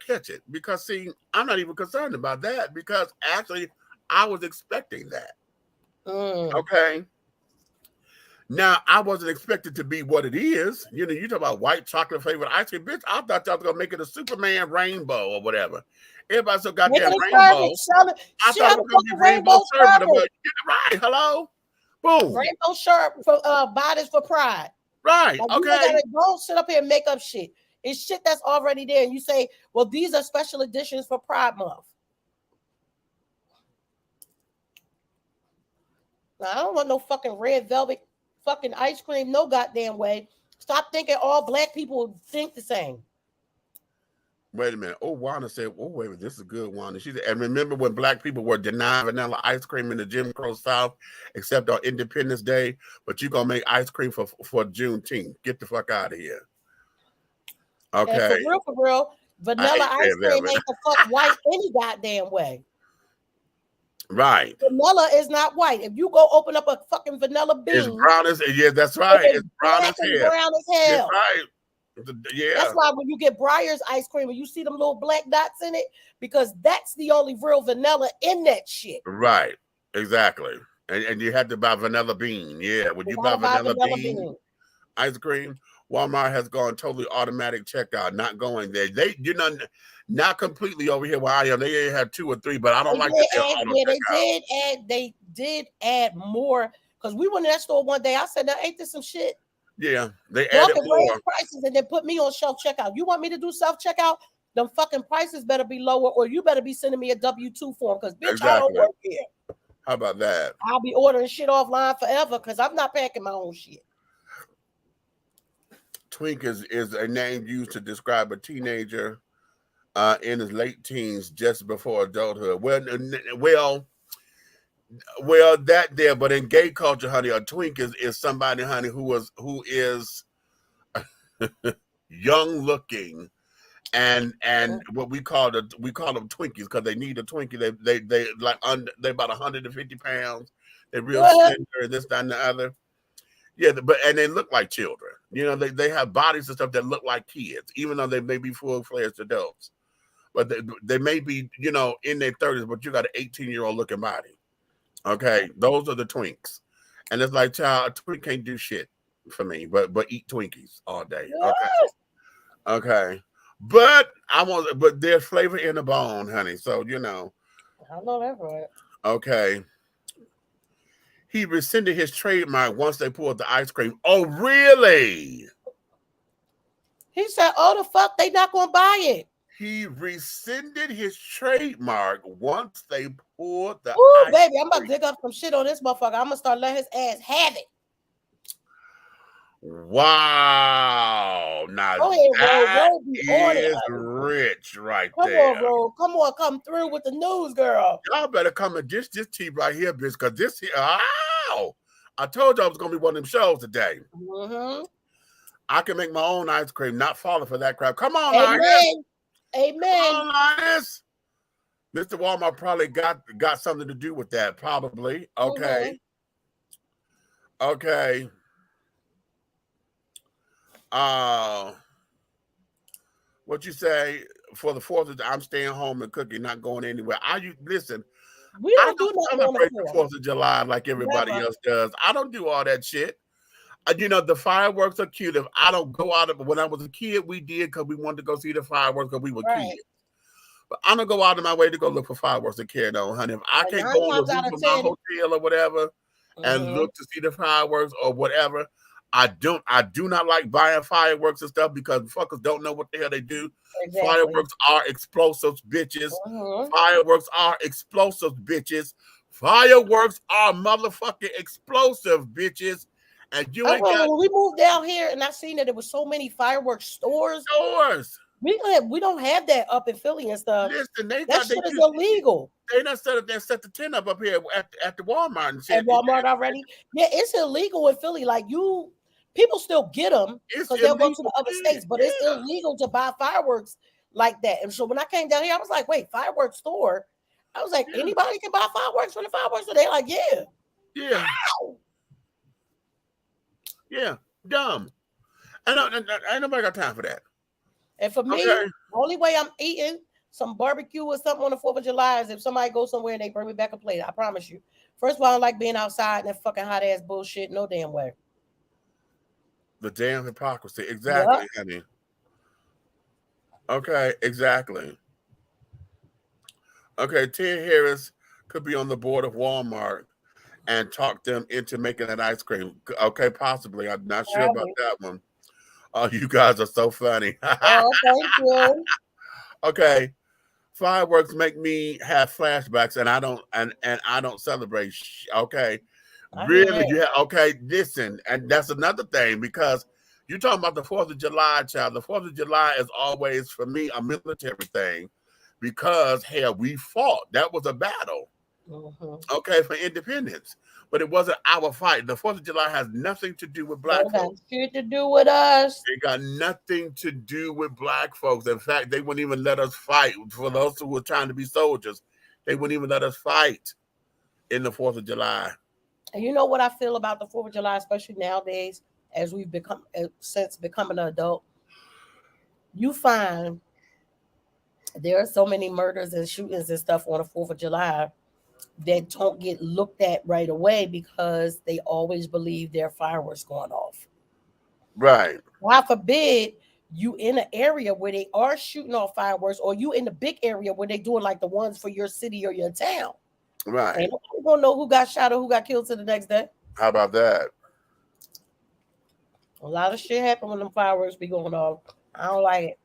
catch it. Because see, I'm not even concerned about that because actually I was expecting that. Okay. Now I wasn't expected to be what it is. You know, you talk about white chocolate flavored ice cream, bitch. I thought y'all was gonna make it a Superman rainbow or whatever. Everybody's so goddamn rainbow. I thought it was gonna be rainbow sherbet. Right, hello, boom. Rainbow sherbet for bodies for Pride. Right. Like, okay. Don't sit up here and make up shit. It's shit that's already there, and you say, "Well, these are special editions for Pride Month." Now, I don't want no fucking red velvet fucking ice cream, no goddamn way. Stop thinking all black people think the same. Wait a minute. Oh, Wanda said, oh, wait a minute. This is good, Wanda. She said, and remember when black people were denied vanilla ice cream in the Jim Crow South, except on Independence Day, but you're going to make ice cream for Juneteenth. Get the fuck out of here. Okay. And for real, vanilla ice cream ain't the fuck white any goddamn way. Right. Vanilla is not white. If you go open up a fucking vanilla bean. It's brown as, yeah, that's right. It's brown as hell. Brown as hell. That's right. Yeah. That's why when you get Breyers ice cream and you see them little black dots in it, because that's the only real vanilla in that shit. Right. Exactly. And you had to buy vanilla bean. Yeah. When you buy vanilla bean ice cream, Walmart has gone totally automatic checkout, not going there. They, you know, not completely over here where I am. They had 2 or 3, but I don't like that. They did add more because we went in that store one day. I said, "Now ain't this some shit?" Yeah, they added more prices and then put me on self checkout. You want me to do self checkout? Them fucking prices better be lower, or you better be sending me a W-2 form because bitch, I don't work here. How about that? I'll be ordering shit offline forever because I'm not packing my own shit. Twink is a name used to describe a teenager in his late teens, just before adulthood. Well, that there, but in gay culture, honey, a twink is somebody, honey, who is young looking, and what we call them Twinkies because they need a Twinkie. They like they about 150 pounds. They're real slender, this, that, and the other. Yeah, and they look like children. You know, they have bodies and stuff that look like kids, even though they may be full-fledged adults. But they may be, you know, in their 30s, but you got an 18-year-old looking body. Okay, those are the twinks. And it's like, child, a twink can't do shit for me, but eat Twinkies all day. Okay. But there's flavor in the bone, honey. So, you know. I know that's right. Okay. He rescinded his trademark once they pulled the ice cream. Oh, really? He said, oh, the fuck, they not going to buy it. He rescinded his trademark once they pulled the ice baby, I'm about to dig up some shit on this motherfucker. I'm going to start letting his ass have it. Wow. Now that is rich right there. Come on, bro. Come on, come through with the news, girl. Y'all better come and dish this tea right here, bitch, because this here, I told y'all it was going to be one of them shows today. Mm-hmm. I can make my own ice cream, not falling for that crap. Come on, Amen. Amen. Come on, Linus. Mr. Walmart probably got something to do with that, probably. Okay. Mm-hmm. Okay. What you say for the 4th? I'm staying home and cooking, not going anywhere. Listen. We don't do nothing on the 4th of July like everybody else does. I don't do all that shit. You know, the fireworks are cute. If I don't go out, when I was a kid, we did because we wanted to go see the fireworks because we were kids. But I don't go out of my way to go look for fireworks to carry on, honey. If I can't go on the roof of my hotel or whatever and look to see the fireworks or whatever, I do not like buying fireworks and stuff because fuckers don't know what the hell they do. Exactly. Fireworks are explosives, bitches. Fireworks are explosives, bitches. Fireworks are motherfucking explosive, bitches. And you I ain't remember got when we moved down here and I seen that there was so many fireworks stores. We don't have that up in Philly and stuff. Listen, that shit is illegal. They done set the tent up here at the Walmart and shit. At Walmart already? Yeah, it's illegal in Philly. Like people still get them because they'll go to the other states, but it's illegal to buy fireworks like that. And so when I came down here, I was like, wait, fireworks store? I was like, anybody can buy fireworks from the fireworks store? They're like, yeah. Yeah. Wow. Yeah, dumb. Ain't nobody got time for that. And for me, the only way I'm eating some barbecue or something on the 4th of July is if somebody goes somewhere and they bring me back a plate. I promise you. First of all, I don't like being outside and that fucking hot ass bullshit. No damn way. The damn hypocrisy. Exactly, honey. Okay, exactly. Okay, Ted Harris could be on the board of Walmart and talk them into making an ice cream. Okay, possibly. I'm not sure about that one. Oh, you guys are so funny. Oh, thank you. Okay. Fireworks make me have flashbacks and I don't celebrate. Okay. Really? Yeah. Okay. Listen, and that's another thing because you're talking about the 4th of July, child. The 4th of July is always for me a military thing because hell, we fought. That was a battle. Okay, for independence. But it wasn't our fight. The 4th of July has nothing to do with black folks. Shit to do with us. It got nothing to do with black folks. In fact, they wouldn't even let us fight. For those who were trying to be soldiers, they wouldn't even let us fight in the 4th of July. And you know what I feel about the 4th of July, especially nowadays, as we've become since becoming an adult. You find there are so many murders and shootings and stuff on the 4th of July that don't get looked at right away because they always believe there are fireworks going off. Right. God forbid you in an area where they are shooting off fireworks, or you in the big area where they doing like the ones for your city or your town. Right. Ain't nobody gonna know who got shot or who got killed till the next day. How about that? A lot of shit happen when them fireworks be going off. I don't like it.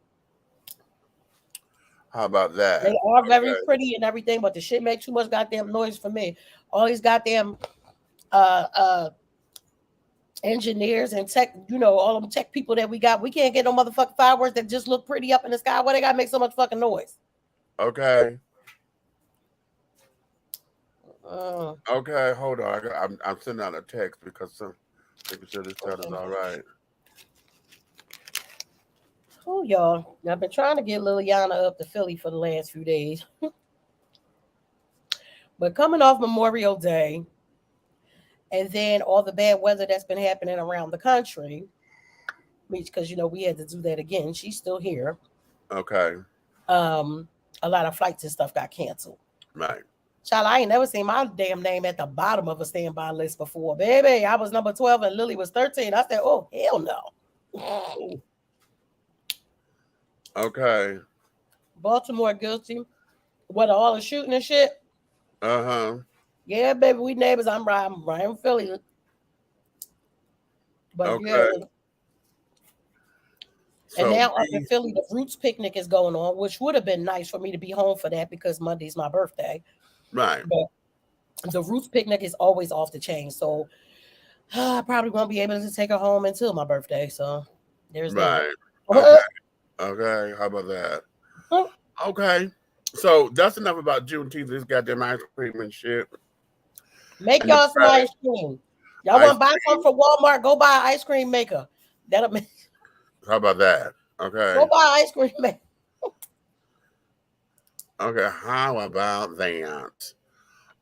How about that? They are very pretty and everything, but the shit makes too much goddamn noise for me. All these goddamn engineers and tech, all them tech people that we got, we can't get no motherfucking fireworks that just look pretty up in the sky. Why they gotta make so much fucking noise? Okay. Okay, hold on. I'm sending out a text because making sure this sound is all right. Oh, y'all. I've been trying to get Liliana up to Philly for the last few days. But coming off Memorial Day, and then all the bad weather that's been happening around the country, because, we had to do that again. She's still here. Okay. A lot of flights and stuff got canceled. Right. Child, I ain't never seen my damn name at the bottom of a standby list before. Baby, I was number 12 and Lily was 13. I said, oh, hell no. Okay. Baltimore guilty. What, all the shooting and shit? Uh-huh. Yeah, baby, we neighbors. I'm right in Philly. But okay. Yeah. And now up in Philly, the Roots picnic is going on, which would have been nice for me to be home for that because Monday's my birthday. Right. But the Roots picnic is always off the chain. So I probably won't be able to take her home until my birthday. So there's that. Okay. Okay. How about that? Okay. So that's enough about Juneteenth. This goddamn ice cream and shit. Make y'all some ice cream. Y'all want to buy something from Walmart? Go buy an ice cream maker. That'll make. How about that? Okay. Go buy ice cream maker. Okay. How about that?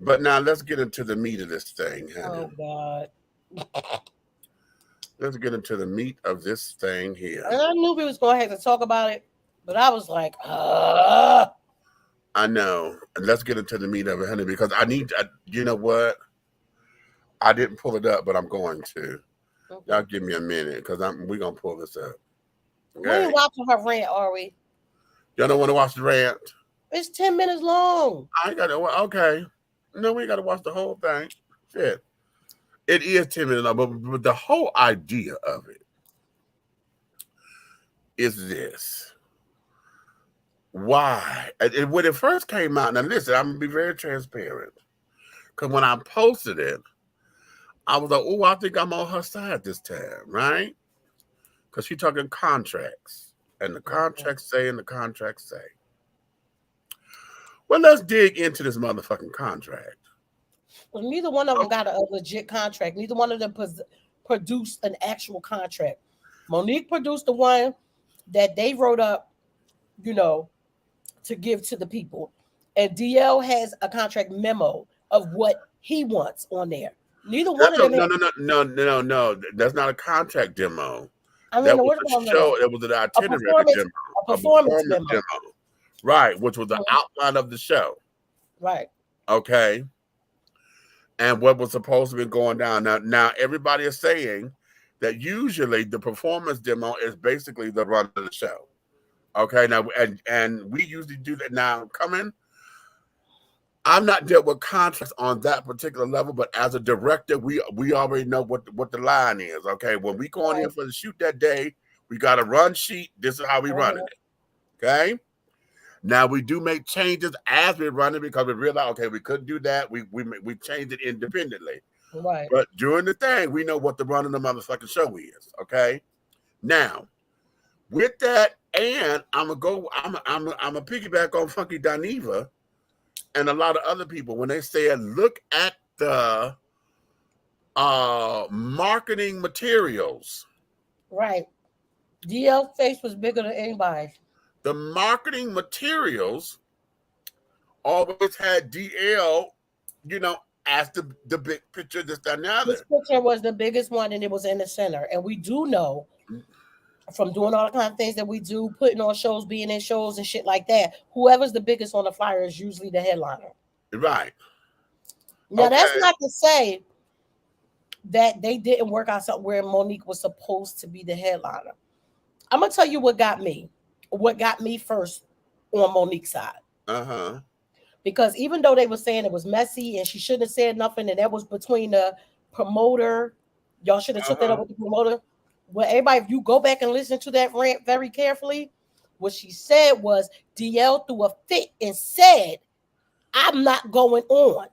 But now let's get into the meat of this thing, honey. Oh God. Let's get into the meat of this thing here. And I knew we was going to have to talk about it, but I was like, I know. And let's get into the meat of it, honey, because you know what? I didn't pull it up, but I'm going to. Okay. Y'all give me a minute because we're going to pull this up. Okay? We ain't watching her rant, are we? Y'all don't want to watch the rant? It's 10 minutes long. I ain't got to. Okay. No, we ain't got to watch the whole thing. Shit. It is timid enough, but the whole idea of it is this. Why? And when it first came out, now listen, I'm gonna be very transparent. Because when I posted it, I was like, oh, I think I'm on her side this time, right? Because she's talking contracts. And the contracts say, and the contracts say. Well, let's dig into this motherfucking contract. Well, neither one of them got a legit contract. Neither one of them produced an actual contract. Monique produced the one that they wrote up, you know, to give to the people. And DL has a contract memo of what he wants on there. Neither one of them. No. That's not a contract demo. I mean, that was a show. It was an itinerary demo. A performance demo. Right, which was the outline of the show. Right. Okay. And what was supposed to be going down. Now everybody is saying that usually the performance demo is basically the run of the show. Okay. Now, and we usually do that now. I'm not dealt with contracts on that particular level, but as a director, we already know what the line is. Okay. When we going in for the shoot that day, we got a run sheet. This is how we run it. Okay. Now we do make changes as we run it because we realize, okay, we couldn't do that. We changed it independently. Right. But during the thing, we know what the run of the motherfucking show is. Okay. Now, with that, and I'm a piggyback on Funky Dineva and a lot of other people when they said, look at the marketing materials. Right. DL's face was bigger than anybody's. The marketing materials always had DL, you know, as the big picture that's done now. This picture was the biggest one, and it was in the center. And we do know from doing all the kind of things that we do, putting on shows, being in shows and shit like that, whoever's the biggest on the flyer is usually the headliner. Right. Now, that's not to say that they didn't work out something where Monique was supposed to be the headliner. I'm going to tell you what got me first on Monique's side. Uh-huh. Because even though they were saying it was messy and she shouldn't have said nothing, and that was between the promoter, y'all should have took that up with the promoter. Well, everybody, if you go back and listen to that rant very carefully, what she said was DL threw a fit and said, I'm not going on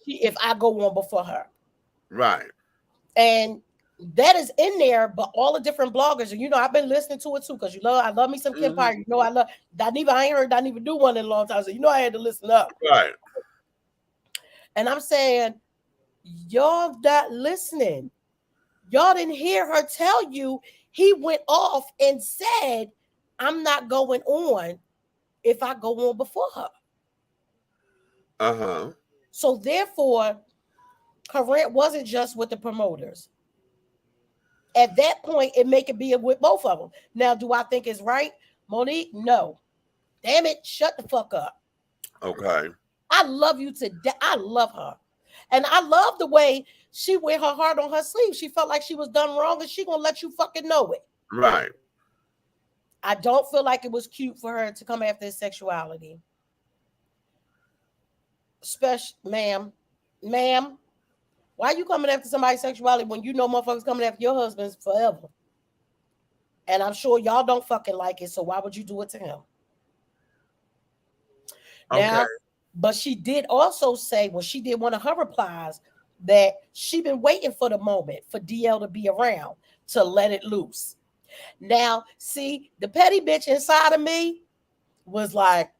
if I go on before her. Right. And that is in there, but all the different bloggers, and you know, I've been listening to it too, because I love me some Empire. You know, I love Dineva. I ain't heard Dineva do one in a long time, so you know I had to listen up. Right. And I'm saying, y'all not listening. Y'all didn't hear her tell you he went off and said, I'm not going on if I go on before her. Uh-huh. So therefore, her rant wasn't just with the promoters. At that point, it make it be with both of them. Now, do I think it's right? Monique, no. Damn it, shut the fuck up. Okay. I love you to death. I love her. And I love the way she wear her heart on her sleeve. She felt like she was done wrong, and she gonna let you fucking know it. Right. I don't feel like it was cute for her to come after his sexuality. Ma'am, why are you coming after somebody's sexuality when you know motherfuckers coming after your husband's forever? And I'm sure y'all don't fucking like it, so why would you do it to him? Okay. Now, but she did also say, well, she did one of her replies that she been waiting for the moment for DL to be around to let it loose. Now, see, the petty bitch inside of me was like,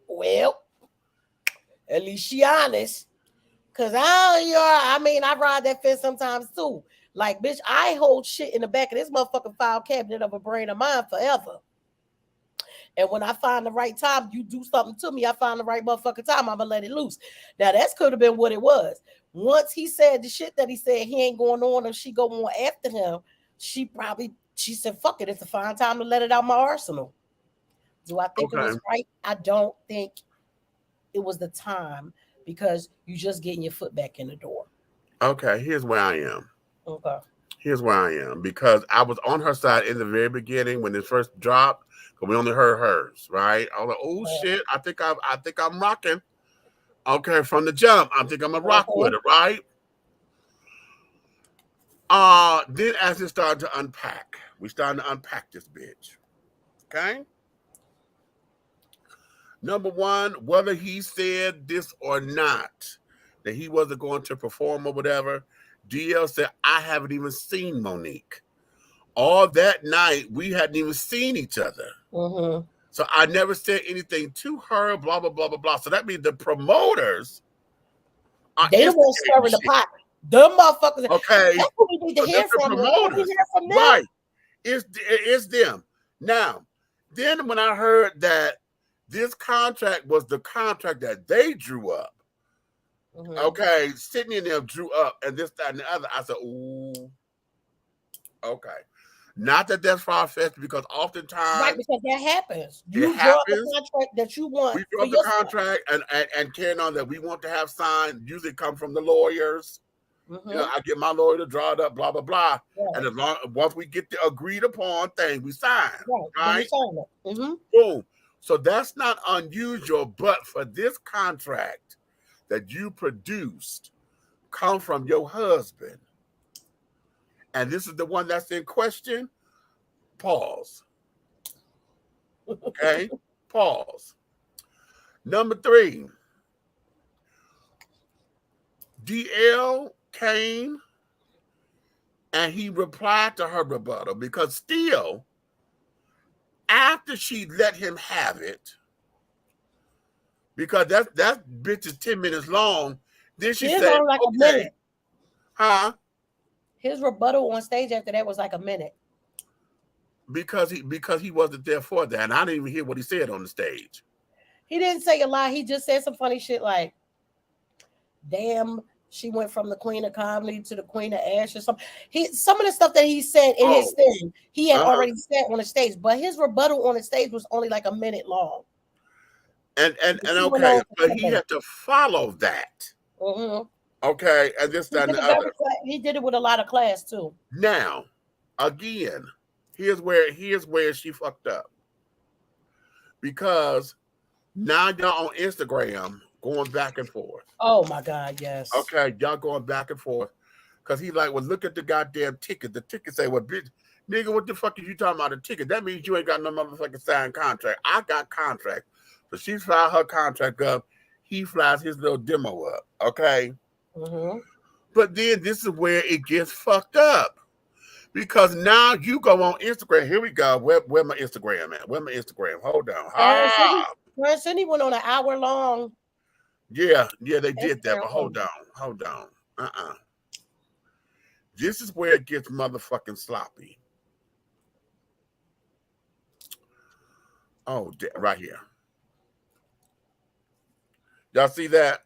well, at least she honest. Cause I ride that fence sometimes too. Like, bitch, I hold shit in the back of this motherfucking file cabinet of a brain of mine forever. And when I find the right time, you do something to me, I find the right motherfucking time, I'm gonna let it loose. Now, that could have been what it was. Once he said the shit that he said, he ain't going on, or she go on after him, she said, fuck it, it's a fine time to let it out my arsenal. Do I think it was right? I don't think it was the time, because you just getting your foot back in the door. Okay, here's where I am. Okay. Here's where I am, because I was on her side in the very beginning when it first dropped, but we only heard hers, right? I was like, oh shit, I think I'm rocking. Okay, from the jump, I think I'm gonna rock with it, right? Then as it started to unpack, we started to unpack this bitch. Okay. Number one, whether he said this or not, that he wasn't going to perform or whatever, DL said, I haven't even seen Monique. All that night, we hadn't even seen each other. Mm-hmm. So I never said anything to her, blah, blah, blah, blah, blah. So that means the promoters they the ones stirring the pot. Them motherfuckers. Okay. That's what we need to hear from them. Promoters. Right. It's them. Now, then when I heard that this contract was the contract that they drew up, okay, Sydney and them drew up, and this, that, and the other, I said, ooh, okay. Not that that's far-fetched, because oftentimes... Right, because that happens. You draw up the contract that you want. We draw up the contract and carrying on that we want to have signed, usually come from the lawyers. You know, I get my lawyer to draw it up, blah, blah, blah. And as long once we get the agreed upon thing, we sign. Right? Boom. So that's not unusual, but for this contract that you produced come from your husband, and this is the one that's in question, pause. Okay? Pause. Number 3, DL came and he replied to her rebuttal, because still, after she let him have it, because that bitch is 10 minutes long, then she said, like a minute. Huh? His rebuttal on stage after that was like a minute. Because he wasn't there for that. And I didn't even hear what he said on the stage. He didn't say a lot. He just said some funny shit like, damn, she went from the queen of comedy to the queen of ash or something. Some of the stuff that he said in his thing, he had already said on the stage, but his rebuttal on the stage was only like a minute long. And okay, but he had to follow that. Okay, and this, that, and the other. He did it with a lot of class too. Now, again, here's where she fucked up. Because now y'all on Instagram going back and forth. Oh my God, yes. Okay, y'all going back and forth. Because he like, well, look at the goddamn ticket. The ticket say, well, bitch, nigga, what the fuck are you talking about a ticket? That means you ain't got no motherfucking signed contract. I got contract. So she flies her contract up. He flies his little demo up. Okay? But then this is where it gets fucked up. Because now you go on Instagram. Here we go. Where my Instagram at? Where my Instagram? Hold on. Sydney went on an hour long. Yeah, they did that. But hold on. This is where it gets motherfucking sloppy. Oh, right here. Y'all see that?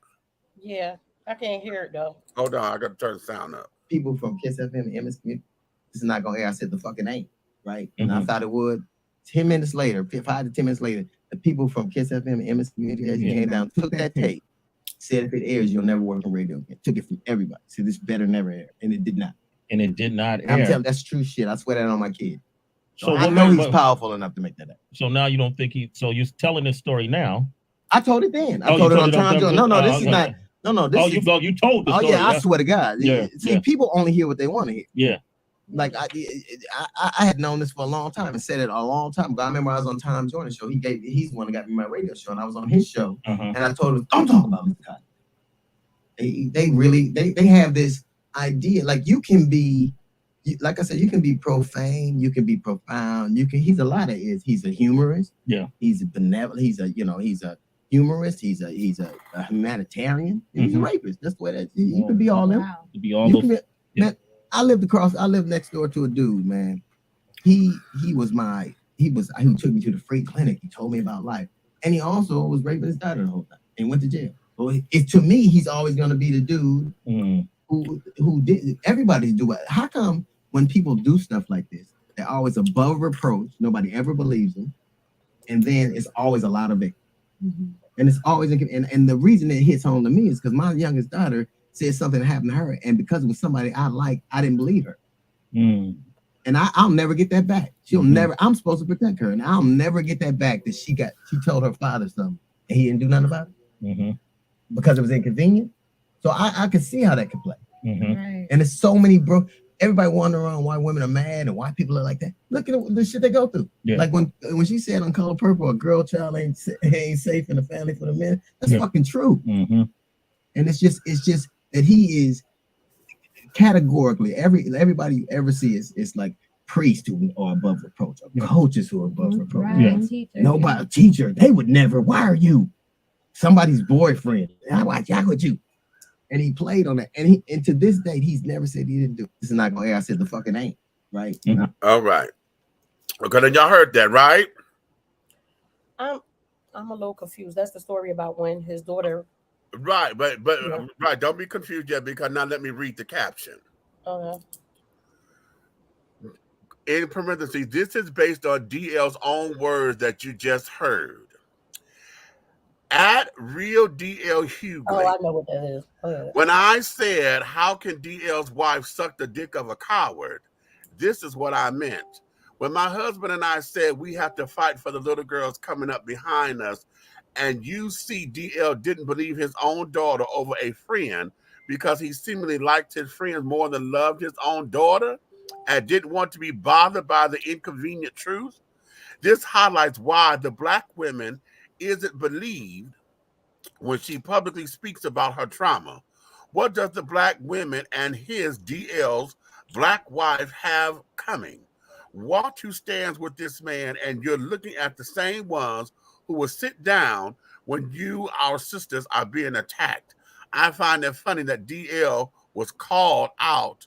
Yeah, I can't hear it though. Hold on, I got to turn the sound up. People from Kiss FM and MS Community, this is not going to air. I said the fucking ain't, right? And I thought it would. 10 minutes later, 5 to 10 minutes later, the people from Kiss FM and MS Community came down, took that tape, said if it airs, you'll never work on radio again. Took it from everybody. Said this better never air. And it did not. And it did not air. I'm telling you, that's true shit. I swear that on my kid. So I know he's powerful enough to make that up. So now you don't think so you're telling this story now. I told it then. I told it on Tom Jones. No, this is not. No, this is. You told the story. Oh, yeah, I swear to God. Yeah. See, people only hear what they want to hear. Yeah. Like I had known this for a long time and said it a long time ago. I remember I was on Tom Jones' show. He's the one that got me my radio show, and I was on his show, and I told him, "Don't talk about Mr. Cotton." They have this idea, like you can be, like I said, you can be profane, you can be profound, he's a lot of is. He's a humorist. Yeah. He's a benevolent. He's a humorist. He's a humanitarian. He's a rapist. That's what it is. You can be all them. To be all those. Man, I lived next door to a dude, man. He took me to the free clinic. He told me about life. And he also was raping his daughter the whole time and went to jail. So to me, he's always gonna be the dude who did everybody's do it. How come when people do stuff like this, they're always above reproach, nobody ever believes them, and then it's always a lot of it. And it's always and the reason it hits home to me is because my youngest daughter said something happened to her, and because it was somebody I like, I didn't believe her. And I'll never get that back. She'll never. I'm supposed to protect her, and I'll never get that back. That she told her father something, and he didn't do nothing about it. because it was inconvenient. So I could see how that could play. Right. And there's so many everybody wandering around why women are mad and why people are like that. Look at the shit they go through. Yeah. Like when she said on Color Purple, a girl child ain't safe in the family for the men. That's fucking true. And it's just that he is categorically everybody you ever see is like priests who are above reproach, or coaches who are above reproach. Right. Nobody, teacher, they would never. Why are you somebody's boyfriend? How would you? And he played on that, and to this date, he's never said he didn't do it. This is not gonna air. I said the fucking ain't right. All right. Okay, then y'all heard that, right? I'm a little confused. That's the story about when his daughter. Right, but right. Don't be confused yet, because now let me read the caption. In parentheses, this is based on DL's own words that you just heard. At Real DL Hughley. Oh, I know what that is. When I said, how can DL's wife suck the dick of a coward? This is what I meant. When my husband and I said we have to fight for the little girls coming up behind us, and you see DL didn't believe his own daughter over a friend because he seemingly liked his friends more than loved his own daughter and didn't want to be bothered by the inconvenient truth. This highlights why the black woman isn't believed when she publicly speaks about her trauma. What does the black women and his DL's black wife have coming? Watch who stands with this man, and you're looking at the same ones who will sit down when you, our sisters, are being attacked. I find it funny that DL was called out,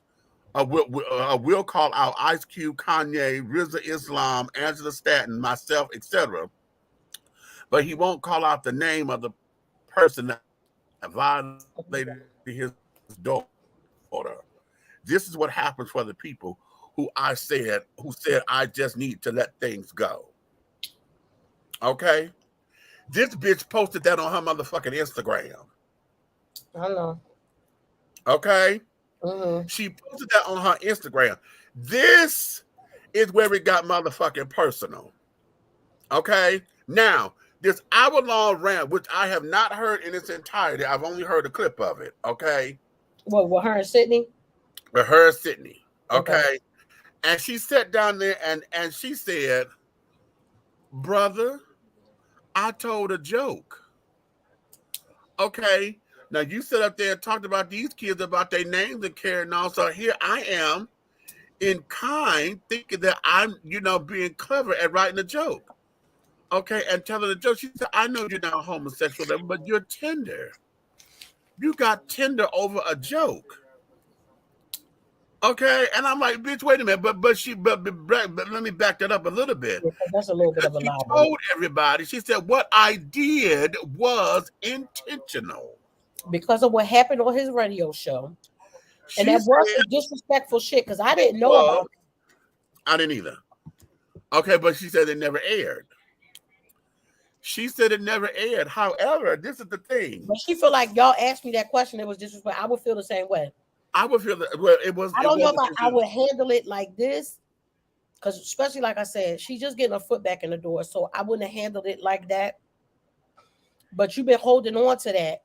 will call out Ice Cube, Kanye, Rizza Islam, Angela Stanton, myself, etc. But he won't call out the name of the person that violated his daughter. This is what happens for the people who said I just need to let things go. Okay? This bitch posted that on her motherfucking Instagram. I know. Okay? She posted that on her Instagram. This is where it got motherfucking personal. Okay? Now, this hour-long rant, which I have not heard in its entirety, I've only heard a clip of it, okay? What, with her and Sydney? With her and Sydney, okay? And she sat down there and she said, brother, I told a joke. Okay, now you sit up there and talked about these kids, about their names and carrying on. So here I am in kind thinking that I'm, being clever at writing a joke. Okay, and telling a joke. She said, I know you're not homosexual, but you're tender. You got tender over a joke. Okay, and I'm like, bitch, wait a minute, but let me back that up a little bit. Yeah, that's a little bit of a lie. She told everybody, she said, what I did was intentional. Because of what happened on his radio show. And that was some disrespectful shit, because I didn't know about it. I didn't either. Okay, but she said it never aired. She said it never aired. However, this is the thing. But she feel like y'all asked me that question, it was disrespectful. I would feel the same way. I would feel that. Well, it was. I don't know if I would handle it like this, because especially like I said, she's just getting her foot back in the door, so I wouldn't have handled it like that. But you've been holding on to that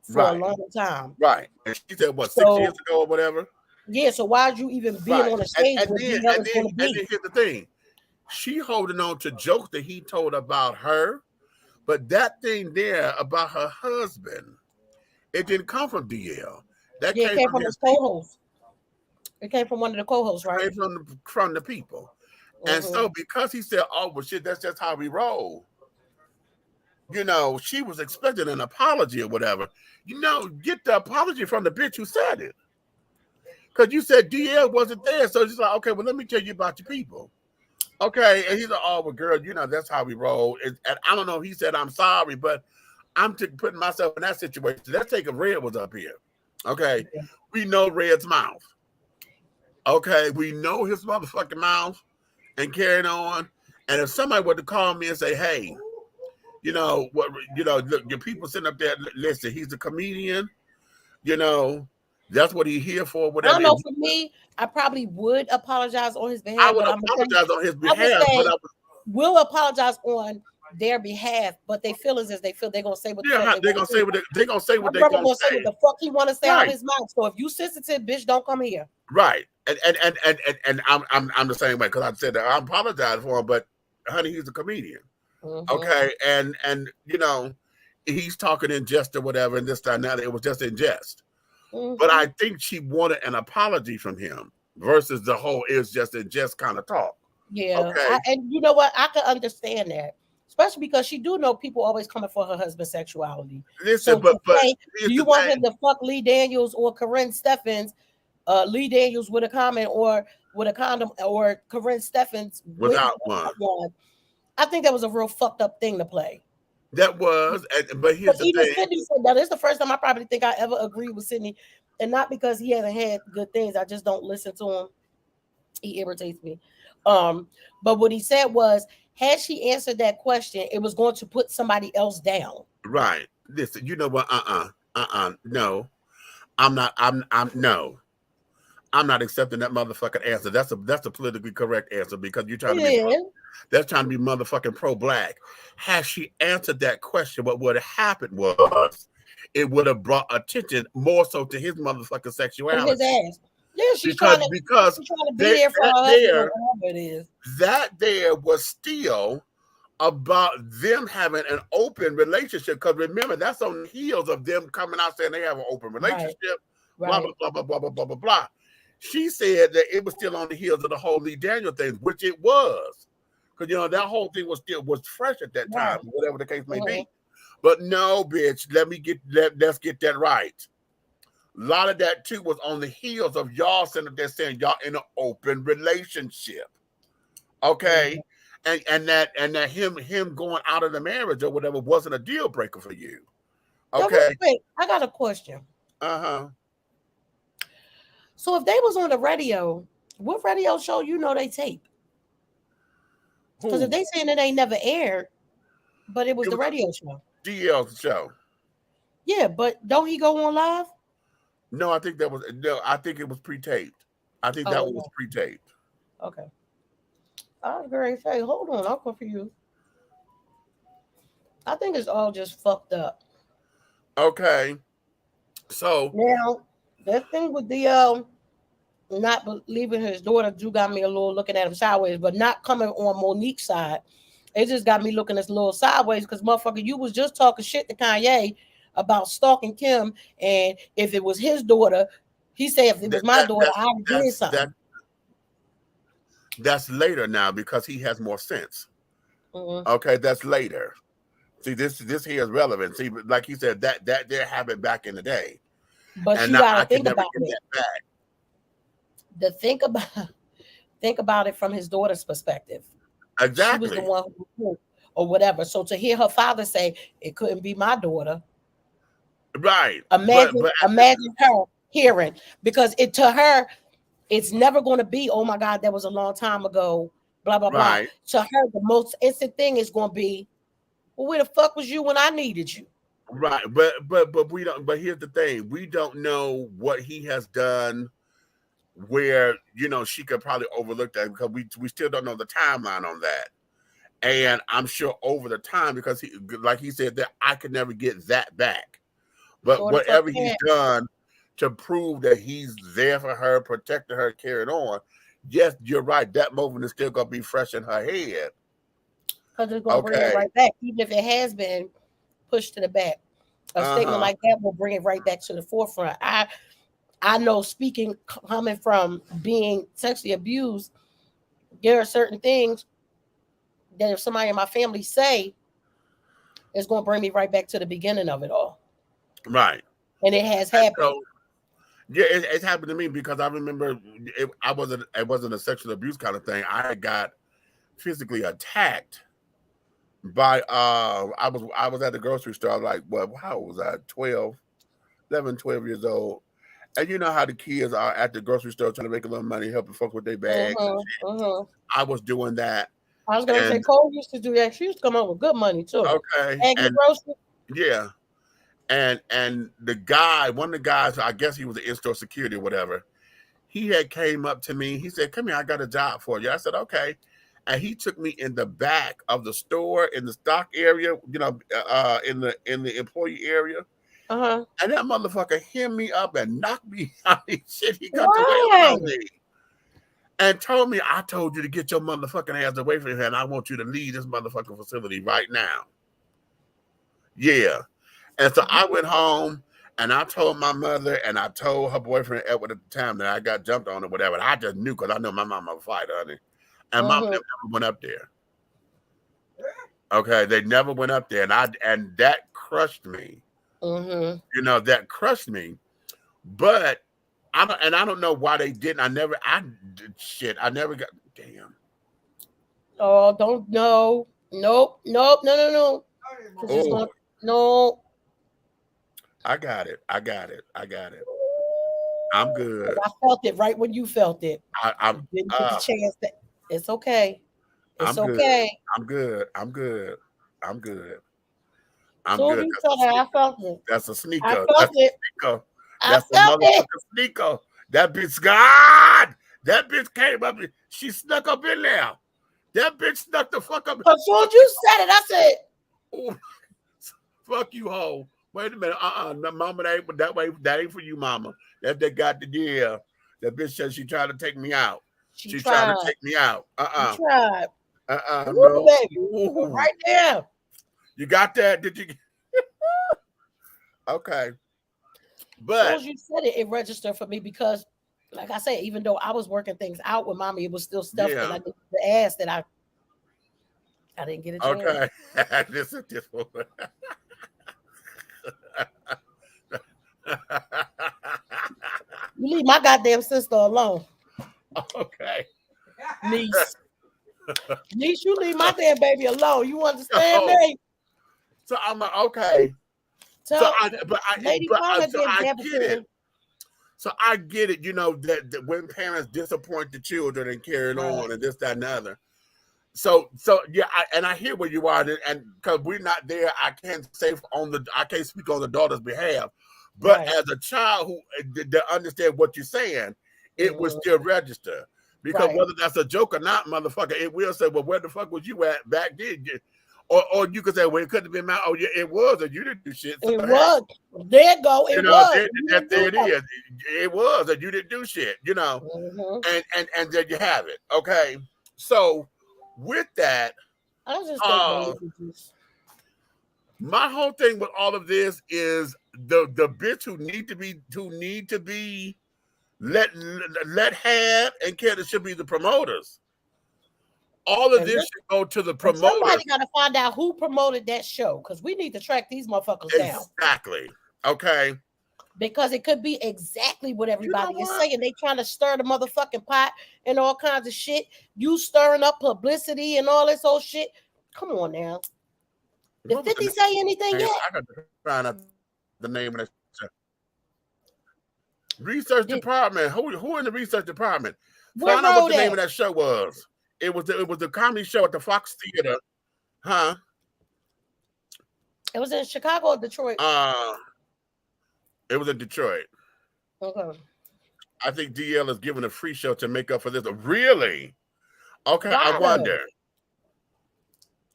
for a long time, right? And she said, "What, 6 years ago or whatever?" Yeah. So why'd you even be on the stage? And then here's the thing: she holding on to jokes that he told about her, but that thing there about her husband, it didn't come from DL. That came from his co-host. It came from one of the co-hosts, right? It came from the people. And so because he said, oh, well, shit, that's just how we roll. She was expecting an apology or whatever. Get the apology from the bitch who said it. Because you said DL wasn't there. So she's like, okay, well, let me tell you about your people. Okay. And he's like, oh, well, girl, that's how we roll. And I don't know if he said, I'm sorry, but I'm putting myself in that situation. Let's take if Red was up here. Okay, we know Red's mouth. Okay, we know his motherfucking mouth and carrying on. And if somebody were to call me and say, hey, look, your people sitting up there, listen, he's a comedian, that's what he's here for, whatever. I don't know, for me, I probably would apologize on his behalf. I would apologize on his behalf, will apologize on their behalf, but they feel as they feel they're gonna say what the Yeah, fuck they're gonna say what they're gonna say what My they're brother gonna say what the fuck he want to say out his mouth. So if you sensitive, bitch, don't come here. Right. And I'm the same way, because I said that I apologize for him, but honey, he's a comedian. Okay, and you know, he's talking in jest or whatever, and this time now it was just in jest. But I think she wanted an apology from him versus the whole "is just in jest" kind of talk. Yeah, Okay. and you know what? I can understand that, especially because she do know people always coming for her husband's sexuality. Listen, So but say, do you want him to fuck Lee Daniels or Corinne Steffens? Lee Daniels with a comment or with a condom, or Corinne Steffens without one. I think that was a real fucked up thing to play. That was, but here's the even thing. Sydney said that. It's the first time I probably think I ever agreed with Sydney, and not because he hasn't had good things. I just don't listen to him. He irritates me. But what he said was, had she answered that question, it was going to put somebody else down. Right. Listen, you know what? No, I'm not. No. I'm not accepting that motherfucking answer. That's a politically correct answer, because you're trying to be. That's trying to be motherfucking pro-black. Had she answered that question, what would have happened was it would have brought attention more so to his motherfucking sexuality. His ass. Yeah, she's because trying to be there for her husband, whatever it is. That there was still about them having an open relationship. Because remember, that's on the heels of them coming out saying they have an open relationship. Blah, blah, blah, blah, blah, blah, blah, blah, blah. She said that it was still on the heels of the whole Lee Daniel thing, which it was. Because, you know, that whole thing was fresh at that time, whatever the case may be. But no, bitch, let's get that right. A lot of that too was on the heels of y'all sitting there saying y'all in an open relationship. Okay. And that him going out of the marriage or whatever wasn't a deal breaker for you. Okay. Wait, I got a question. So if they was on the radio, what radio show they tape? Because if they saying it ain't never aired, but it was the radio show. DL's show. Yeah, but don't he go on live? No, I think it was pre-taped. I think that one was pre-taped. Okay. I was going to say, hold on, I'm confused. I think it's all just fucked up. Okay. So now that thing with the not believing his daughter got me a little looking at him sideways, but not coming on Monique's side. It just got me looking a little sideways because, motherfucker, you was just talking shit to Kanye about stalking Kim, and if it was his daughter, he said if it was my daughter, I would do something. That's later now because he has more sense. Okay, that's later. See, this here is relevant. See, like he said, that there happened back in the day. But and you gotta think about it. Think about it from his daughter's perspective. Exactly. She was the one who or whatever. So to hear her father say it couldn't be my daughter. Right. Imagine her hearing, because to her, it's never going to be, oh my God, that was a long time ago, blah, blah, blah. To her, the most instant thing is going to be, well, where the fuck was you when I needed you? Right. But we don't, but here's the thing. We don't know what he has done where, she could probably overlook that, because we still don't know the timeline on that. And I'm sure over the time, because like he said, that I could never get that back. But whatever he's done to prove that he's there for her, protecting her, carrying on, yes, you're right. That moment is still going to be fresh in her head. Because it's going to bring it right back, even if it has been pushed to the back. A statement like that will bring it right back to the forefront. I know, speaking, coming from being sexually abused, there are certain things that if somebody in my family say, it's going to bring me right back to the beginning of it all. Right. And it has happened. So, yeah, it's happened to me, because I remember it wasn't a sexual abuse kind of thing. I got physically attacked by I was at the grocery store. I was like, well, how was I? 12 years old. And you know how the kids are at the grocery store trying to make a little money, helping folks with their bags. I was doing that. I was going to say, Cole used to do that. She used to come up with good money too. Okay. Yeah. And the guy, one of the guys, I guess he was an in-store security or whatever, he had came up to me. He said, come here, I got a job for you. I said, okay. and he took me in the back of the store in the stock area, you know, in the employee area. Uh-huh. And that motherfucker hemmed me up and knocked me out. Shit, he got the Why? way on me. And told me, I told you to get your motherfucking ass away from here, and I want you to leave this motherfucking facility right now. Yeah. And so I went home and I told my mother and I told her boyfriend Edward at the time that I got jumped on or whatever. And I just knew because I know my mama would fight, honey. And mama never went up there. Okay, they never went up there, and that crushed me. You know, that crushed me. But I don't know why they didn't. I never got. Damn. Oh, don't no. Nope. No. Oh. No. I got it. I'm good. I felt it right when you felt it. I didn't get the chance. It's okay. It's okay. I'm good. I felt it. That's a sneaker. I felt it. That's a motherfucking sneaker. That bitch, God! That bitch came up. She snuck up in there. That bitch snuck the fuck up. As soon as you said it, I said, oh, fuck you, hoe. Wait a minute. Mama, that ain't for you, mama. That got the deal. That bitch said she tried to take me out. She tried to take me out. She tried. No. Baby. Right there. You got that? Did you? Okay. But as soon as you said it, it registered for me because, like I said, even though I was working things out with mommy, it was still stuff that I did to ask that I didn't get a chance. Okay. This one. You leave my goddamn sister alone. Okay. Niece, you leave my damn baby alone. You understand me? So I'm like, okay. So I get it. So I get it, you know, that when parents disappoint the children and carrying on and this, that, and the other. So yeah, I hear where you are, and because we're not there, I can't speak on the daughter's behalf. But as a child who understand what you're saying, it will still register. Because whether that's a joke or not, motherfucker, it will say, well, where the fuck was you at back then? Or you could say, well, it couldn't have been my, oh, yeah, it was, and you didn't do shit. So it was. There you go. It was. There it is. It was, and you didn't do shit, you know. And there you have it. Okay. So with that, I just my whole thing with all of this is the bitch who need to be let have and care that should be the promoters. All of this should go to the promoters. Somebody got to find out who promoted that show because we need to track these motherfuckers down. Exactly. Okay. Because it could be exactly what everybody is saying. They trying to stir the motherfucking pot and all kinds of shit. You stirring up publicity and all this old shit. Come on now. Did 50 say anything yet? I got to find out the name of that show. Research department. Who in the research department? Find out what the name of that show was. It was the comedy show at the Fox Theater. Huh? It was in Chicago or Detroit? It was in Detroit. Okay. I think DL is giving a free show to make up for this. Really? Okay, I wonder.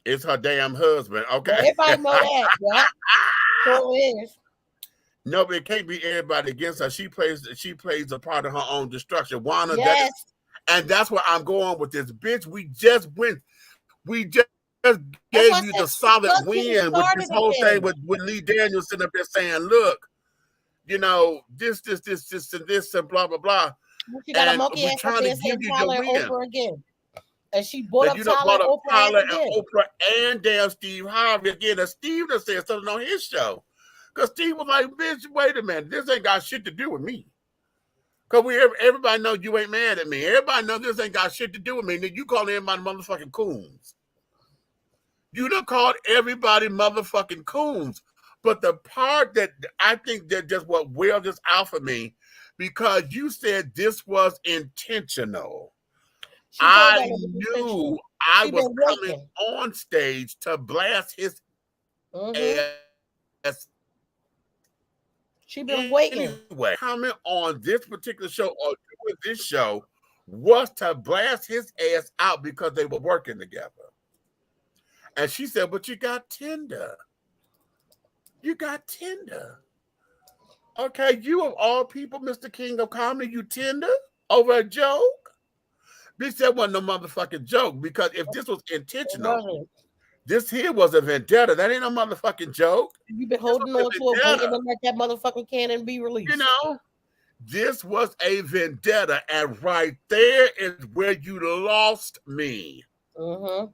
It's her damn husband. Okay. Well, everybody know that. Yeah. So it is. No, but it can't be everybody against her. She plays a part of her own destruction. Wanda, yes. And that's where I'm going with this, bitch. We just gave you the solid win with this whole thing with Lee Daniels sitting up there saying, look, you know, this, and blah, blah, blah. She got a monkey ass up there saying Tyler and Oprah again. And she brought up Tyler and Oprah and damn Steve Harvey again. And Steve done said something on his show. Because Steve was like, bitch, wait a minute. This ain't got shit to do with me. Because everybody knows you ain't mad at me. Everybody knows this ain't got shit to do with me. Then you call everybody motherfucking coons. You done called everybody motherfucking coons. But the part that I think that just what wear this out for me, because you said this was intentional. I knew I was coming on stage to blast his ass. She been waiting. Anyway, comment on this particular show or doing this show was to blast his ass out because they were working together. And she said, but you got Tinder. You got Tinder. Okay, you of all people, Mr. King of Comedy, you Tinder over a joke? Bitch, that wasn't no motherfucking joke, because if this was intentional, this here was a vendetta. That ain't no motherfucking joke. You've been holding on to it, waiting to let that motherfucking cannon be released. You know, this was a vendetta, and right there is where you lost me. Mm-hmm.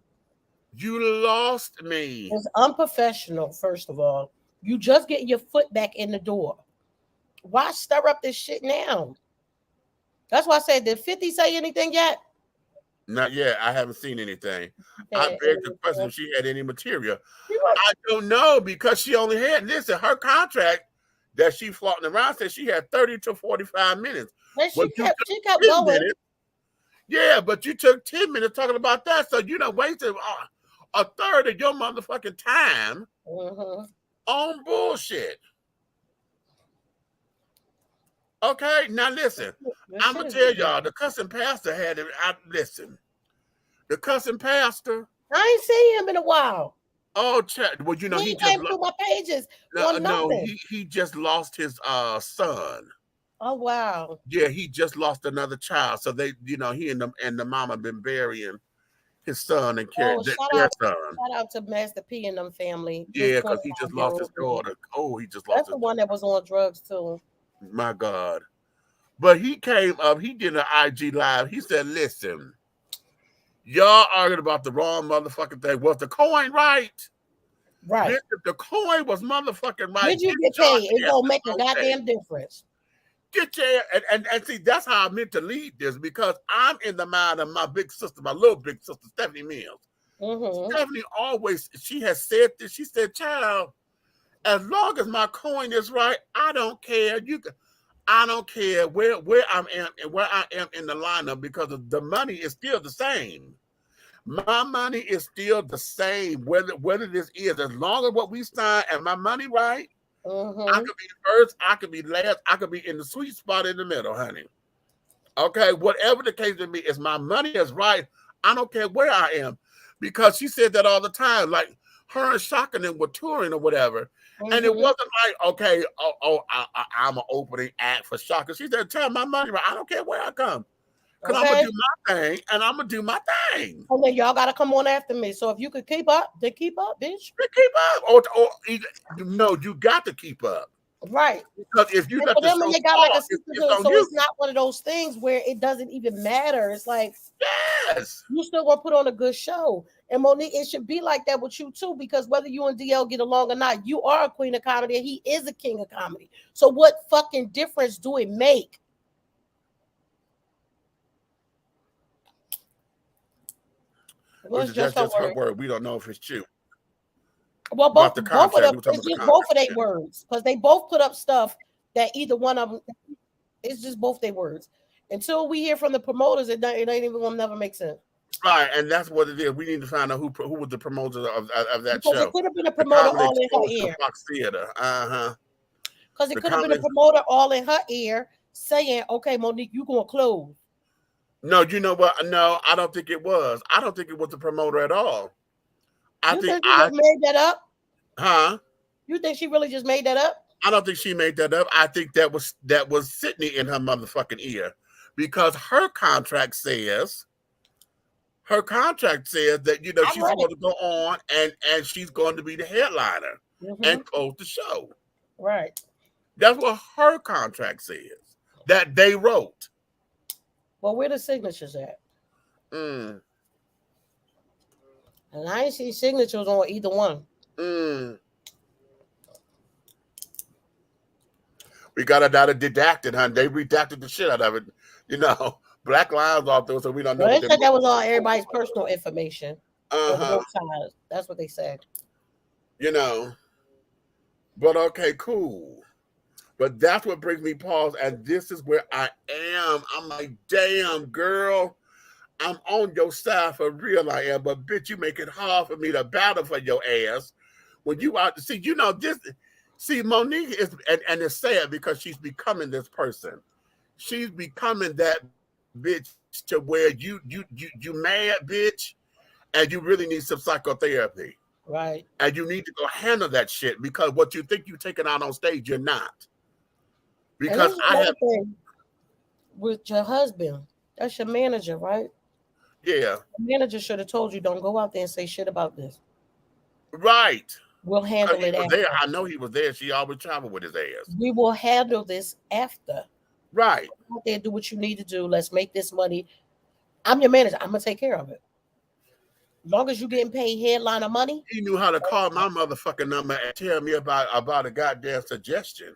You lost me. It's unprofessional, first of all. You just get your foot back in the door. Why stir up this shit now? That's why I said, did 50 say anything yet? Not yet. I haven't seen anything. I begged the question if she had any material. I don't know, because she only had, listen, her contract that she floating around said she had 30 to 45 minutes. And she kept going. Minutes, yeah, but you took 10 minutes talking about that, so you done wasted a third of your motherfucking time on bullshit. Okay, now listen. I'm gonna tell y'all, the cussing pastor had it. Listen, the cussing pastor. I ain't seen him in a while. Oh, well, you know he came through my pages. No, he just lost his son. Oh wow. Yeah, he just lost another child. So they, you know, he and the mama been burying his son and carrying their son. Shout out to Master P and them family. Yeah, because he just lost his daughter. Oh, he just lost. That's the one that was on drugs too. My God. But he came up, he did an IG live. He said, listen, y'all arguing about the wrong motherfucking thing. Was the coin right? Right. If the coin was motherfucking right, did you get paid? It don't make a goddamn difference. Get your and see, that's how I meant to lead this, because I'm in the mind of my big sister, my little big sister, Stephanie Mills. Stephanie always, she has said this. She said, child, as long as my coin is right, I don't care. I don't care where I am in the lineup, because the money is still the same. My money is still the same, whether this is, as long as what we sign and my money right. I could be first, I could be last, I could be in the sweet spot in the middle, honey. Okay, whatever the case may be, is my money is right. I don't care where I am, because she said that all the time. Like her and Shaka and them were touring or whatever. And it wasn't like, okay, I'm an opening act for Shaka. She said, tell my money right. I don't care where I come. Because I'm going to do my thing, and I'm going to do my thing. And then y'all got to come on after me. So if you could keep up, then keep up, bitch. Keep up. Or no, you got to keep up. Right. Because if you let them, they got like a system, so it's not one of those things where it doesn't even matter. It's like, yes, you still want to put on a good show. And Monique, it should be like that with you too, because whether you and DL get along or not, you are a queen of comedy and he is a king of comedy. So what fucking difference do it make? That's just her word. We don't know if it's true. Well, both of them, it's just both of their words, because they both put up stuff that either one of them, it's just both their words. Until we hear from the promoters, it ain't even gonna never make sense. Right, and that's what it is. We need to find out who was the promoter of that because show. It could have been a promoter all in her ear. Fox Theater, Because it could have been a promoter all in her ear saying, "Okay, Monique, you gonna close." No, you know what? No, I don't think it was. I don't think it was the promoter at all. I think she made that up. Huh? You think she really just made that up? I don't think she made that up. I think that was Sydney in her motherfucking ear, because her contract says that, you know, she's going to go on and she's going to be the headliner and close the show. Right. That's what her contract says that they wrote. Well, where the signatures at? Mm. And I ain't see signatures on either one. Mm. We got it out of redacted, honey. They redacted the shit out of it. You know, black lines off there, so we don't know. Well, they said that was all everybody's personal information. That's what they said. You know, but okay, cool. But that's what brings me pause, and this is where I am. I'm like, damn, girl, I'm on your side for real, I am. But bitch, you make it hard for me to battle for your ass when you out to see. You know this. See, Monique is, and it's sad because she's becoming this person. She's becoming that bitch, to where you mad, bitch, and you really need some psychotherapy. Right. And you need to go handle that shit, because what you think you're taking out on stage, you're not. Because I have thing with your husband. That's your manager, right? Yeah. The manager should have told you, don't go out there and say shit about this. Right. We'll handle it after. There. I know he was there. She always traveled with his ass. We will handle this after. Right. Go out there, do what you need to do. Let's make this money. I'm your manager. I'm gonna take care of it. As long as you getting paid headliner money. He knew how to call my motherfucking number and tell me about a goddamn suggestion.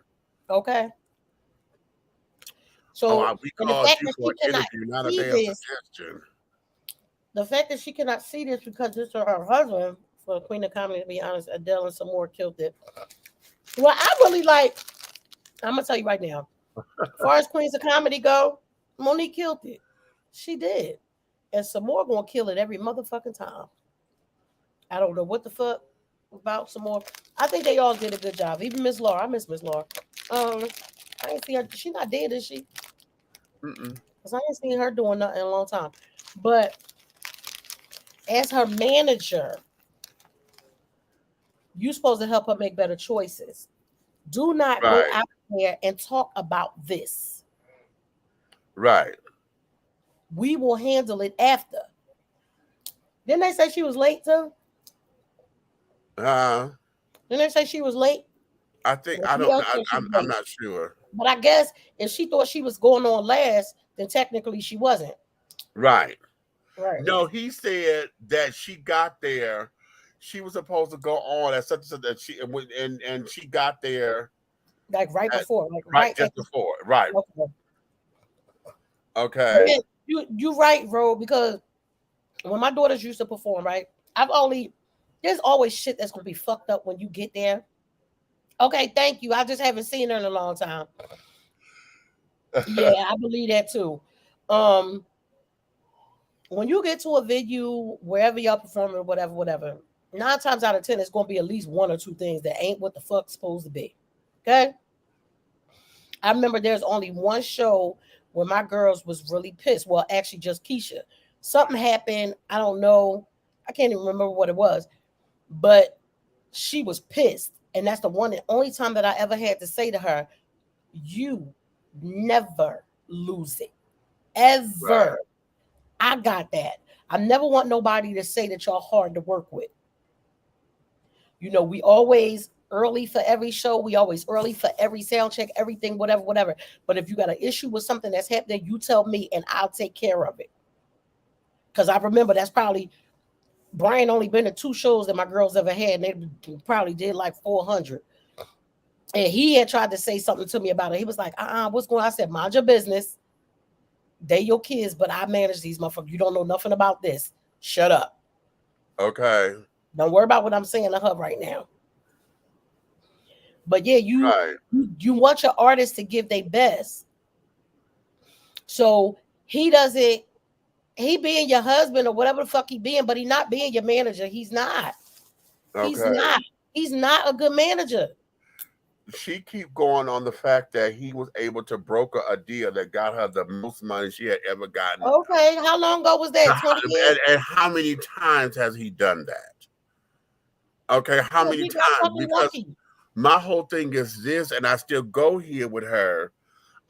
Okay. So we called you for an interview, not a damn suggestion. The fact that she cannot see this because this is her husband, for the Queen of Comedy, to be honest, Adele and some more killed it. Well, I really like, I'm gonna tell you right now, as far as Queens of Comedy go, Monique killed it. She did. And some more gonna kill it every motherfucking time. I don't know what the fuck about some more. I think they all did a good job. Even Miss Laura. I miss Miss Laura. I ain't see her. She not dead, is she? Because I ain't seen her doing nothing in a long time. But as her manager, you supposed to help her make better choices. Do not go out there and talk about this. Right. We will handle it after. Didn't they say she was late too? Didn't they say she was late? I think I'm not sure. But I guess if she thought she was going on last, then technically she wasn't. Right. Right. No, he said that she got there. She was supposed to go on at such and such and she got there like right before, just before. Right. Okay. Yeah, you right, Ro, because when my daughters used to perform, right? There's always shit that's gonna be fucked up when you get there. Okay, thank you. I just haven't seen her in a long time. Yeah, I believe that too. When you get to a venue, wherever y'all performing, whatever, 9 times out of 10, it's gonna be at least 1 or 2 things that ain't what the fuck's supposed to be. Okay. I remember there's only one show where my girls was really pissed. Well, actually, just Keisha. Something happened. I don't know. I can't even remember what it was, but she was pissed. And that's the only time that I ever had to say to her, you never lose it. Ever. Right. I got that. I never want nobody to say that y'all hard to work with. You know, we always early for every show. We always early for every sound check, everything, whatever. But if you got an issue with something that's happening, you tell me and I'll take care of it. Because I remember that's probably, Brian only been to 2 shows that my girls ever had. And they probably did like 400. And he had tried to say something to me about it. He was like, what's going on? I said, mind your business. They your kids, but I manage these motherfuckers. You don't know nothing about this. Shut up. Okay. Don't worry about what I'm saying to her right now. But yeah, you want your artist to give their best. So he doesn't, he being your husband or whatever the fuck he being, but he not being your manager. He's not. Okay. He's not a good manager. She keep going on the fact that he was able to broker a deal that got her the most money she had ever gotten. Okay, how long ago was that? 20 years? And how many times has he done that? Okay, how many times? Because my whole thing is this, and I still go here with her.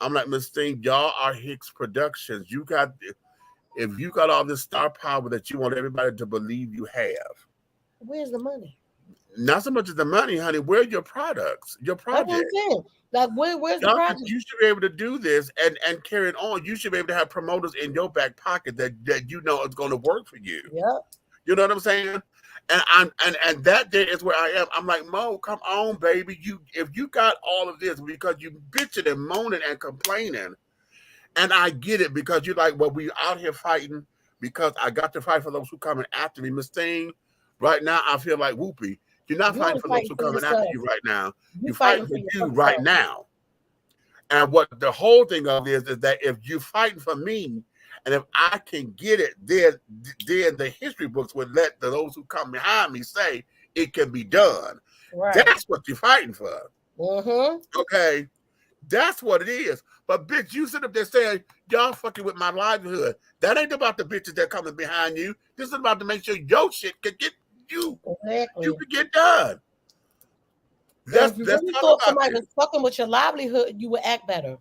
I'm like, Miss Thing, y'all are Hicks Productions. If you got all this star power that you want everybody to believe you have. Where's the money? Not so much as the money, honey. Where are your products? Your project. Like where's the project? You should be able to do this and carry it on. You should be able to have promoters in your back pocket that you know is going to work for you. Yeah. You know what I'm saying? And that day is where I am. I'm like, Mo, come on, baby. If you got all of this because you bitching and moaning and complaining, and I get it because you're like, well, we out here fighting because I got to fight for those who coming after me. Miss Thing, right now I feel like Whoopi. You're not fighting for those who coming after you right now. You're fighting for you right now. And what the whole thing of is that if you're fighting for me, and if I can get it, then the history books would let those who come behind me say it can be done. Right. That's what you're fighting for. Mm-hmm. Okay. That's what it is. But bitch, you sit up there saying y'all fucking with my livelihood. That ain't about the bitches that coming behind you. This is about to make sure your shit can get you. Exactly. You can get done. If you really thought somebody was fucking with your livelihood, you would act better.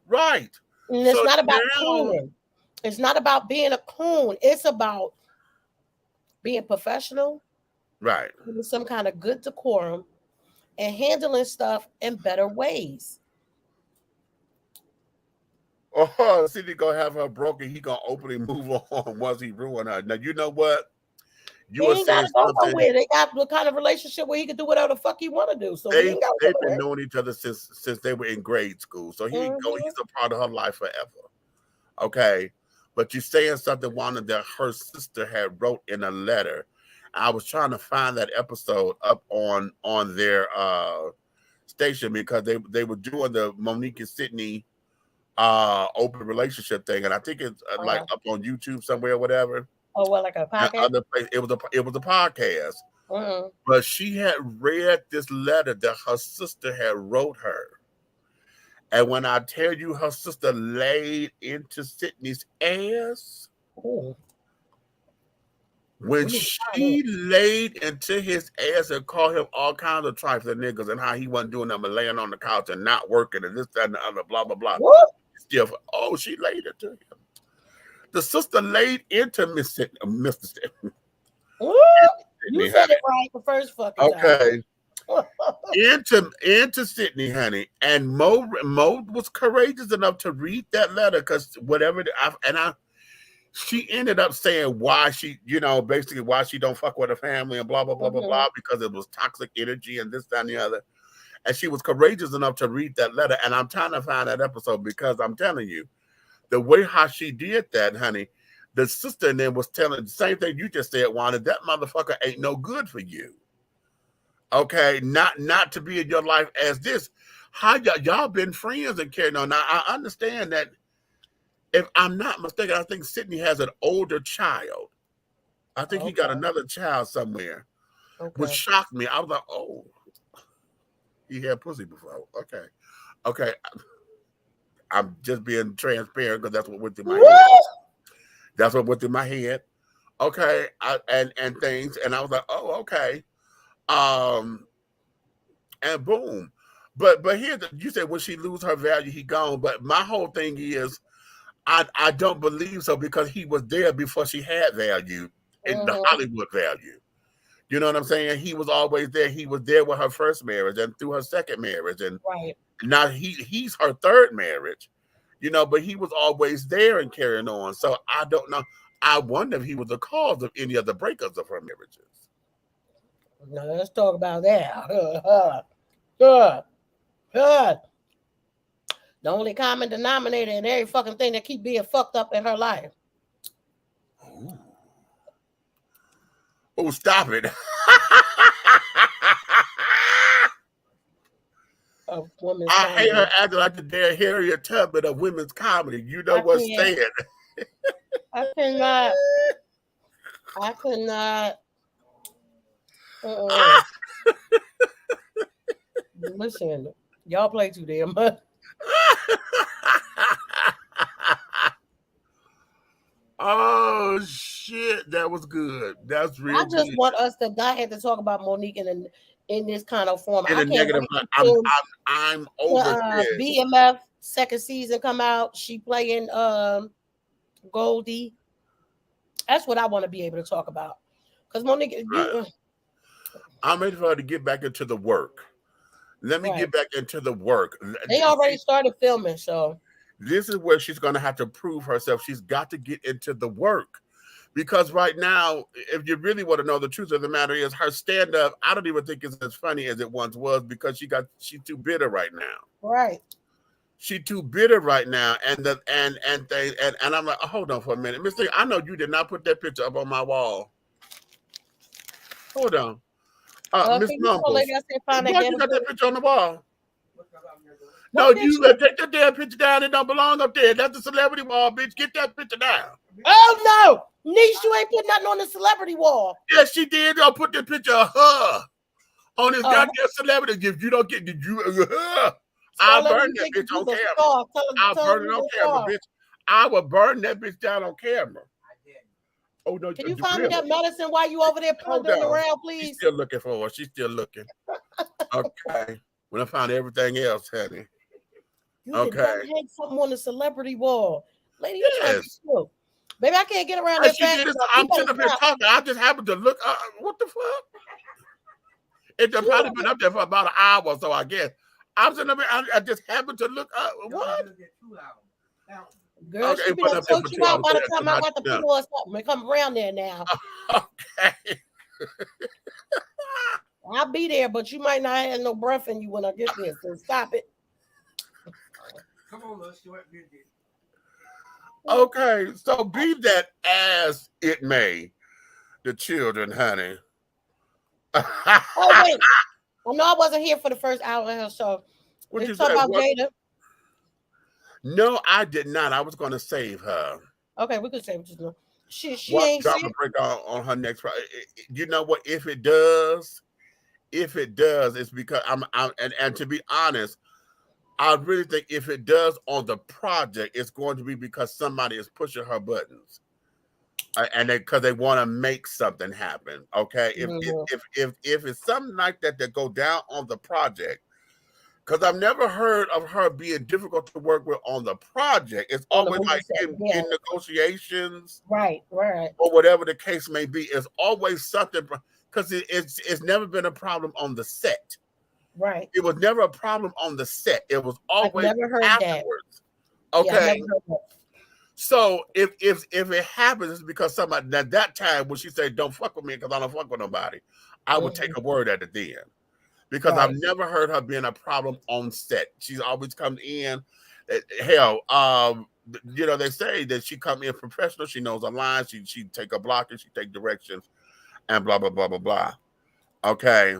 Right. And it's not about cooning. It's not about being a coon. It's about being professional. Right. With some kind of good decorum and handling stuff in better ways. Oh, see, he gonna have her broken. He gonna openly move on once he ruin her. Now you know what? You ain't gotta go nowhere. They got the kind of relationship where he can do whatever the fuck he want to do. So they've been knowing each other since they were in grade school. So he's a part of her life forever. Okay, but you're saying something, Wanda, that her sister had wrote in a letter. I was trying to find that episode up on their station because they were doing the Monique and Sydney open relationship thing, and I think it's like up on YouTube somewhere or whatever. Oh, well, like a podcast. It was a podcast. But she had read this letter that her sister had wrote her, and when I tell you her sister laid into Sydney's ass, when she laid into his ass and called him all kinds of trifling niggas and how he wasn't doing nothing but laying on the couch and not working and this, that, and the other, blah, blah, blah. Still, she laid into him. The sister laid into Mr. Sydney. You said it right the first fucking time. Okay. into Sydney, honey. And Mo was courageous enough to read that letter because whatever, she ended up saying why she, basically why she don't fuck with her family and blah, blah, blah, blah, blah, because it was toxic energy and this, that, and the other. And she was courageous enough to read that letter. And I'm trying to find that episode because I'm telling you, the way how she did that, honey, the sister then was telling the same thing you just said, Wanda, that motherfucker ain't no good for you. Okay, not to be in your life as this. How y'all been friends and carrying on. Now, I understand that. If I'm not mistaken, I think Sydney has an older child. I think he got another child somewhere, which shocked me. I was like, oh, he had pussy before. Okay. I'm just being transparent because that's what went through my head. That's what went through my head. Okay, and things, and I was like, oh, okay. And boom. But here, you said when she lose her value, he gone. But my whole thing is, I don't believe so because he was there before she had value in the Hollywood value. You know what I'm saying? He was always there. He was there with her first marriage and through her second marriage. And now he's her third marriage, but he was always there and carrying on. So I don't know. I wonder if he was the cause of any of the breakups of her marriages. Now let's talk about that. Good. The only common denominator in every fucking thing that keep being fucked up in her life. Oh, stop it. I hate her acting like the damn Harriet Tubman of women's comedy. You know what's saying. I cannot. Listen, y'all play too damn much. Oh shit, that was good. That's really. I just want us to not have to talk about Monique in this kind of form. In a negative. I'm over this. BMF second season come out. She playing Goldie. That's what I want to be able to talk about. Because Monique, I'm ready for her to get back into the work. Let me get back into the work. They already started filming, so this is where she's going to have to prove herself. She's got to get into the work. Because right now, if you really want to know the truth of the matter is her stand-up, I don't even think it's as funny as it once was because she's too bitter right now. Right. She's too bitter right now. And I'm like, hold on for a minute. Miss Thing, I know you did not put that picture up on my wall. Hold on. Miss Mumbles, why you got that picture on the wall? No, you take that damn picture down. It don't belong up there. That's the celebrity wall, bitch. Get that picture down. Oh, no. Niche, you ain't put nothing on the celebrity wall. Yes, she did. I'll put the picture of her on this goddamn celebrity. If you don't get, I'll burn that bitch on camera. I'll burn it on camera, bitch. I would burn that bitch down on camera. Oh no! Can you find me that medicine while you over there pondering around, please? She's still looking for her. She's still looking. Okay. When I found everything else, honey. You can hang something on the celebrity wall. Lady, you trying to be slow. Baby, I can't get around that fact. I'm sitting up here talking. I just happened to look up. What the fuck? It's probably been up there for about an hour, so I guess. I'm sitting up here. I just happened to look up. What? Girl, okay, she be done told you out by the time I got the people or something. Come around there now. Okay. I'll be there, but you might not have no breath in you when I get there, so stop it. Come on, let's do it. Okay, so be that as it may, the children, honey. Oh, wait. I know I wasn't here for the first hour or so. Did you talk about Jada? No, I did not. I was going to save her. Okay, we could save her. She ain't drop a break on her next. You know what? If it does, it's because and to be honest, I really think if it does on the project, it's going to be because somebody is pushing her buttons, and because they want to make something happen. Okay, if it's something like that that go down on the project. Because I've never heard of her being difficult to work with on the project. It's always like in negotiations. Right. Or whatever the case may be. It's always something, because it's never been a problem on the set. Right. It was never a problem on the set. It was always I've never heard afterwards. That. Okay. Yeah, I've never heard that. So if it happens, it's because somebody at that time when she said, "Don't fuck with me because I don't fuck with nobody," I would take a word at the end. Because I've never heard her being a problem on set. She's always come in. Hell, you know, they say that she come in professional. She knows her lines. She take a block and she take directions, and blah blah blah blah blah. Okay,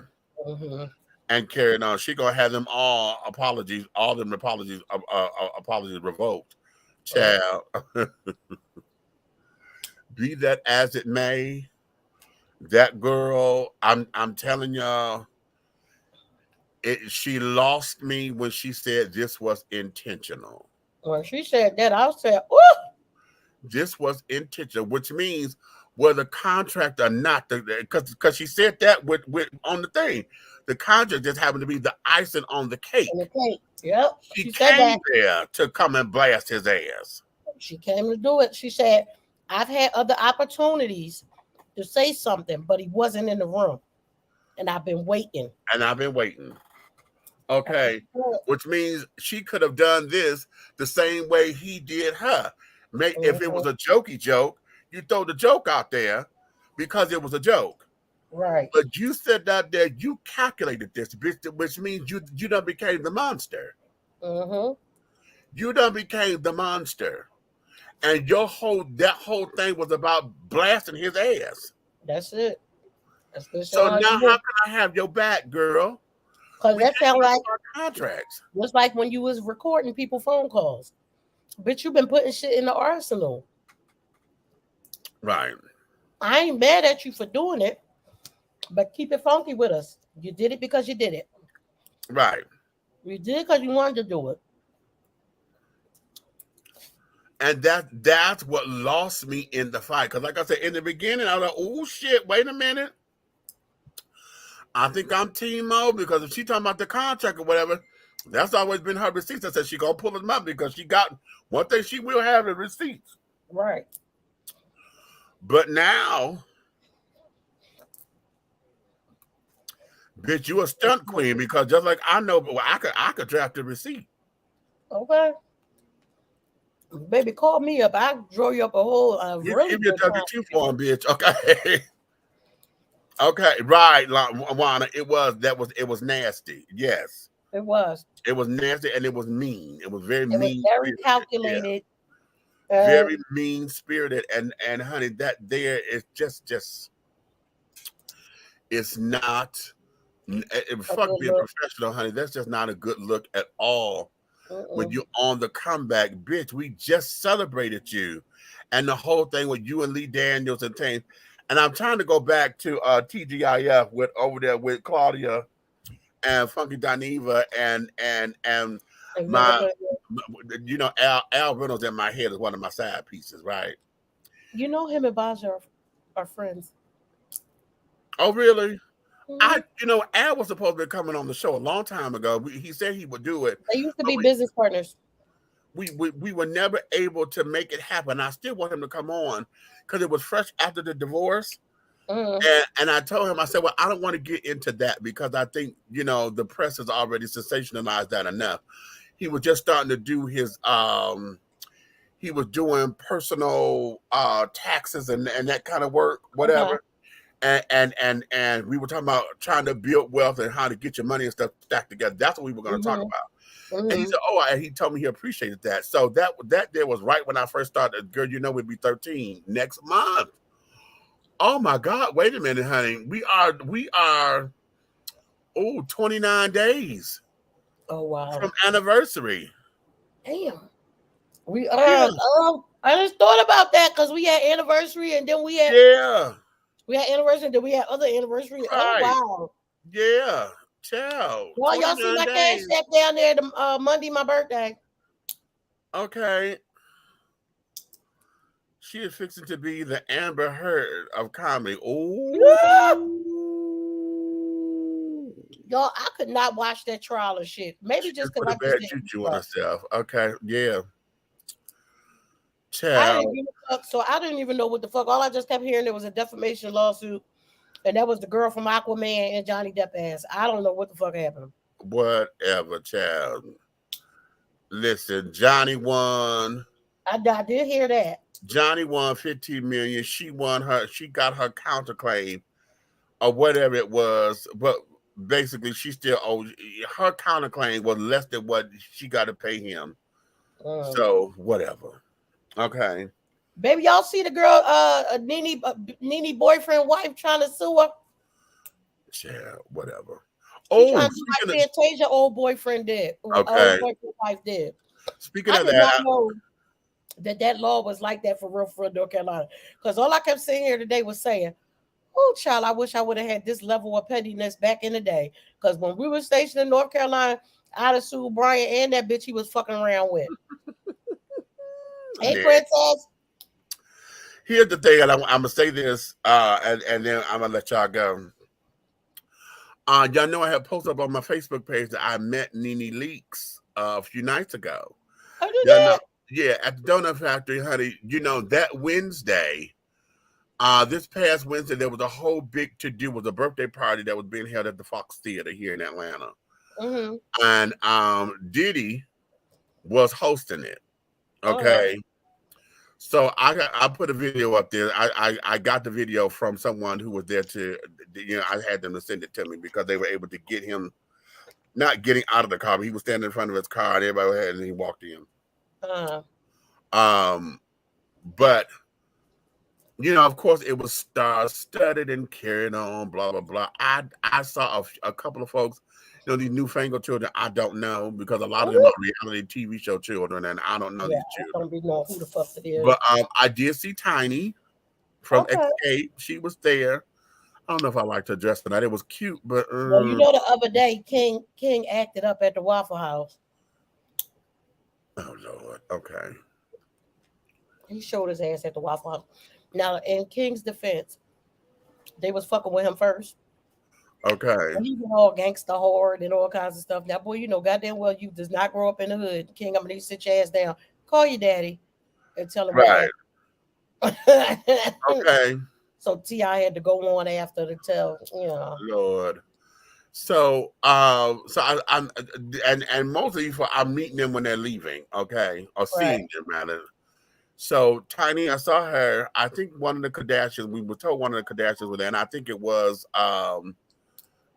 and carrying on. She gonna have them all apologies revoked. Child, be that as it may, that girl. I'm telling y'all. She lost me when she said this was intentional. When she said that, I said, "Oh, this was intentional," which means whether contract or not, because she said that with on the thing, the contract just happened to be the icing on the cake. On the cake, yep. She came there to come and blast his ass. She came to do it. She said, "I've had other opportunities to say something, but he wasn't in the room, and I've been waiting." Okay, which means she could have done this the same way he did her. If it was a jokey joke, you throw the joke out there because it was a joke. Right. But you said out there, you calculated this, which means you done became the monster. You done became the monster. And that whole thing was about blasting his ass. That's it. So now how can I have your back, girl? Because that sounds like contracts. Just like when you was recording people phone calls. Bitch, you've been putting shit in the arsenal. Right. I ain't mad at you for doing it, but keep it funky with us. You did it because you did it. Right. You did it because you wanted to do it. And that's what lost me in the fight. Because like I said, in the beginning, I was like, oh shit, wait a minute. I think I'm Team Mo, because if she talking about the contract or whatever, that's always been her receipts. I said she gonna pull them up because she got one thing she will have the receipts. Right. But now, bitch, you a stunt queen, because just like I know, well, I could draft a receipt. Okay. Baby, call me up. I draw you up a whole really give me a W-2 form, bitch. Okay. Okay, right, Juana. It was nasty. Yes, it was. It was nasty and it was mean. It was very mean. Very calculated. Yeah. Very mean spirited. And honey, that there is just it's not. Fuck being professional, honey. That's just not a good look at all. When you're on the comeback, bitch. We just celebrated you, and the whole thing with you and Lee Daniels and Tane. And I'm trying to go back to TGIF with over there with Claudia and Funky Dineva and my you know, Al Reynolds in my head is one of my side pieces, right? You know, him and Baja are friends. Oh, really? Mhm. You know, Al was supposed to be coming on the show a long time ago. He said he would do it. They used to be business partners. We were never able to make it happen. I still want him to come on because it was fresh after the divorce. And I told him, I said, well, I don't want to get into that because I think, you know, the press has already sensationalized that enough. He was just starting to do his he was doing personal taxes and that kind of work, whatever. And we were talking about trying to build wealth and how to get your money and stuff stacked together. That's what we were going to talk about. And he said, oh, and he told me he appreciated that. So that there was right when I first started. Girl, you know, we'd be 13 next month. Oh my God, wait a minute, honey. We are 29 days. Oh wow. From anniversary. Damn. We are I just thought about that because we had anniversary and then we had anniversary and then we had other anniversary. Right. Oh wow. Yeah. Ciao. Well, y'all see my cash app down there Monday, my birthday. Okay. She is fixing to be the Amber Heard of comedy. Oh, y'all! I could not watch that trial of shit. Maybe just because I bad juju on herself. Okay, yeah. I didn't give a fuck, so I didn't even know what the fuck. All I just kept hearing there was a defamation lawsuit, and that was the girl from Aquaman and Johnny Depp ass. I don't know what the fuck happened. Whatever, child. Listen, Johnny won. I did hear that. Johnny won $15 million. She got her counterclaim or whatever it was, but basically she still owed. Her counterclaim was less than what she got to pay him. So whatever. Okay. Baby, y'all see the girl, Nene boyfriend wife trying to sue her? Yeah, whatever. She trying to do like Fantasia old boyfriend did. Okay. Old boyfriend wife did. Speaking I of did that, not know that law was like that for real, North Carolina. Because all I kept saying here today was saying, oh, child, I wish I would have had this level of pettiness back in the day. Because when we were stationed in North Carolina, I'd have sued Brian and that bitch he was fucking around with. Hey, Princess. Here's the thing, and I'm going to say this, and then I'm going to let y'all go. Y'all know I had posted up on my Facebook page that I met Nene Leakes a few nights ago. Oh, did that? Yeah, at the Donut Factory, honey. You know, that Wednesday, this past Wednesday, there was a whole big to-do. Was a birthday party that was being held at the Fox Theater here in Atlanta. And Diddy was hosting it. Okay. So I put a video up there. I got the video from someone who was there to, you know, I had them to send it to me because they were able to get him, not getting out of the car, but he was standing in front of his car and everybody was ahead and he walked in. But you know, of course, it was star-studded and carried on, blah blah blah. I saw a couple of folks, you know, these newfangled children. I don't know because a lot of them are reality TV show children, and I don't know these children. I don't be knowing who the fuck it is. But I did see Tiny from Escape. She was there. I don't know if I liked her dress tonight. It was cute, but well, you know, the other day King acted up at the Waffle House. Oh Lord, okay. He showed his ass at the Waffle House. Now, in King's defense, they was fucking with him first. Okay. And he was all gangsta hard and all kinds of stuff. Now, boy, you know, goddamn well you does not grow up in the hood. King, I'm gonna need to sit your ass down. Call your daddy and tell him. Right. Okay. So T.I. had to go on after to tell, you know. Lord. So I'm mostly I'm meeting them when they're leaving, okay, or seeing them rather. So Tiny, I saw her. I think one of the Kardashians. We were told one of the Kardashians were there, and I think it was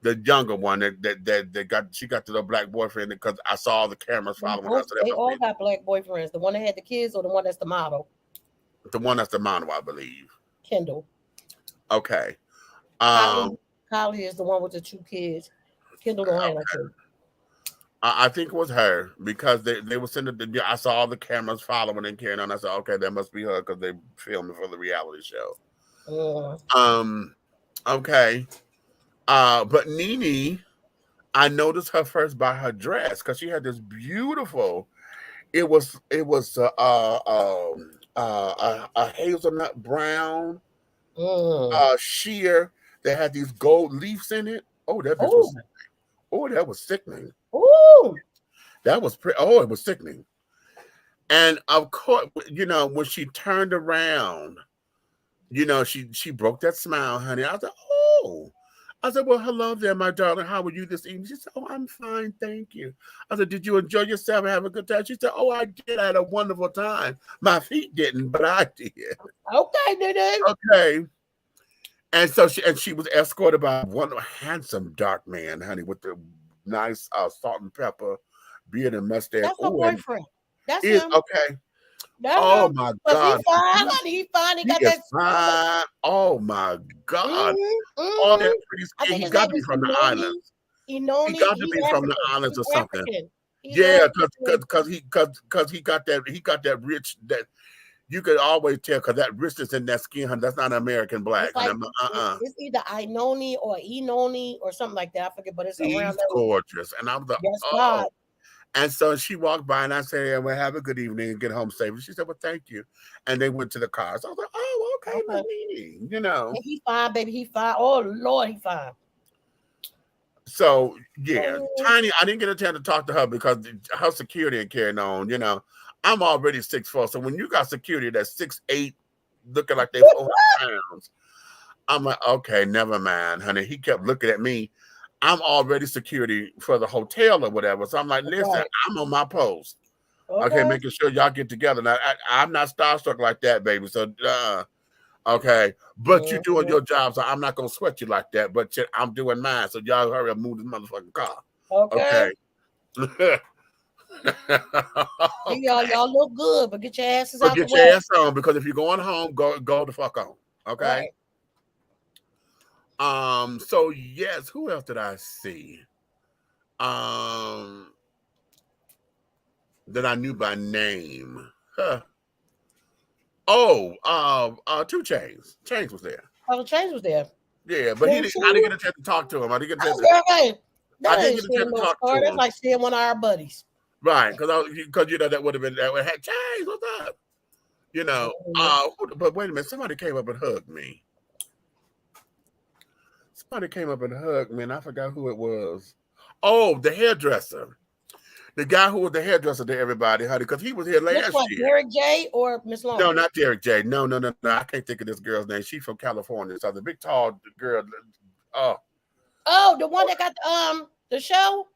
the younger one that got to the black boyfriend because I saw the cameras following her. So they all got black boyfriends. The one that had the kids or the one that's the model? The one that's the model, I believe. Kendall. Okay. Kylie is the one with the 2 kids. Kendall don't have no kids. I think it was her because they were sending I saw all the cameras following and carrying on. I said, okay, that must be her because they filming for the reality show. Okay. But Nene, I noticed her first by her dress because she had this beautiful It was a hazelnut brown sheer that had these gold leaves in it. Oh, that bitch was. Oh, that was sickening. Ooh. That was pretty. Oh, it was sickening. And of course, you know, when she turned around, you know, she broke that smile, honey. I was like, oh. I said, well, hello there, my darling. How are you this evening? She said, oh, I'm fine, thank you. I said, did you enjoy yourself and have a good time? She said, oh, I did. I had a wonderful time. My feet didn't, but I did. Okay, Nene. Okay. And so she was escorted by one handsome dark man, honey, with the nice salt and pepper beard and mustache. That's her boyfriend. That's is him. okay. That's Oh him. my But God. he fine, honey. He fine. He got is that. fine. Oh my God. All that pretty I skin. think He his got name to be is from the islands. He got to He's be from the African. islands or He's something. African. He's Yeah, African. because he got that rich that you could always tell because that richness in that skin, honey, that's not American black. It's like Honey. it's either Inoni or Enoni or something like that. I forget, but it's He's around there. gorgeous. And I was like, Yes, oh. God. And so she walked by and I said, yeah, well, have a good evening and get home safe. And she said, well, thank you. And they went to the car. So I was like, oh, okay, Malini, you know. Yeah, he fine, baby. He fine. Oh, Lord, he fine. So, yeah, Tiny, I didn't get a chance to talk to her because her security and carrying on, you know. I'm already 6'4". So when you got security that's 6'8", looking like they're 400 pounds, I'm like, okay, never mind, honey. He kept looking at me. I'm already security for the hotel or whatever. So I'm like, listen, I'm on my post. Okay, making sure y'all get together. Now, I'm not starstruck like that, baby. So, okay. But you're doing your job, so I'm not going to sweat you like that. But I'm doing mine. So y'all hurry up, move this motherfucking car. Okay. Hey, y'all look good, but get your asses so out get the your way. ass on because if you're going home, go the fuck on. Okay. Right. So yes, who else did I see? That I knew by name. Huh. Oh, 2 Chainz. Chainz was there. Oh, Chainz was there. Yeah, but I didn't get a chance to talk to him. I didn't get a chance to talk to him. That's like seeing one of our buddies. Right, because you know that would have been that would have had Chainz, what's up? You know, but wait a minute, somebody came up and hugged me. Somebody came up and hugged me, and I forgot who it was. Oh, the hairdresser. The guy who was the hairdresser to everybody, honey, because he was here last year. Derek J or Miss Long? No, not Derek J. No. I can't think of this girl's name. She's from California. So the big tall girl. Oh, the one that got the show?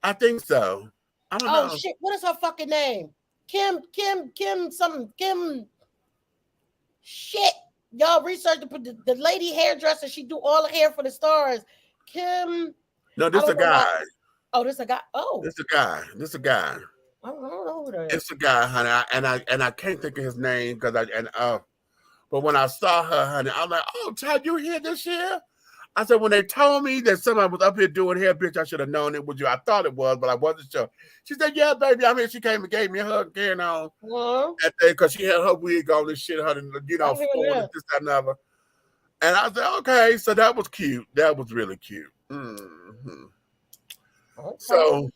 I think so. I don't know. Oh shit! What is her fucking name? Kim. Shit! Y'all research the lady hairdresser. She do all the hair for the stars. Kim. No, this is a guy. Oh, this a guy. Oh, this a guy. I don't know who that is. It's a guy, honey. And I can't think of his name because but when I saw her, honey, I'm like, oh, Chad, you here this year? I said, when they told me that somebody was up here doing hair, bitch, I should have known it was you. I thought it was, but I wasn't sure. She said, yeah, baby. I mean, she came and gave me a hug, carrying on. Because she had her wig on and shit, honey, you know, this, that, and other. And I said, okay, so that was cute. That was really cute. Mm-hmm. Okay. So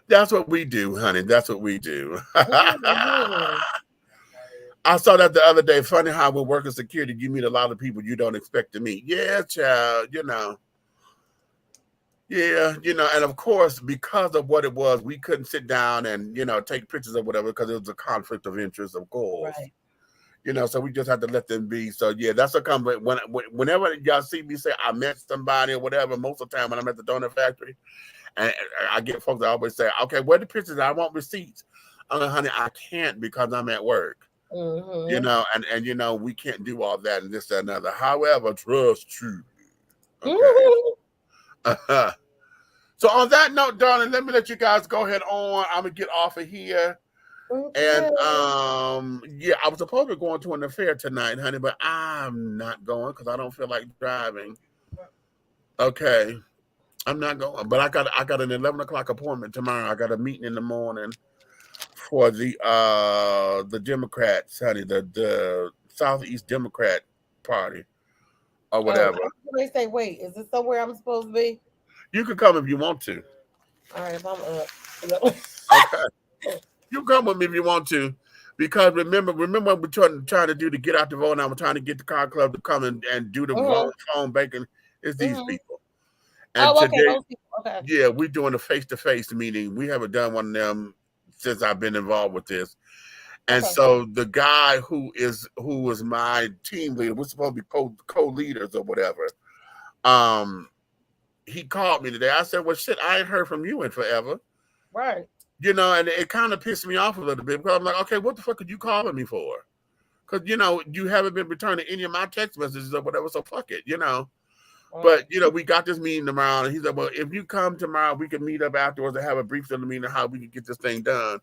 that's what we do, honey. That's what we do. I saw that the other day. Funny how when working security, you meet a lot of people you don't expect to meet. Yeah, child, you know. Yeah, you know, and of course, because of what it was, we couldn't sit down and, you know, take pictures or whatever because it was a conflict of interest, of course. Right. You know, so we just had to let them be. So, yeah, that's a comment. Whenever y'all see me say I met somebody or whatever, most of the time when I'm at the donut factory, and I get folks that always say, okay, where the pictures? I want receipts. Honey, I can't because I'm at work. Mm-hmm. You know, and you know, we can't do all that and this and another. However, trust true. Okay. Mm-hmm. So on that note, darling, let me let you guys go ahead on. I'm gonna get off of here. Okay. And yeah, I was supposed to be going to an affair tonight, honey, but I'm not going because I don't feel like driving. Okay. I'm not going, but I got an 11 o'clock appointment tomorrow. I got a meeting in the morning for the Democrats, honey, the Southeast Democrat Party or whatever. They say, wait, is this somewhere I'm supposed to be? You can come if you want to. All right, if I'm up. Okay. You come with me if you want to. Because remember what we're trying to do to get out the vote now. We're trying to get the car club to come and do the phone banking. It's these people. And today, those people. Okay. Yeah, we're doing a face-to-face meeting. We haven't done one of them since I've been involved with this. And so the guy who was my team leader, we're supposed to be co-leaders or whatever. He called me today. I said, well, shit, I ain't heard from you in forever. Right. You know, and it kind of pissed me off a little bit because I'm like, okay, what the fuck are you calling me for? Because, you know, you haven't been returning any of my text messages or whatever, so fuck it, you know. But, you know, we got this meeting tomorrow, and he said, well, if you come tomorrow, we can meet up afterwards and have a brief little meeting on how we can get this thing done.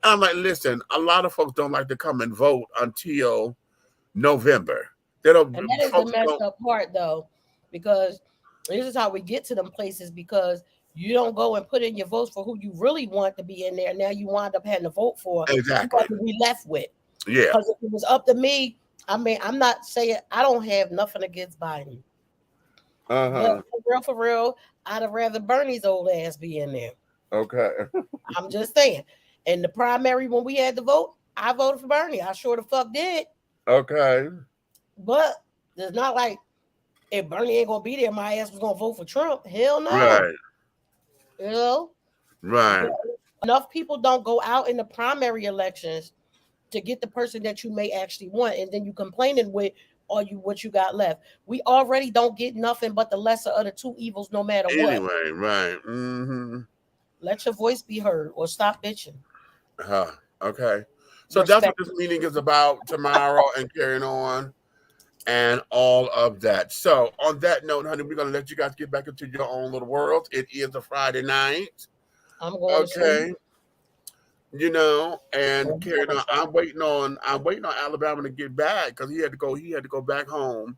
And I'm like, listen, a lot of folks don't like to come and vote until November. They don't. And that is the messed up part, though, because this is how we get to them places, because you don't go and put in your votes for who you really want to be in there. Now you wind up having to vote for exactly what we left with. Yeah. Because if it was up to me, I mean, I'm not saying I don't have nothing against Biden. But for real, I'd have rather Bernie's old ass be in there. Okay. I'm just saying. In the primary, when we had to vote, I voted for Bernie. I sure the fuck did. Okay. But it's not like if Bernie ain't gonna be there, my ass was gonna vote for Trump. Hell no. Right. You know? Right. Enough people don't go out in the primary elections to get the person that you may actually want, and then you complaining with what you got left. We already don't get nothing but the lesser of the two evils, no matter what. Anyway, right. Mm-hmm. Let your voice be heard, or stop bitching. Okay. So that's what this meeting is about tomorrow and carrying on and all of that. So on that note, honey, we're going to let you guys get back into your own little world. It is a Friday night. I'm going to sleep. You know, and carrying on. I'm waiting on Alabama to get back because he had to go back home,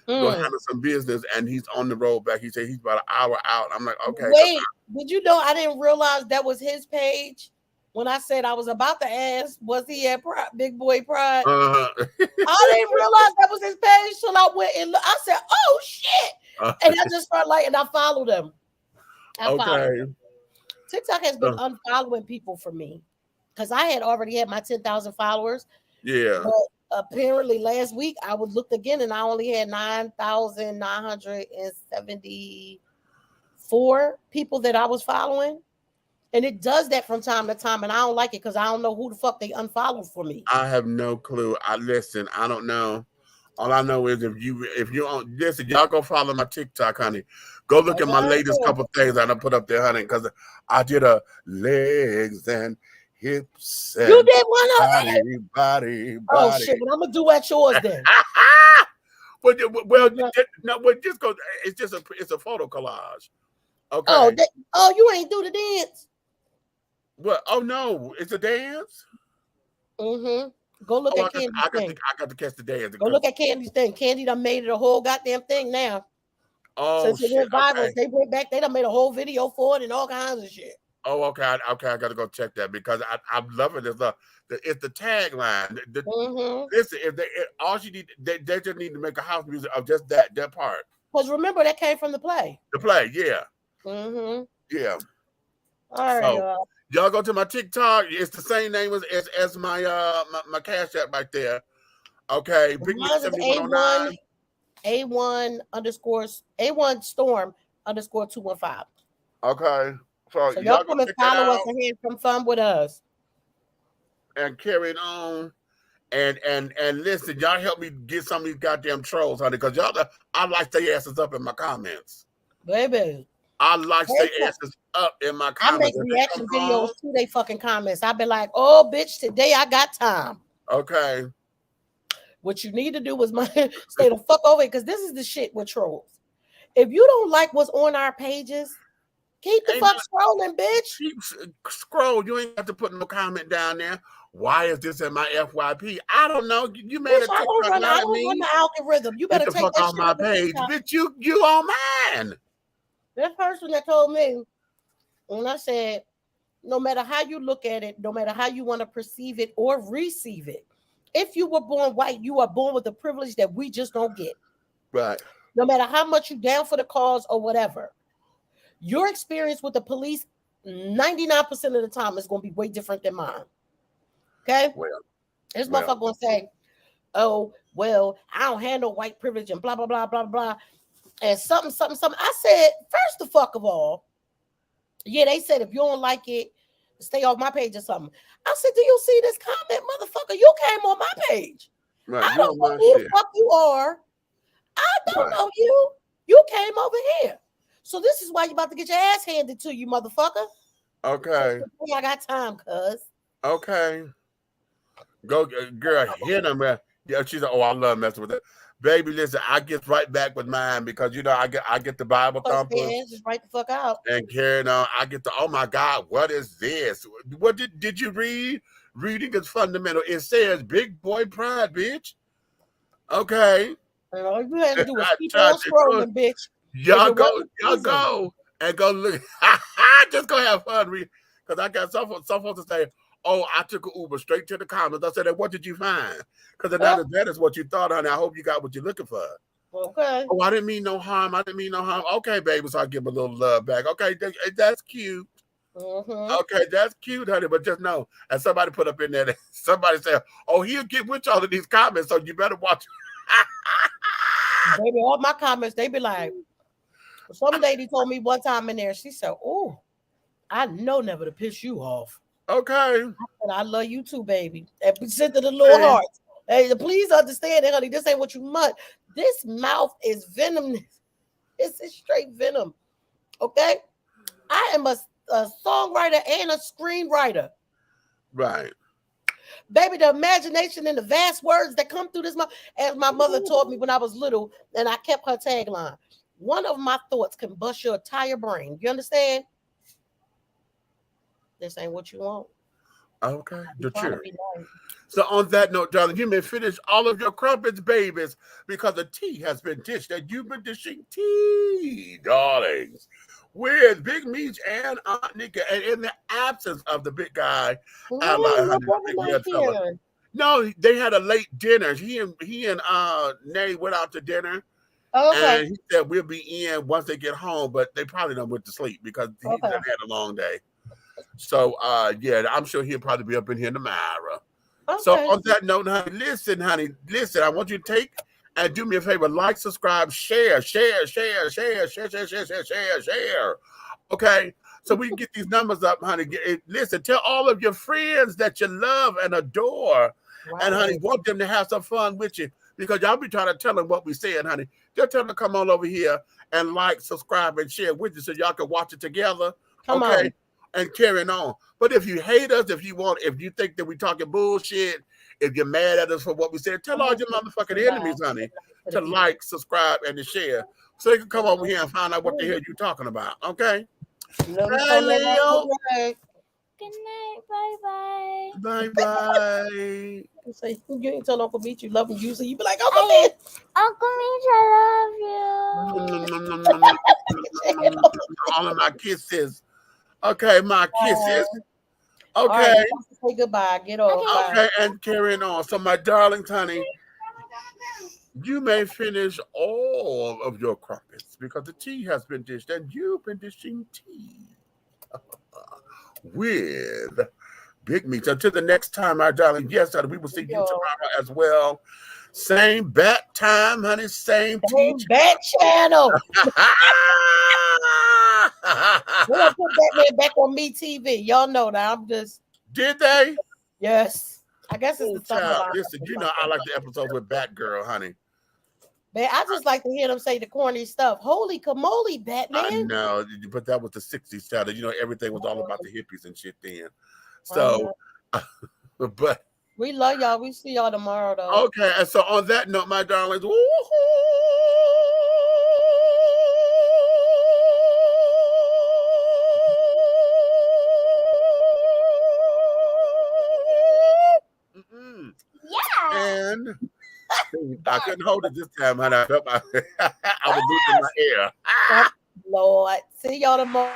go handle some business, and he's on the road back. He said he's about an hour out. I'm like, okay. Wait, did you know I didn't realize that was his page? When I said I was about to ask, was he at Big Boy Pride? I didn't realize that was his page till I went and I said, oh shit. And I just started and I followed him. Followed him. TikTok has been unfollowing people for me because I had already had my 10,000 followers. Yeah. But apparently last week I looked again and I only had 9,974 people that I was following. And it does that from time to time, and I don't like it because I don't know who the fuck they unfollowed for me. I have no clue. I don't know. All I know is if you listen, y'all go follow my TikTok, honey. Go look at my latest couple things I done put up there, honey, because I did a legs and hips. And you did one of them. Body. Oh shit! Well, I'm gonna do at yours then. Just go. It's a photo collage. Okay. You ain't do the dance. Well, oh no, it's a dance. Mm-hmm. Go look at Candy's thing. I got to catch the dance. Go look at Candy's thing. Candy done made it a whole goddamn thing now. Oh, since it went viral, they went back. They done made a whole video for it and all kinds of shit. Oh, okay. I got to go check that because I'm loving this. It's the tagline. Listen, all she need, they just need to make a house music of just that part. Because remember, that came from the play. The play, yeah. Mm-hmm. Yeah. All right. So, y'all go to my TikTok. It's the same name as my my Cash App right there. Okay. A1 Storm _215. Okay. So y'all come and follow us and have some fun with us. And carry it on. And listen, y'all help me get some of these goddamn trolls, honey, because I like their asses up in my comments. Baby. I like their asses up in my comments. I make reaction videos to their fucking comments. I be like, oh, bitch, today I got time. Okay. What you need to do is stay the fuck over it, because this is the shit with trolls. If you don't like what's on our pages, keep the fuck scrolling, bitch. Keep scroll. You ain't got to put no comment down there. Why is this in my FYP? I don't know. You made a TikTok. I don't run the algorithm. You better take that off my page, bitch. You on mine. That person that told me when I said, no matter how you look at it, no matter how you want to perceive it or receive it, if you were born white, you are born with a privilege that we just don't get. Right. No matter how much you down for the cause or whatever, your experience with the police 99% of the time it's going to be way different than mine. Okay? Well, this motherfucker going to say, oh, well, I don't handle white privilege and blah, blah, blah, blah, blah. And something. I said, first the fuck of all, yeah, they said if you don't like it, stay off my page or something. I said, do you see this comment, motherfucker? You came on my page. Right, I don't know who the fuck you are. I don't know you. You came over here. So this is why you about to get your ass handed to you, motherfucker. Okay. I got time, cuz. Okay. Go, girl, hit him, man. Yeah, she's like, oh, I love messing with it. Baby, listen, I get right back with mine because, you know, I get the Bible thumpers. Just right the fuck out. And carrying on, I get the, oh, my God, what is this? What did you read? Reading is fundamental. It says big boy pride, bitch. Okay. And all you had to do was keep on scrolling, bitch. Y'all go and go look. Just go have fun. Because I got some folks to say, oh, I took an Uber straight to the comments. I said, what did you find? Because that is what you thought, honey. I hope you got what you're looking for. Okay. Oh, I didn't mean no harm. Okay, baby, so I'll give a little love back. Okay, that's cute. Okay, that's cute, honey. But just know, and somebody put up in there that somebody said, oh, he'll get with y'all in these comments, so you better watch. Baby, all my comments, they be like, some lady told me one time in there, she said, oh, I know never to piss you off. Okay. I said, I love you too, baby. And sent to the little hearts. Hey, please understand that, honey. This ain't what you want. This mouth is venomous. It's straight venom. Okay? I am a songwriter and a screenwriter. Right. Baby, the imagination and the vast words that come through this mouth, as my mother taught me when I was little, and I kept her tagline. One of my thoughts can bust your entire brain. You understand? This ain't what you want. Okay, the truth. So on that note, darling, you may finish all of your crumpets, babies, because the tea has been dished, and you've been dishing tea, darlings, with Big Meech and Aunt Nika, and in the absence of the big guy, no, they had a late dinner. He and Nay went out to dinner. Okay. And he said we'll be in once they get home, but they probably done went to sleep because he had a long day. So yeah, I'm sure he'll probably be up in here tomorrow. Okay. So on that note, honey, listen, I want you to take and do me a favor, like, subscribe, share. Okay, so we can get these numbers up, honey. Listen, tell all of your friends that you love and adore, and honey, want them to have some fun with you. Because y'all be trying to tell them what we said, honey. Just tell them to come on over here and like, subscribe, and share with you so y'all can watch it together. Come on. And carrying on. But if you hate us, if you think that we talking bullshit, if you're mad at us for what we said, tell all your motherfucking enemies, honey, to like, subscribe, and to share. So they can come over here and find out what the hell you're talking about. Okay? Bye, Leo. Good night. Bye-bye. Bye-bye. Say, you ain't tell Uncle Meech you love him. You be like, Uncle Meech. Uncle Meech, I love you. All of my kisses. Okay, my kisses. Okay. Right, say goodbye. Get off. Okay, and carrying on. So, my darlings, honey, you may finish all of your crumpets because the tea has been dished, and you've been dishing tea with Big Meech. Until the next time, my darling, yes, honey, we will see you tomorrow as well. Same bat time, honey. Same bat channel. We're gonna put that man back on Me TV. Y'all know that. I'm just. Did they? Yes. I guess it's the summer. Listen, you know I like the episodes with Batgirl, honey. Man, I just like to hear them say the corny stuff. Holy camoli, Batman. I know, but that was the 60s challenge. You know, everything was all about the hippies and shit then. So, but we love y'all. We see y'all tomorrow, though. Okay, and so on that note, my darlings, and I couldn't hold it this time, honey. I was losing my hair. Lord, see y'all tomorrow.